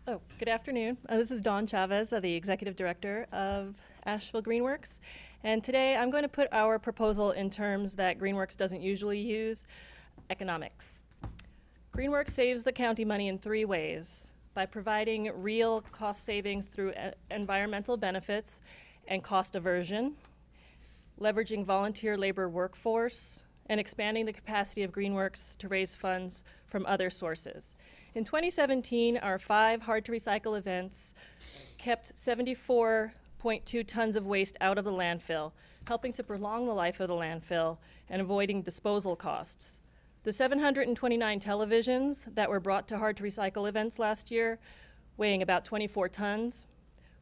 Oh, good afternoon. This is Dawn Chavez, the Executive Director of Asheville Greenworks. And today I'm going to put our proposal in terms that Greenworks doesn't usually use, economics. Greenworks saves the county money in 3 ways: by providing real cost savings through environmental benefits and cost aversion, leveraging volunteer labor workforce, and expanding the capacity of Greenworks to raise funds from other sources. In 2017, our 5 hard-to-recycle events kept 74.2 tons of waste out of the landfill, helping to prolong the life of the landfill and avoiding disposal costs. The 729 televisions that were brought to hard-to-recycle events last year, weighing about 24 tons,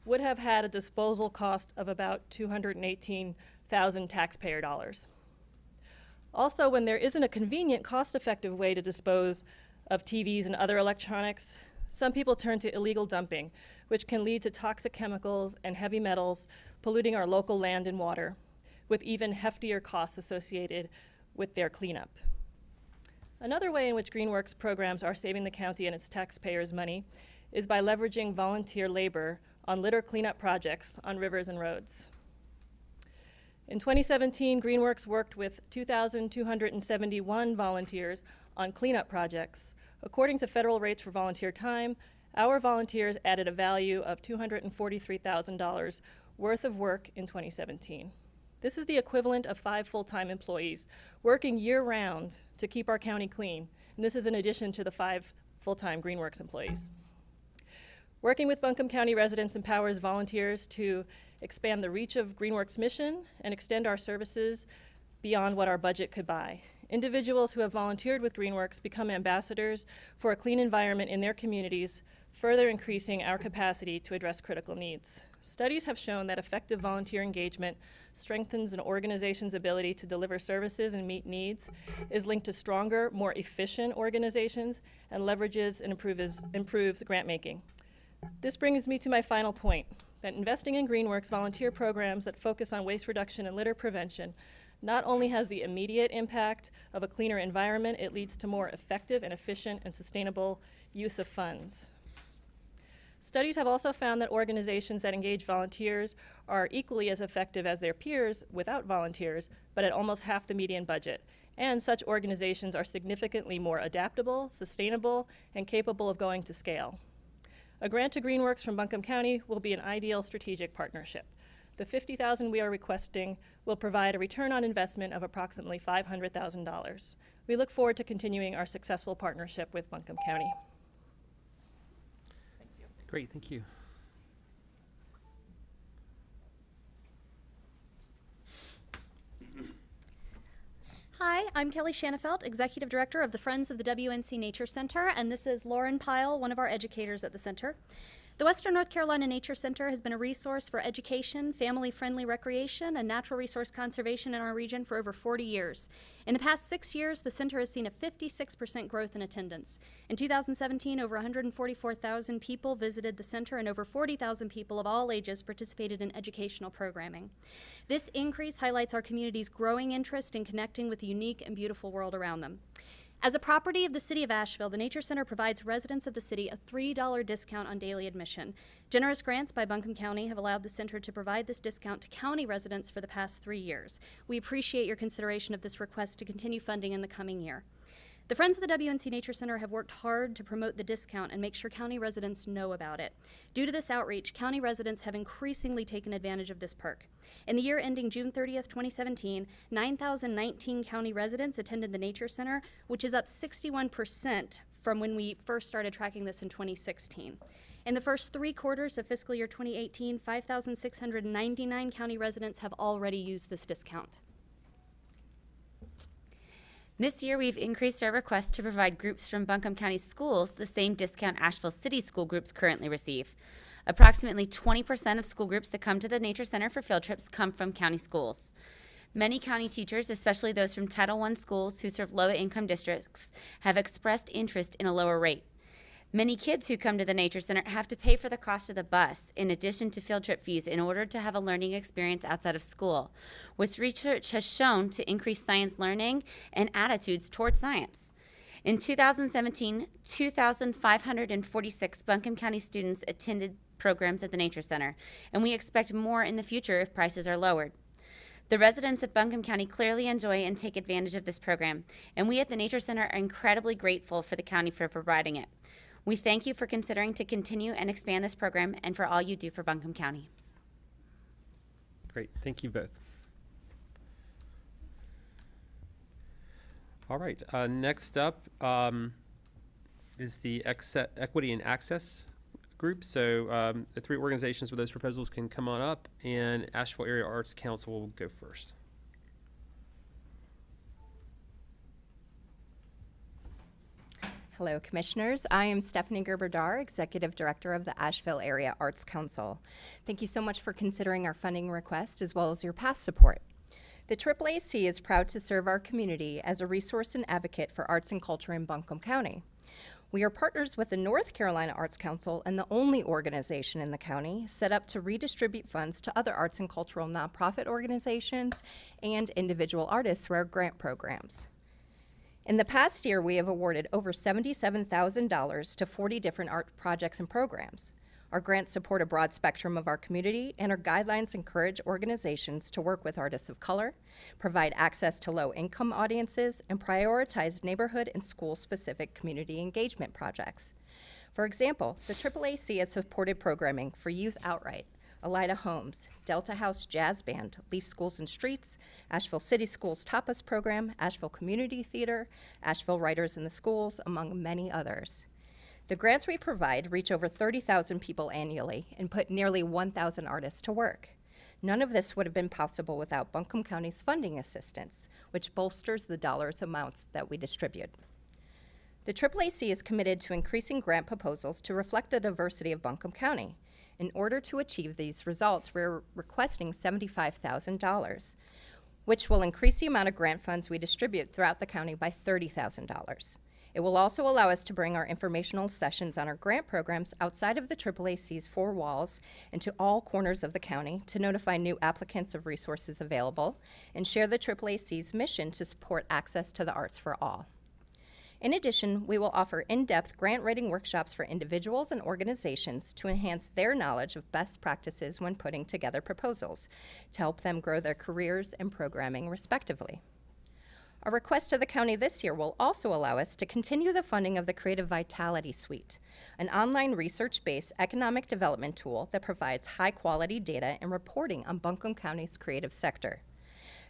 would have had a disposal cost of about $218,000 taxpayer dollars. Also, when there isn't a convenient, cost-effective way to dispose of TVs and other electronics, some people turn to illegal dumping, which can lead to toxic chemicals and heavy metals polluting our local land and water, with even heftier costs associated with their cleanup. Another way in which Greenworks programs are saving the county and its taxpayers money is by leveraging volunteer labor on litter cleanup projects on rivers and roads. In 2017, Greenworks worked with 2,271 volunteers on cleanup projects. According to federal rates for volunteer time, our volunteers added a value of $243,000 worth of work in 2017. This is the equivalent of 5 full-time employees working year-round to keep our county clean, and this is in addition to the 5 full-time Greenworks employees. Working with Buncombe County residents empowers volunteers to expand the reach of Greenworks' mission and extend our services beyond what our budget could buy. Individuals who have volunteered with Greenworks become ambassadors for a clean environment in their communities, further increasing our capacity to address critical needs. Studies have shown that effective volunteer engagement strengthens an organization's ability to deliver services and meet needs, is linked to stronger, more efficient organizations, and leverages and improves grant making. This brings me to my final point, that investing in Greenworks volunteer programs that focus on waste reduction and litter prevention not only has the immediate impact of a cleaner environment, it leads to more effective and efficient and sustainable use of funds. Studies have also found that organizations that engage volunteers are equally as effective as their peers without volunteers, but at almost half the median budget. And such organizations are significantly more adaptable, sustainable, and capable of going to scale. A grant to Greenworks from Buncombe County will be an ideal strategic partnership. The $50,000 we are requesting will provide a return on investment of approximately $500,000. We look forward to continuing our successful partnership with Buncombe County. Thank you. Great, thank you. Hi, I'm Kelly Shanafelt, Executive Director of the Friends of the WNC Nature Center, and this is Lauren Pyle, one of our educators at the center. The Western North Carolina Nature Center has been a resource for education, family-friendly recreation, and natural resource conservation in our region for over 40 years. In the past 6 years, the center has seen a 56% growth in attendance. In 2017, over 144,000 people visited the center, and over 40,000 people of all ages participated in educational programming. This increase highlights our community's growing interest in connecting with the unique and beautiful world around them. As a property of the City of Asheville, the Nature Center provides residents of the city a $3 discount on daily admission. Generous grants by Buncombe County have allowed the center to provide this discount to county residents for the past 3 years. We appreciate your consideration of this request to continue funding in the coming year. The Friends of the WNC Nature Center have worked hard to promote the discount and make sure county residents know about it. Due to this outreach, county residents have increasingly taken advantage of this perk. In the year ending June 30th, 2017, 9,019 county residents attended the Nature Center, which is up 61% from when we first started tracking this in 2016. In the first 3 quarters of fiscal year 2018, 5,699 county residents have already used this discount. This year, we've increased our request to provide groups from Buncombe County schools the same discount Asheville City school groups currently receive. Approximately 20% of school groups that come to the Nature Center for field trips come from county schools. Many county teachers, especially those from Title I schools who serve low-income districts, have expressed interest in a lower rate. Many kids who come to the Nature Center have to pay for the cost of the bus in addition to field trip fees in order to have a learning experience outside of school, which research has shown to increase science learning and attitudes towards science. In 2017, 2,546 Buncombe County students attended programs at the Nature Center, and we expect more in the future if prices are lowered. The residents of Buncombe County clearly enjoy and take advantage of this program, and we at the Nature Center are incredibly grateful for the county for providing it. We thank you for considering to continue and expand this program and for all you do for Buncombe County. Great, thank you both. All right, next up is the Equity and Access group. So the 3 organizations with those proposals can come on up, and Asheville Area Arts Council will go first. Hello, Commissioners. I am Stephanie Gerber-Dar, Executive Director of the Asheville Area Arts Council. Thank you so much for considering our funding request as well as your past support. The AAAC is proud to serve our community as a resource and advocate for arts and culture in Buncombe County. We are partners with the North Carolina Arts Council and the only organization in the county set up to redistribute funds to other arts and cultural nonprofit organizations and individual artists through our grant programs. In the past year, we have awarded over $77,000 to 40 different art projects and programs. Our grants support a broad spectrum of our community, and our guidelines encourage organizations to work with artists of color, provide access to low-income audiences, and prioritize neighborhood and school-specific community engagement projects. For example, the AAAC has supported programming for Youth Outright, Elida Homes, Delta House Jazz Band, Leaf Schools and Streets, Asheville City Schools Tapas Program, Asheville Community Theater, Asheville Writers in the Schools, among many others. The grants we provide reach over 30,000 people annually and put nearly 1,000 artists to work. None of this would have been possible without Buncombe County's funding assistance, which bolsters the dollars amounts that we distribute. The AAAC is committed to increasing grant proposals to reflect the diversity of Buncombe County. In order to achieve these results, we're requesting $75,000, which will increase the amount of grant funds we distribute throughout the county by $30,000. It will also allow us to bring our informational sessions on our grant programs outside of the AAAC's 4 walls and to all corners of the county to notify new applicants of resources available and share the AAAC's mission to support access to the arts for all. In addition, we will offer in-depth grant writing workshops for individuals and organizations to enhance their knowledge of best practices when putting together proposals to help them grow their careers and programming respectively. Our request to the county this year will also allow us to continue the funding of the Creative Vitality Suite, an online research-based economic development tool that provides high-quality data and reporting on Buncombe County's creative sector.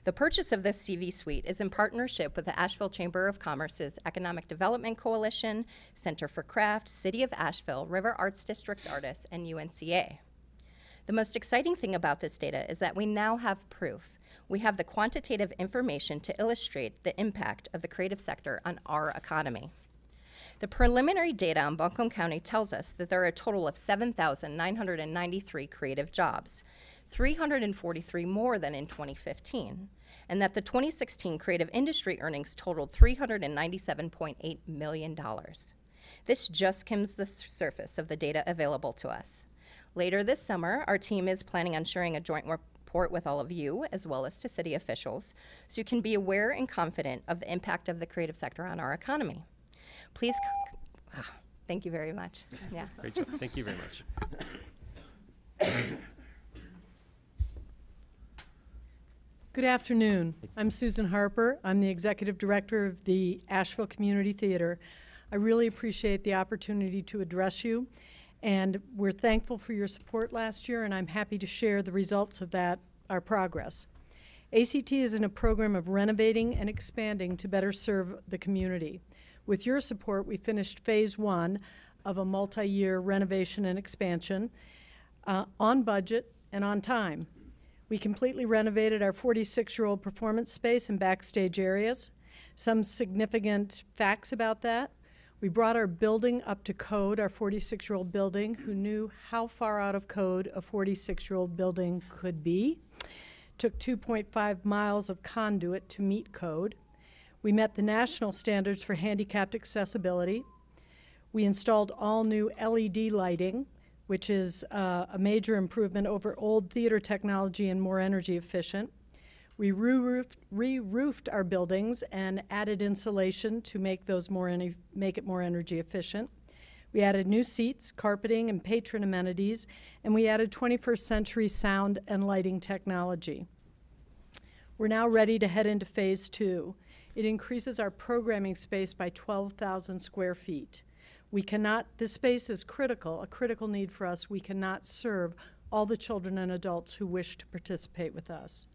The purchase of this CV suite is in partnership with the Asheville Chamber of Commerce's Economic Development Coalition, Center for Craft, City of Asheville, River Arts District Artists, and UNCA. The most exciting thing about this data is that we now have proof. we have the quantitative information to illustrate the impact of the creative sector on our economy. The preliminary data on Buncombe County tells us that there are a total of 7,993 creative jobs, 343 more than in 2015, and that the 2016 creative industry earnings totaled $397.8 million. This just skims the surface of the data available to us. Later this summer, our team is planning on sharing a joint report with all of you, as well as to city officials, so you can be aware and confident of the impact of the creative sector on our economy. Please, thank you very much. Yeah. Great job. Thank you very much. Good afternoon. I'm Susan Harper. I'm the Executive Director of the Asheville Community Theater. I really appreciate the opportunity to address you, and we're thankful for your support last year, and I'm happy to share the results of that, our progress. ACT is in a program of renovating and expanding to better serve the community. With your support, we finished phase 1 of a multi-year renovation and expansion on budget and on time. We completely renovated our 46-year-old performance space and backstage areas. Some significant facts about that: we brought our building up to code, our 46-year-old building. Who knew how far out of code a 46-year-old building could be? Took 2.5 miles of conduit to meet code. We met the national standards for handicapped accessibility. We installed all new LED lighting, which is a major improvement over old theater technology and more energy efficient. We re-roofed our buildings and added insulation to make it more energy efficient. We added new seats, carpeting, and patron amenities, and we added 21st century sound and lighting technology. We're now ready to head into phase 2. It increases our programming space by 12,000 square feet. This space is critical, a critical need for us. We cannot serve all the children and adults who wish to participate with us.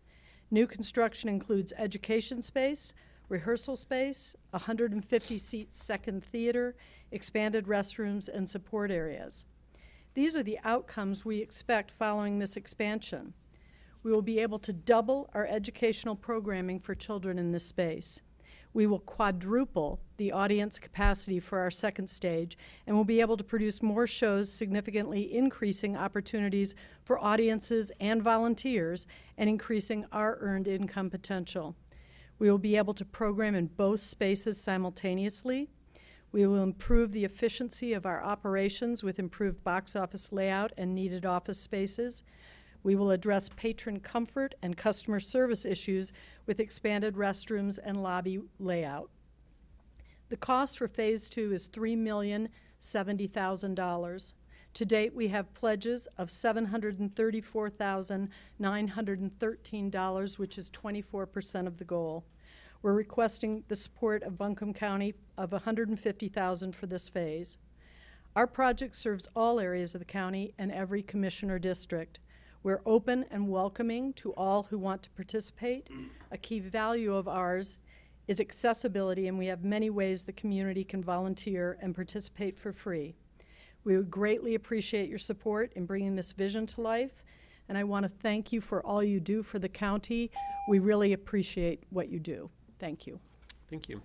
New construction includes education space, rehearsal space, 150-seat second theater, expanded restrooms, and support areas. These are the outcomes we expect following this expansion. We will be able to double our educational programming for children in this space. We will quadruple the audience capacity for our second stage, and we'll be able to produce more shows, significantly increasing opportunities for audiences and volunteers and increasing our earned income potential. We will be able to program in both spaces simultaneously. We will improve the efficiency of our operations with improved box office layout and needed office spaces. We will address patron comfort and customer service issues with expanded restrooms and lobby layout. The cost for phase 2 is $3,070,000. To date, we have pledges of $734,913, which is 24% of the goal. We're requesting the support of Buncombe County of $150,000 for this phase. Our project serves all areas of the county and every commissioner district. We're open and welcoming to all who want to participate. A key value of ours is accessibility, and we have many ways the community can volunteer and participate for free. We would greatly appreciate your support in bringing this vision to life, and I want to thank you for all you do for the county. We really appreciate what you do. Thank you. Thank you.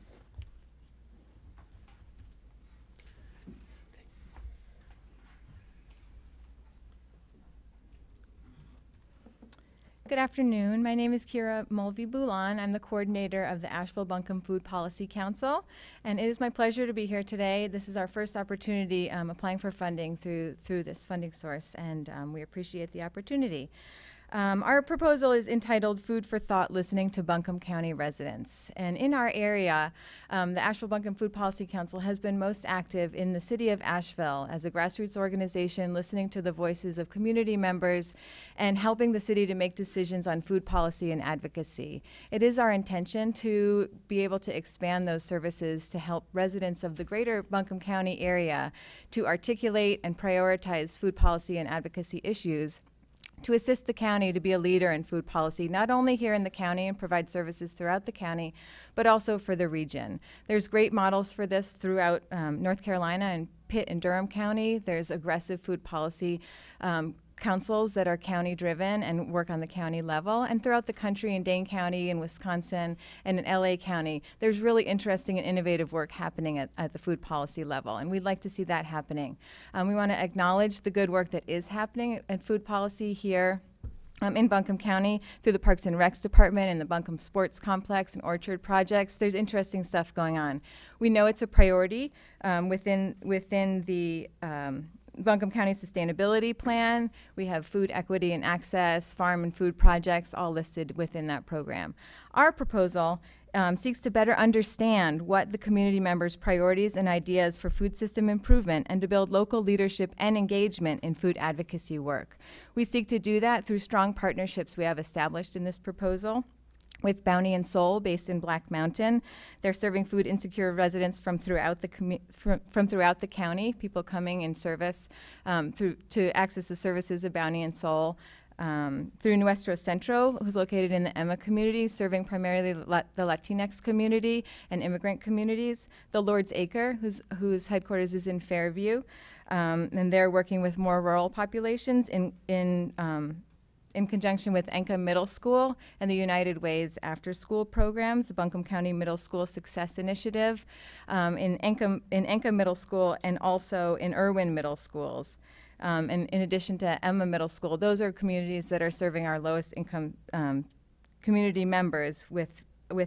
Good afternoon. My name is Kira Mulvey-Boulan. I'm the coordinator of the Asheville-Buncombe Food Policy Council, and it is my pleasure to be here today. This is our first opportunity applying for funding through this funding source, and we appreciate the opportunity. Our proposal is entitled Food for Thought, Listening to Buncombe County Residents. And in our area, the Asheville-Buncombe Food Policy Council has been most active in the city of Asheville as a grassroots organization, listening to the voices of community members and helping the city to make decisions on food policy and advocacy. It is our intention to be able to expand those services to help residents of the greater Buncombe County area to articulate and prioritize food policy and advocacy issues, to assist the county to be a leader in food policy, not only here in the county and provide services throughout the county, but also for the region. There's great models for this throughout North Carolina and Pitt and Durham County, there's aggressive food policy councils that are county driven and work on the county level. And throughout the country, in Dane County, in Wisconsin, and in LA County, there's really interesting and innovative work happening at the food policy level. And we'd like to see that happening. We want to acknowledge the good work that is happening at food policy here in Buncombe County through the Parks and Recs Department and the Buncombe Sports Complex and Orchard projects. There's interesting stuff going on. We know it's a priority within the Buncombe County Sustainability Plan. We have food equity and access, farm and food projects all listed within that program. Our proposal seeks to better understand what the community members' priorities and ideas for food system improvement and to build local leadership and engagement in food advocacy work. We seek to do that through strong partnerships we have established in this proposal with Bounty and Soul, based in Black Mountain. They're serving food insecure residents from throughout the county, people coming in service to access the services of Bounty and Soul. Through Nuestro Centro, who's located in the Emma community, serving primarily the Latinx community and immigrant communities. The Lord's Acre, whose headquarters is in Fairview, and they're working with more rural populations in conjunction with Enka Middle School and the United Ways after school programs, the Buncombe County Middle School Success Initiative, in Enka Middle School and also in Irwin Middle Schools. And in addition to Emma Middle School, those are communities that are serving our lowest income community members with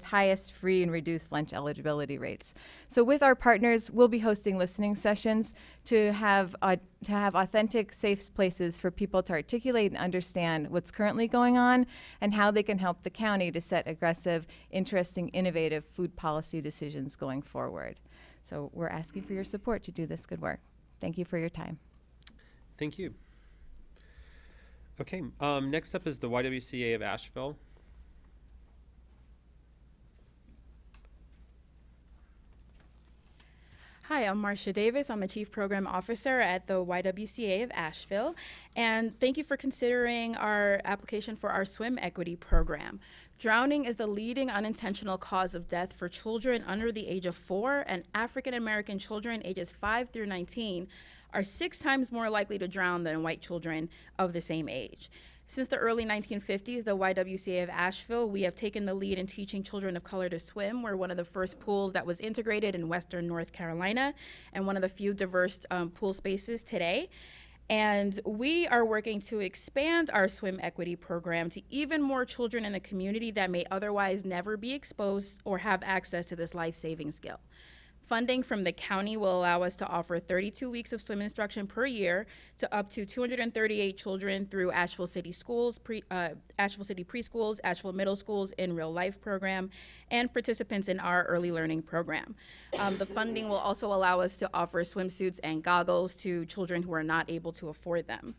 highest free and reduced lunch eligibility rates. So with our partners, we'll be hosting listening sessions to have authentic, safe places for people to articulate and understand what's currently going on and how they can help the county to set aggressive, interesting, innovative food policy decisions going forward. So we're asking for your support to do this good work. Thank you for your time. Thank you. Okay, next up is the YWCA of Asheville. Hi, I'm Marcia Davis. I'm a Chief Program Officer at the YWCA of Asheville. And thank you for considering our application for our swim equity program. Drowning is the leading unintentional cause of death for children under the age of 4, and African American children ages 5 through 19 are 6 times more likely to drown than white children of the same age. Since the early 1950s, the YWCA of Asheville, we have taken the lead in teaching children of color to swim. We're one of the first pools that was integrated in Western North Carolina and one of the few diverse pool spaces today. And we are working to expand our swim equity program to even more children in the community that may otherwise never be exposed or have access to this life-saving skill. Funding from the county will allow us to offer 32 weeks of swim instruction per year to up to 238 children through Asheville City Schools, Asheville City Preschools, Asheville Middle Schools in Real Life program, and participants in our early learning program. The funding will also allow us to offer swimsuits and goggles to children who are not able to afford them.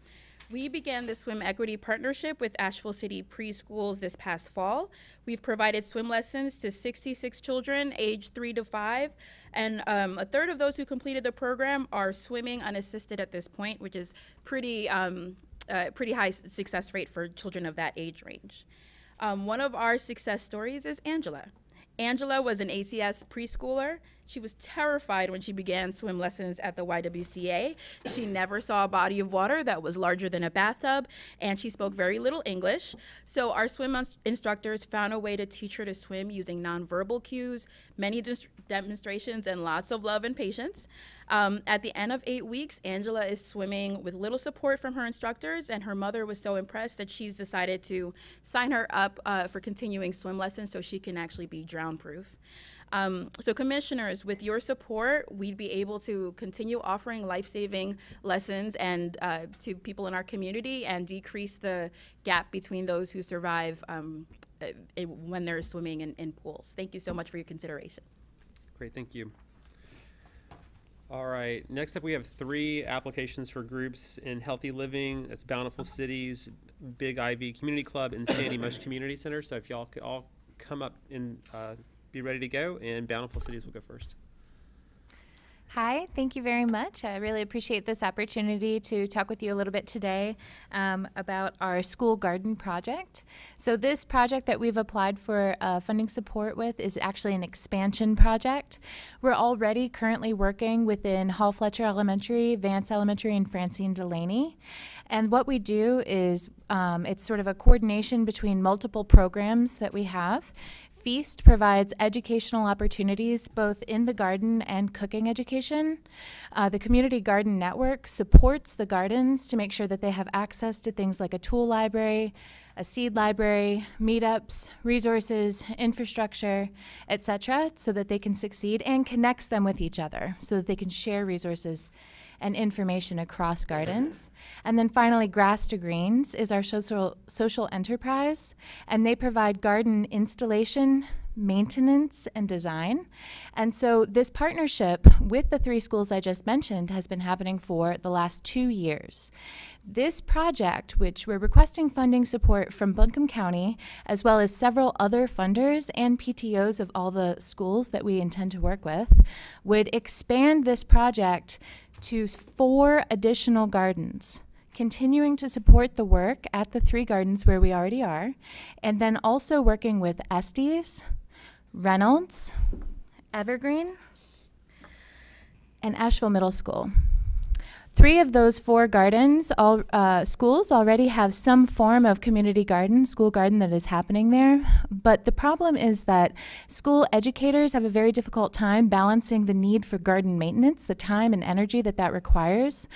We began the swim equity partnership with Asheville City Preschools this past fall. We've provided swim lessons to 66 children aged 3 to 5, and a third of those who completed the program are swimming unassisted at this point, which is pretty high success rate for children of that age range. One of our success stories is Angela. Angela was an ACS preschooler. She was terrified when she began swim lessons at the YWCA. She never saw a body of water that was larger than a bathtub, and she spoke very little English. So our swim instructors found a way to teach her to swim using nonverbal cues, many demonstrations, and lots of love and patience. At the end of 8 weeks, Angela is swimming with little support from her instructors, and her mother was so impressed that she's decided to sign her up for continuing swim lessons so she can actually be drown-proof. So commissioners, with your support, we'd be able to continue offering life-saving lessons and to people in our community and decrease the gap between those who survive when they're swimming in pools. Thank you so much for your consideration. Great, thank you. All right, next up we have 3 applications for groups in Healthy Living. That's Bountiful Cities, Big Ivy Community Club, and Sandy Mush Community Center. So if y'all could all come up and be ready to go, and Bountiful Cities will go first. Hi, thank you very much. I really appreciate this opportunity to talk with you a little bit today about our school garden project. So this project that we've applied for funding support with is actually an expansion project. We're already currently working within Hall Fletcher Elementary, Vance Elementary, and Francine Delaney. And what we do is it's sort of a coordination between multiple programs that we have. Feast provides educational opportunities both in the garden and cooking education. The Community Garden Network supports the gardens to make sure that they have access to things like a tool library, a seed library, meetups, resources, infrastructure, etc., so that they can succeed, and connects them with each other so that they can share resources and information across gardens. And then finally, Grass to Greens is our social enterprise, and they provide garden installation, maintenance, and design. And so this partnership with the 3 schools I just mentioned has been happening for the last 2 years. This project, which we're requesting funding support from Buncombe County, as well as several other funders and PTOs of all the schools that we intend to work with, would expand this project to 4 additional gardens, continuing to support the work at the 3 gardens where we already are, and then also working with Estes, Reynolds, Evergreen, and Asheville Middle School. 3 of those 4 gardens, schools already have some form of community garden, school garden that is happening there. But the problem is that school educators have a very difficult time balancing the need for garden maintenance, the time and energy that that requires,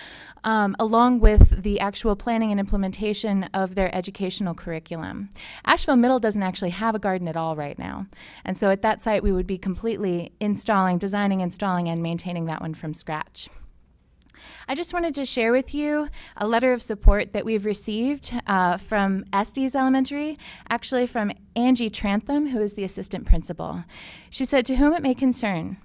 along with the actual planning and implementation of their educational curriculum. Asheville Middle doesn't actually have a garden at all right now. And so at that site, we would be completely designing, installing, and maintaining that one from scratch. I just wanted to share with you a letter of support that we've received from Estes Elementary, actually from Angie Trantham, who is the assistant principal. She said, "To whom it may concern,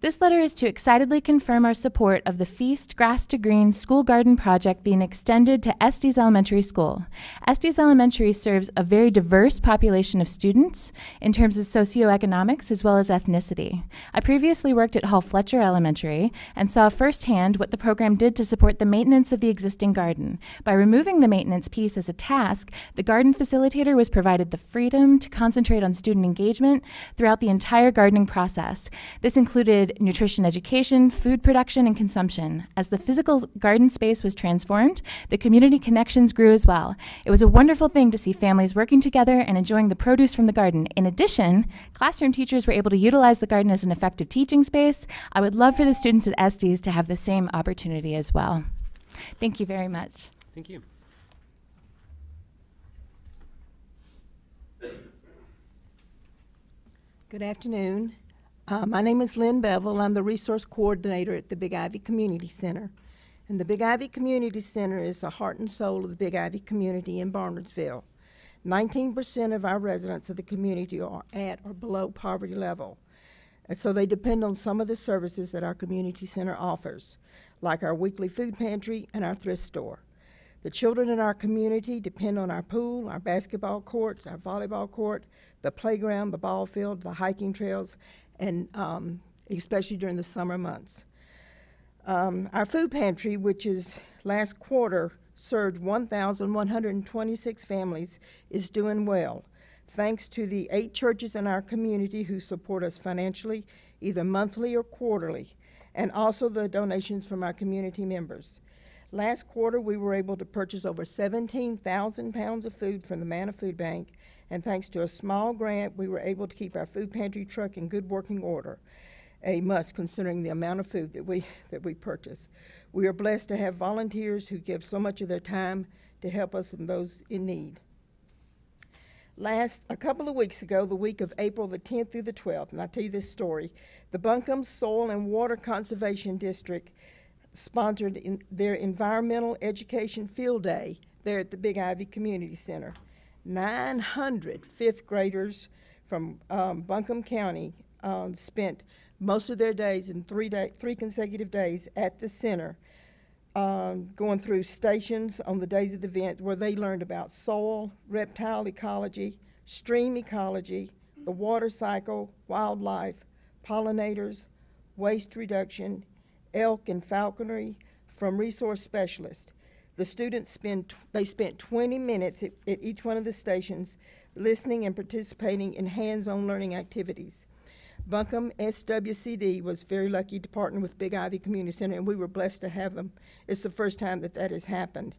this letter is to excitedly confirm our support of the Feast Grass to Green School Garden Project being extended to Estes Elementary School. Estes Elementary serves a very diverse population of students in terms of socioeconomics as well as ethnicity. I previously worked at Hall Fletcher Elementary and saw firsthand what the program did to support the maintenance of the existing garden. By removing the maintenance piece as a task, the garden facilitator was provided the freedom to concentrate on student engagement throughout the entire gardening process. This included nutrition education, food production, and consumption. As the physical garden space was transformed, the community connections grew as well. It was a wonderful thing to see families working together and enjoying the produce from the garden. In addition, classroom teachers were able to utilize the garden as an effective teaching space. I would love for the students at Estes to have the same opportunity as well." Thank you very much. Thank you. Good afternoon. My name is Lynn Bevel. I'm the resource coordinator at the Big Ivy Community Center. And the Big Ivy Community Center is the heart and soul of the Big Ivy community in Barnardsville. 19% of our residents of the community are at or below poverty level. And so they depend on some of the services that our community center offers, like our weekly food pantry and our thrift store. The children in our community depend on our pool, our basketball courts, our volleyball court, the playground, the ball field, the hiking trails, and especially during the summer months. Our food pantry, which is last quarter served 1,126 families, is doing well, thanks to the 8 churches in our community who support us financially, either monthly or quarterly, and also the donations from our community members. Last quarter, we were able to purchase over 17,000 pounds of food from the Manna Food Bank, and thanks to a small grant, we were able to keep our food pantry truck in good working order, a must considering the amount of food that we purchase. We are blessed to have volunteers who give so much of their time to help us and those in need. A couple of weeks ago, the week of April the 10th through the 12th, and I'll tell you this story, the Buncombe Soil and Water Conservation District sponsored their Environmental Education Field Day there at the Big Ivy Community Center. 900 fifth graders from Buncombe County spent most of their days in 3 consecutive days at the center, going through stations on the days of the event where they learned about soil, reptile ecology, stream ecology, the water cycle, wildlife, pollinators, waste reduction, elk, and falconry from resource specialists. The students spent 20 minutes at each one of the stations listening and participating in hands-on learning activities. Buncombe SWCD was very lucky to partner with Big Ivy Community Center, and we were blessed to have them. It's the first time that that has happened.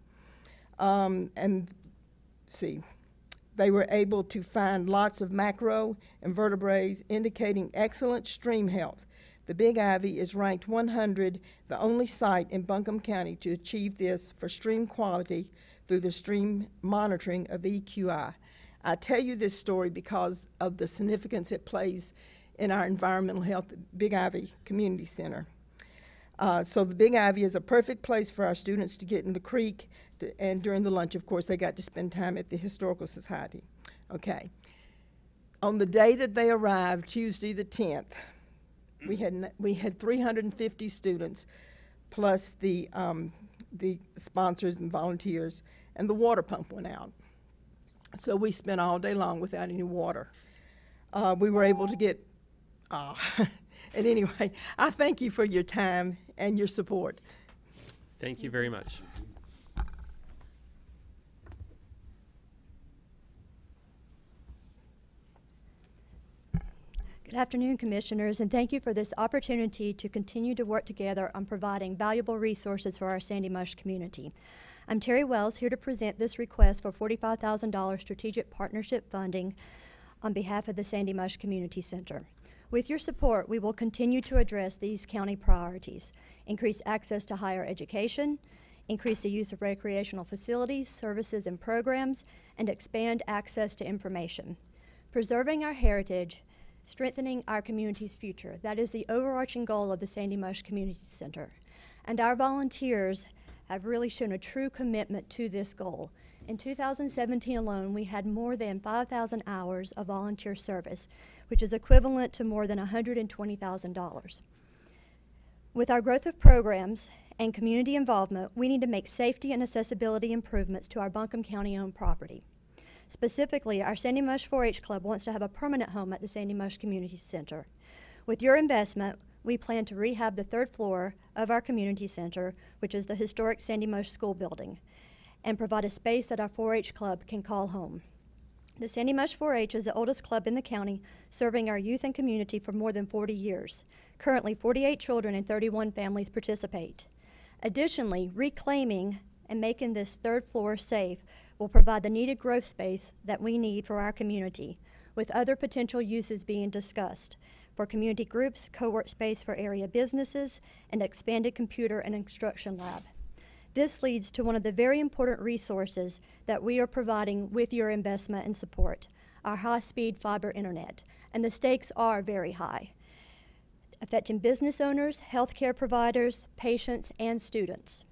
They were able to find lots of macro invertebrates indicating excellent stream health. The Big Ivy is ranked 100, the only site in Buncombe County to achieve this for stream quality through the stream monitoring of EQI. I tell you this story because of the significance it plays in our environmental health at Big Ivy Community Center. So the Big Ivy is a perfect place for our students to get in the creek, and during the lunch, of course, they got to spend time at the Historical Society. Okay. On the day that they arrived, Tuesday the 10th, we had 350 students, plus the sponsors and volunteers, and the water pump went out. So we spent all day long without any water. We were able to get, and anyway, I thank you for your time and your support. Thank you very much. Good afternoon, Commissioners, and thank you for this opportunity to continue to work together on providing valuable resources for our Sandy Mush community. I'm Terry Wells, here to present this request for $45,000 strategic partnership funding on behalf of the Sandy Mush Community Center. With your support, we will continue to address these county priorities: increase access to higher education, increase the use of recreational facilities, services, and programs, and expand access to information. Preserving our heritage, strengthening our community's future. That is the overarching goal of the Sandy Mush Community Center. And our volunteers have really shown a true commitment to this goal. In 2017 alone, we had more than 5,000 hours of volunteer service, which is equivalent to more than $120,000. With our growth of programs and community involvement, we need to make safety and accessibility improvements to our Buncombe County-owned property. Specifically, our Sandy Mush 4-H Club wants to have a permanent home at the Sandy Mush Community Center. With your investment, we plan to rehab the 3rd floor of our community center, which is the historic Sandy Mush School building, and provide a space that our 4-H Club can call home. The Sandy Mush 4-H is the oldest club in the county, serving our youth and community for more than 40 years. Currently, 48 children and 31 families participate. Additionally, reclaiming and making this 3rd floor safe will provide the needed growth space that we need for our community, with other potential uses being discussed for community groups, co-work space for area businesses, and expanded computer and instruction lab. This leads to one of the very important resources that we are providing with your investment and support, our high-speed fiber internet, and the stakes are very high, affecting business owners, healthcare providers, patients, and students.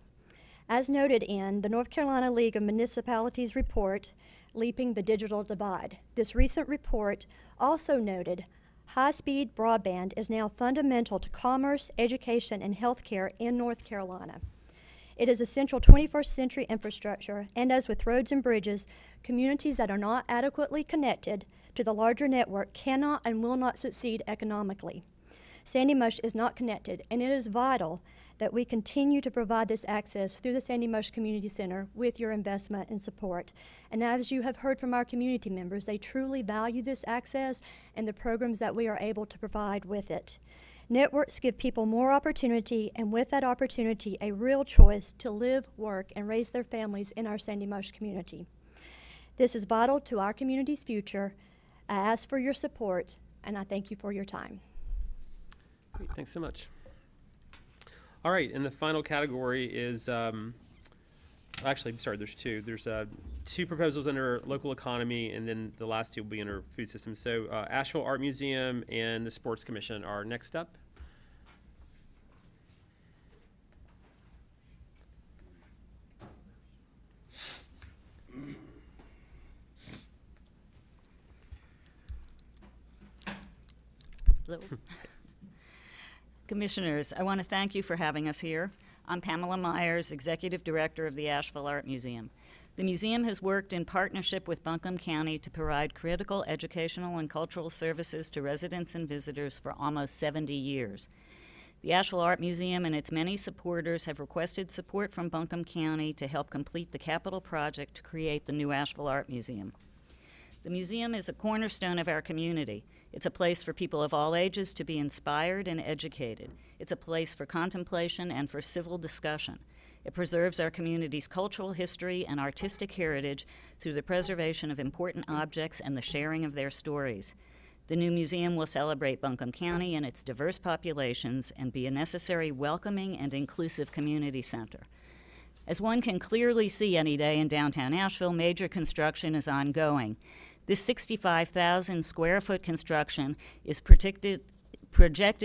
As noted in the North Carolina League of Municipalities report, Leaping the Digital Divide. This recent report also noted high-speed broadband is now fundamental to commerce, education, and healthcare in North Carolina. It is essential 21st century infrastructure, and as with roads and bridges, communities that are not adequately connected to the larger network cannot and will not succeed economically. Sandy Mush is not connected, and it is vital that we continue to provide this access through the Sandy Mush Community Center with your investment and support. And as you have heard from our community members, they truly value this access and the programs that we are able to provide with it. Networks give people more opportunity, and with that opportunity, a real choice to live, work, and raise their families in our Sandy Mush community. This is vital to our community's future. I ask for your support, and I thank you for your time. Great, thanks so much. All right, and the final category is, actually, I'm sorry, there's two. There's 2 proposals under local economy, and then the last 2 will be under food systems. So Asheville Art Museum and the Sports Commission are next up. Hello. Commissioners, I want to thank you for having us here. I'm Pamela Myers, Executive Director of the Asheville Art Museum. The museum has worked in partnership with Buncombe County to provide critical educational and cultural services to residents and visitors for almost 70 years. The Asheville Art Museum and its many supporters have requested support from Buncombe County to help complete the capital project to create the new Asheville Art Museum. The museum is a cornerstone of our community. It's a place for people of all ages to be inspired and educated. It's a place for contemplation and for civil discussion. It preserves our community's cultural history and artistic heritage through the preservation of important objects and the sharing of their stories. The new museum will celebrate Buncombe County and its diverse populations and be a necessary, welcoming, and inclusive community center. As one can clearly see any day in downtown Asheville, major construction is ongoing. This 65,000 square foot construction is projected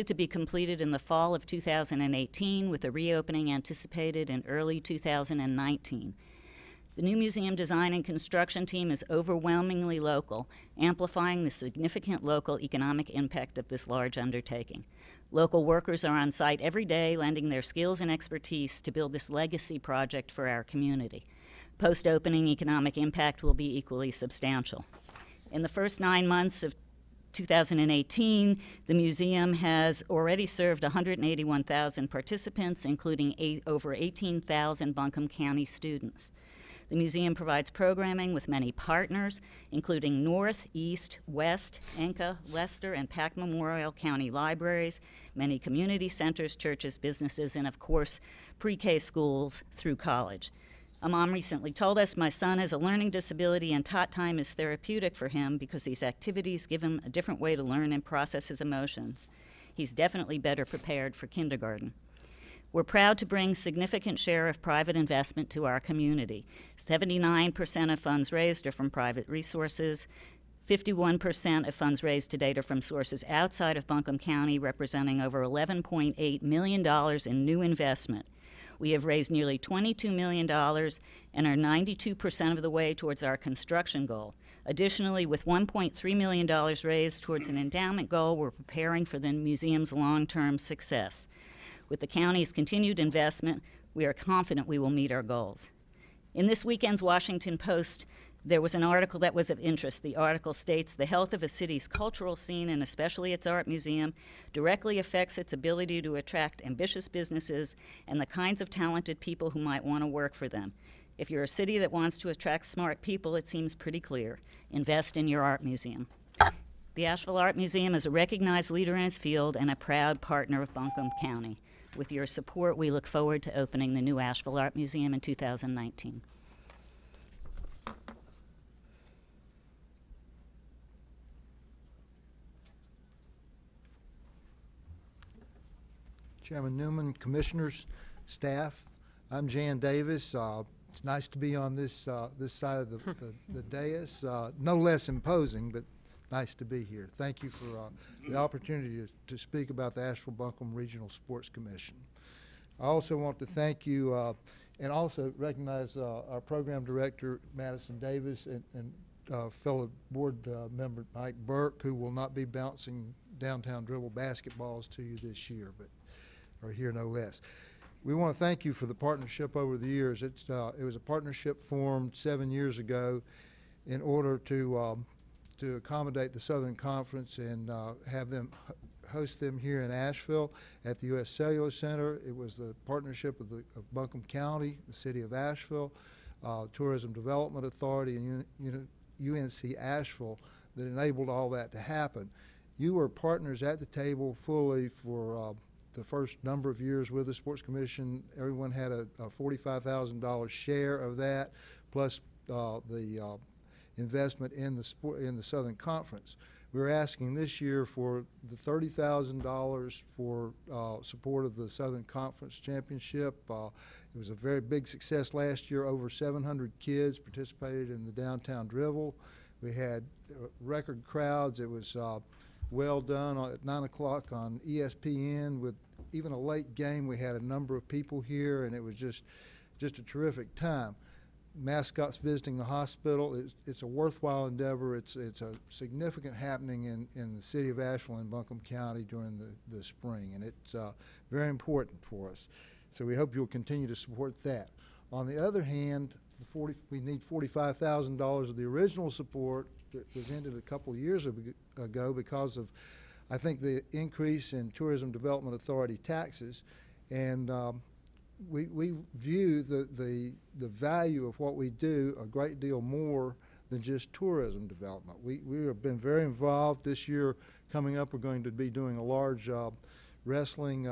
to be completed in the fall of 2018, with a reopening anticipated in early 2019. The new museum design and construction team is overwhelmingly local, amplifying the significant local economic impact of this large undertaking. Local workers are on site every day, lending their skills and expertise to build this legacy project for our community. Post-opening economic impact will be equally substantial. In the first 9 months of 2018, the museum has already served 181,000 participants, including over 18,000 Buncombe County students. The museum provides programming with many partners, including North, East, West, Enka, Leicester, and Pack Memorial County libraries, many community centers, churches, businesses, and of course, pre-K schools through college. A mom recently told us, "My son has a learning disability and tot time is therapeutic for him because these activities give him a different way to learn and process his emotions. He's definitely better prepared for kindergarten." We're proud to bring significant share of private investment to our community. 79% of funds raised are from private resources. 51% of funds raised to date are from sources outside of Buncombe County, representing over $11.8 million in new investment. We have raised nearly $22 million and are 92% of the way towards our construction goal. Additionally, with $1.3 million raised towards an endowment goal, we're preparing for the museum's long-term success. With the county's continued investment, we are confident we will meet our goals. In this weekend's Washington Post, there was an article that was of interest. The article states, "The health of a city's cultural scene, and especially its art museum, directly affects its ability to attract ambitious businesses and the kinds of talented people who might want to work for them. If you're a city that wants to attract smart people, it seems pretty clear. Invest in your art museum." The Asheville Art Museum is a recognized leader in its field and a proud partner of Buncombe County. With your support, we look forward to opening the new Asheville Art Museum in 2019. Chairman Newman, commissioners, staff, I'm Jan Davis. It's nice to be on this side of the dais. No less imposing, but nice to be here. Thank you for the opportunity to speak about the Asheville-Buncombe Regional Sports Commission. I also want to thank you and also recognize our program director, Madison Davis, and fellow board member Mike Burke, who will not be bouncing downtown dribble basketballs to you this year, but are here no less. We want to thank you for the partnership over the years. It was a partnership formed 7 years ago in order to accommodate the Southern Conference and have them host them here in Asheville at the U.S. Cellular Center. It was the partnership of Buncombe County, the City of Asheville, Tourism Development Authority, and UNC Asheville that enabled all that to happen. You were partners at the table fully for the first number of years with the Sports Commission. Everyone had a $45,000 share of that, plus the investment in the Southern Conference. We're asking this year for the $30,000 for support of the Southern Conference Championship. It was a very big success last year. Over 700 kids participated in the downtown dribble. We had record crowds. It was well done at 9 o'clock on ESPN with even a late game. We had a number of people here, and it was just a terrific time. Mascots visiting the hospital. It's a worthwhile endeavor. It's a significant happening in the city of Asheville and Buncombe County during the spring, and it's very important for us. So we hope you'll continue to support that. On the other hand, we need $45,000 of the original support that was ended a couple of years ago because of I think the increase in Tourism Development Authority taxes, and we view the value of what we do a great deal more than just tourism development. We have been very involved this year. Coming up, we're going to be doing a large wrestling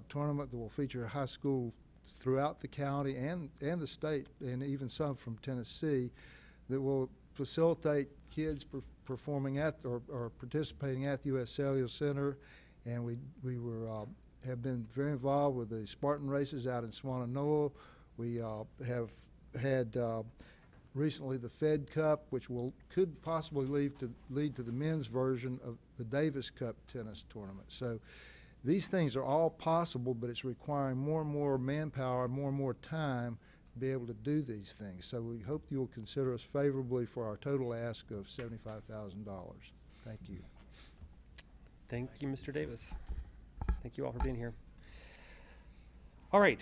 tournament that will feature high school throughout the county and the state, and even some from Tennessee, that will facilitate kids performing at or participating at the U.S. Cellular Center. And we have been very involved with the Spartan races out in Swannanoa. We have had recently the Fed Cup, which could possibly lead to the men's version of the Davis Cup tennis tournament. So these things are all possible, but it's requiring more and more manpower, more and more time to be able to do these things. So we hope you'll consider us favorably for our total ask of $75,000. Thank you. Thank you, Mr. Davis. Thank you all for being here. All right,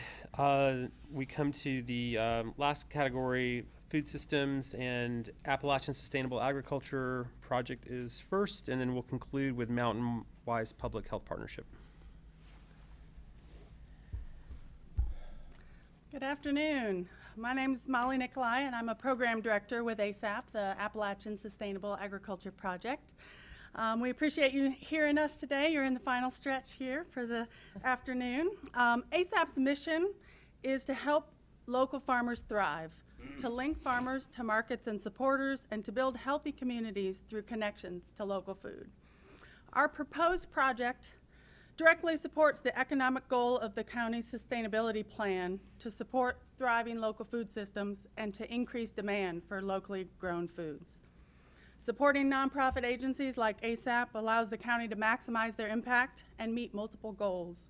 we come to the last category. Food systems and Appalachian Sustainable Agriculture project is first, and then we'll conclude with Mountain Wise Public Health Partnership. Good afternoon. My name is Molly Nicolai, and I'm a program director with ASAP, the Appalachian Sustainable Agriculture Project. We appreciate you hearing us today. You're in the final stretch here for the afternoon. ASAP's mission is to help local farmers thrive, to link farmers to markets and supporters, and to build healthy communities through connections to local food. Our proposed project directly supports the economic goal of the county's sustainability plan to support thriving local food systems and to increase demand for locally grown foods. Supporting nonprofit agencies like ASAP allows the county to maximize their impact and meet multiple goals.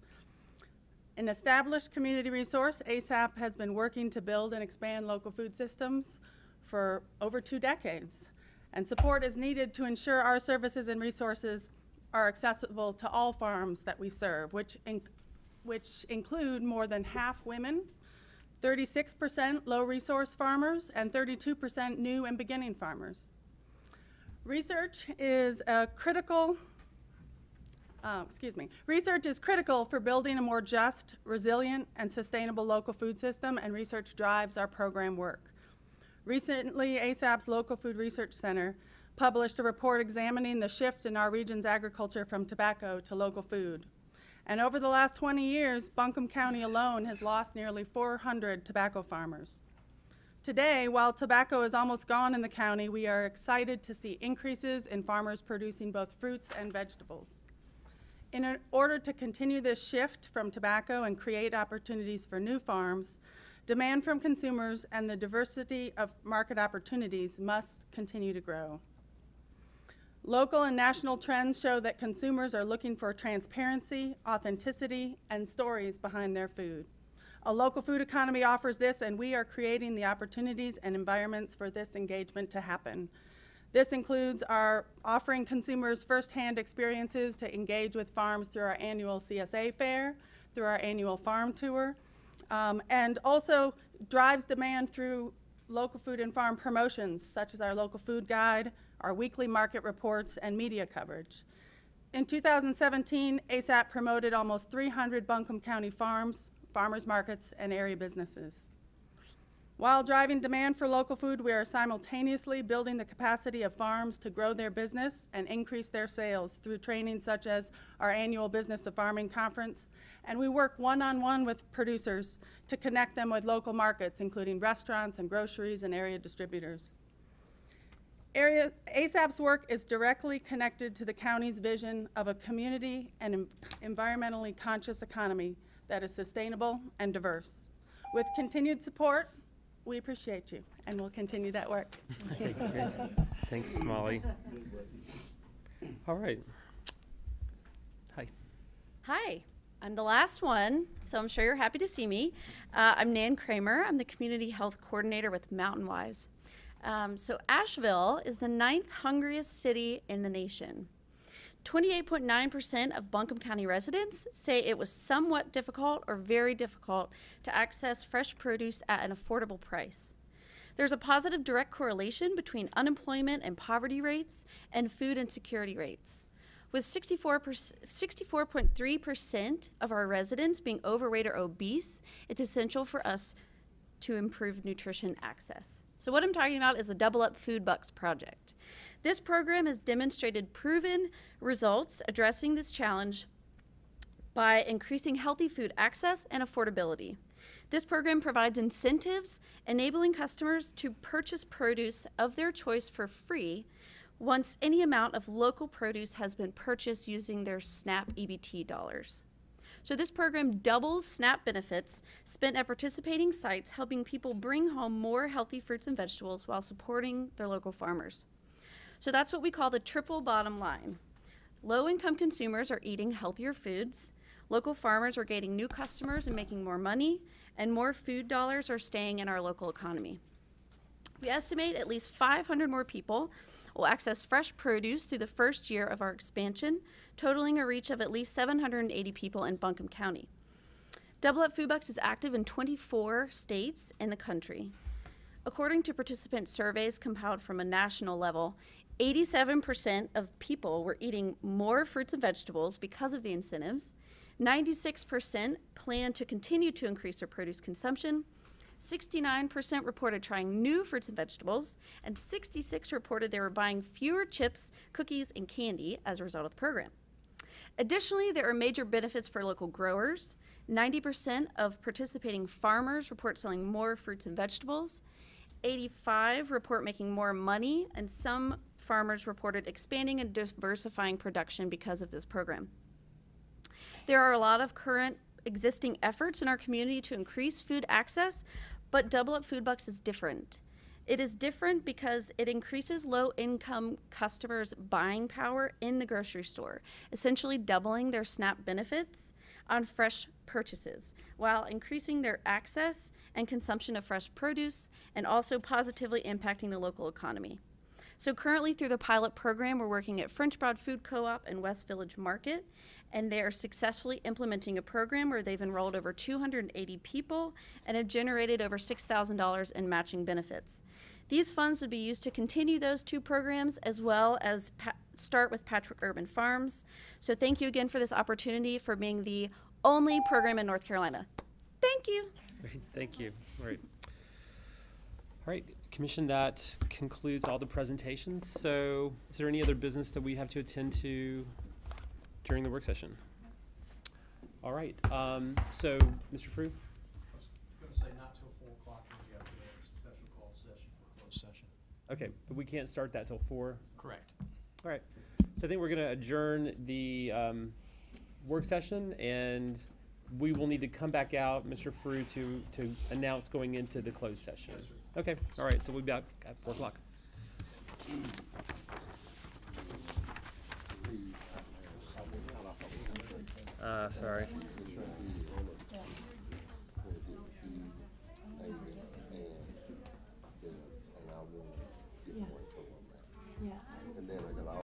An established community resource, ASAP has been working to build and expand local food systems for over 2 decades, and support is needed to ensure our services and resources are accessible to all farms that we serve, which include more than half women, 36% low-resource farmers, and 32% new and beginning farmers. Research is critical for building a more just, resilient, and sustainable local food system, and research drives our program work. Recently, ASAP's Local Food Research Center published a report examining the shift in our region's agriculture from tobacco to local food. And over the last 20 years, Buncombe County alone has lost nearly 400 tobacco farmers. Today, while tobacco is almost gone in the county, we are excited to see increases in farmers producing both fruits and vegetables. In order to continue this shift from tobacco and create opportunities for new farms, demand from consumers and the diversity of market opportunities must continue to grow. Local and national trends show that consumers are looking for transparency, authenticity, and stories behind their food. A local food economy offers this, and we are creating the opportunities and environments for this engagement to happen. This includes our offering consumers firsthand experiences to engage with farms through our annual CSA fair, through our annual farm tour, and also drives demand through local food and farm promotions, such as our local food guide, our weekly market reports, and media coverage. In 2017, ASAP promoted almost 300 Buncombe County farms, farmers markets, and area businesses. While driving demand for local food, we are simultaneously building the capacity of farms to grow their business and increase their sales through training such as our annual Business of Farming Conference, and we work one-on-one with producers to connect them with local markets, including restaurants and groceries and area distributors. ASAP's work is directly connected to the county's vision of a community and environmentally conscious economy that is sustainable and diverse. With continued support, we appreciate you, and we'll continue that work. Okay, great. Thanks, Molly. All right. Hi. Hi. I'm the last one, so I'm sure you're happy to see me. I'm Nan Kramer. I'm the Community Health Coordinator with Mountain Wise. So Asheville is the 9th hungriest city in the nation. 28.9% of Buncombe County residents say it was somewhat difficult or very difficult to access fresh produce at an affordable price. There's a positive direct correlation between unemployment and poverty rates and food insecurity rates. With 64.3% of our residents being overweight or obese, it's essential for us to improve nutrition access. So what I'm talking about is the Double Up Food Bucks project. This program has demonstrated proven results addressing this challenge by increasing healthy food access and affordability. This program provides incentives enabling customers to purchase produce of their choice for free once any amount of local produce has been purchased using their SNAP EBT dollars. So this program doubles SNAP benefits spent at participating sites, helping people bring home more healthy fruits and vegetables while supporting their local farmers. So that's what we call the triple bottom line. Low-income consumers are eating healthier foods, local farmers are gaining new customers and making more money, and more food dollars are staying in our local economy. We estimate at least 500 more people will access fresh produce through the first year of our expansion, totaling a reach of at least 780 people in Buncombe County. Double Up Food Bucks is active in 24 states in the country. According to participant surveys compiled from a national level, 87% of people were eating more fruits and vegetables because of the incentives. 96% plan to continue to increase their produce consumption. 69% reported trying new fruits and vegetables, and 66% reported they were buying fewer chips, cookies, and candy as a result of the program. Additionally, there are major benefits for local growers. 90% of participating farmers report selling more fruits and vegetables. 85% report making more money, and some farmers reported expanding and diversifying production because of this program. There are a lot of current existing efforts in our community to increase food access, but Double Up Food Bucks is different. It is different because it increases low-income customers' buying power in the grocery store, essentially doubling their SNAP benefits on fresh purchases, while increasing their access and consumption of fresh produce, and also positively impacting the local economy. So currently through the pilot program, we're working at French Broad Food Co-op and West Village Market, and they are successfully implementing a program where they've enrolled over 280 people and have generated over $6,000 in matching benefits. These funds would be used to continue those two programs as well as start with Patrick Urban Farms. So thank you again for this opportunity for being the only program in North Carolina. Thank you. Great, thank you. All right. All right, Commission, that concludes all the presentations. So is there any other business that we have to attend to during the work session? All right, so Mr. Frew? I was going to say not till 4 o'clock when we have a special call session for closed session. Okay, but we can't start that till 4? Correct. All right, so I think we're going to adjourn the work session, and we will need to come back out, Mr. Frew, to announce going into the closed session. Yes, sir. Okay, all right, so we'll be back at 4 o'clock. Sorry.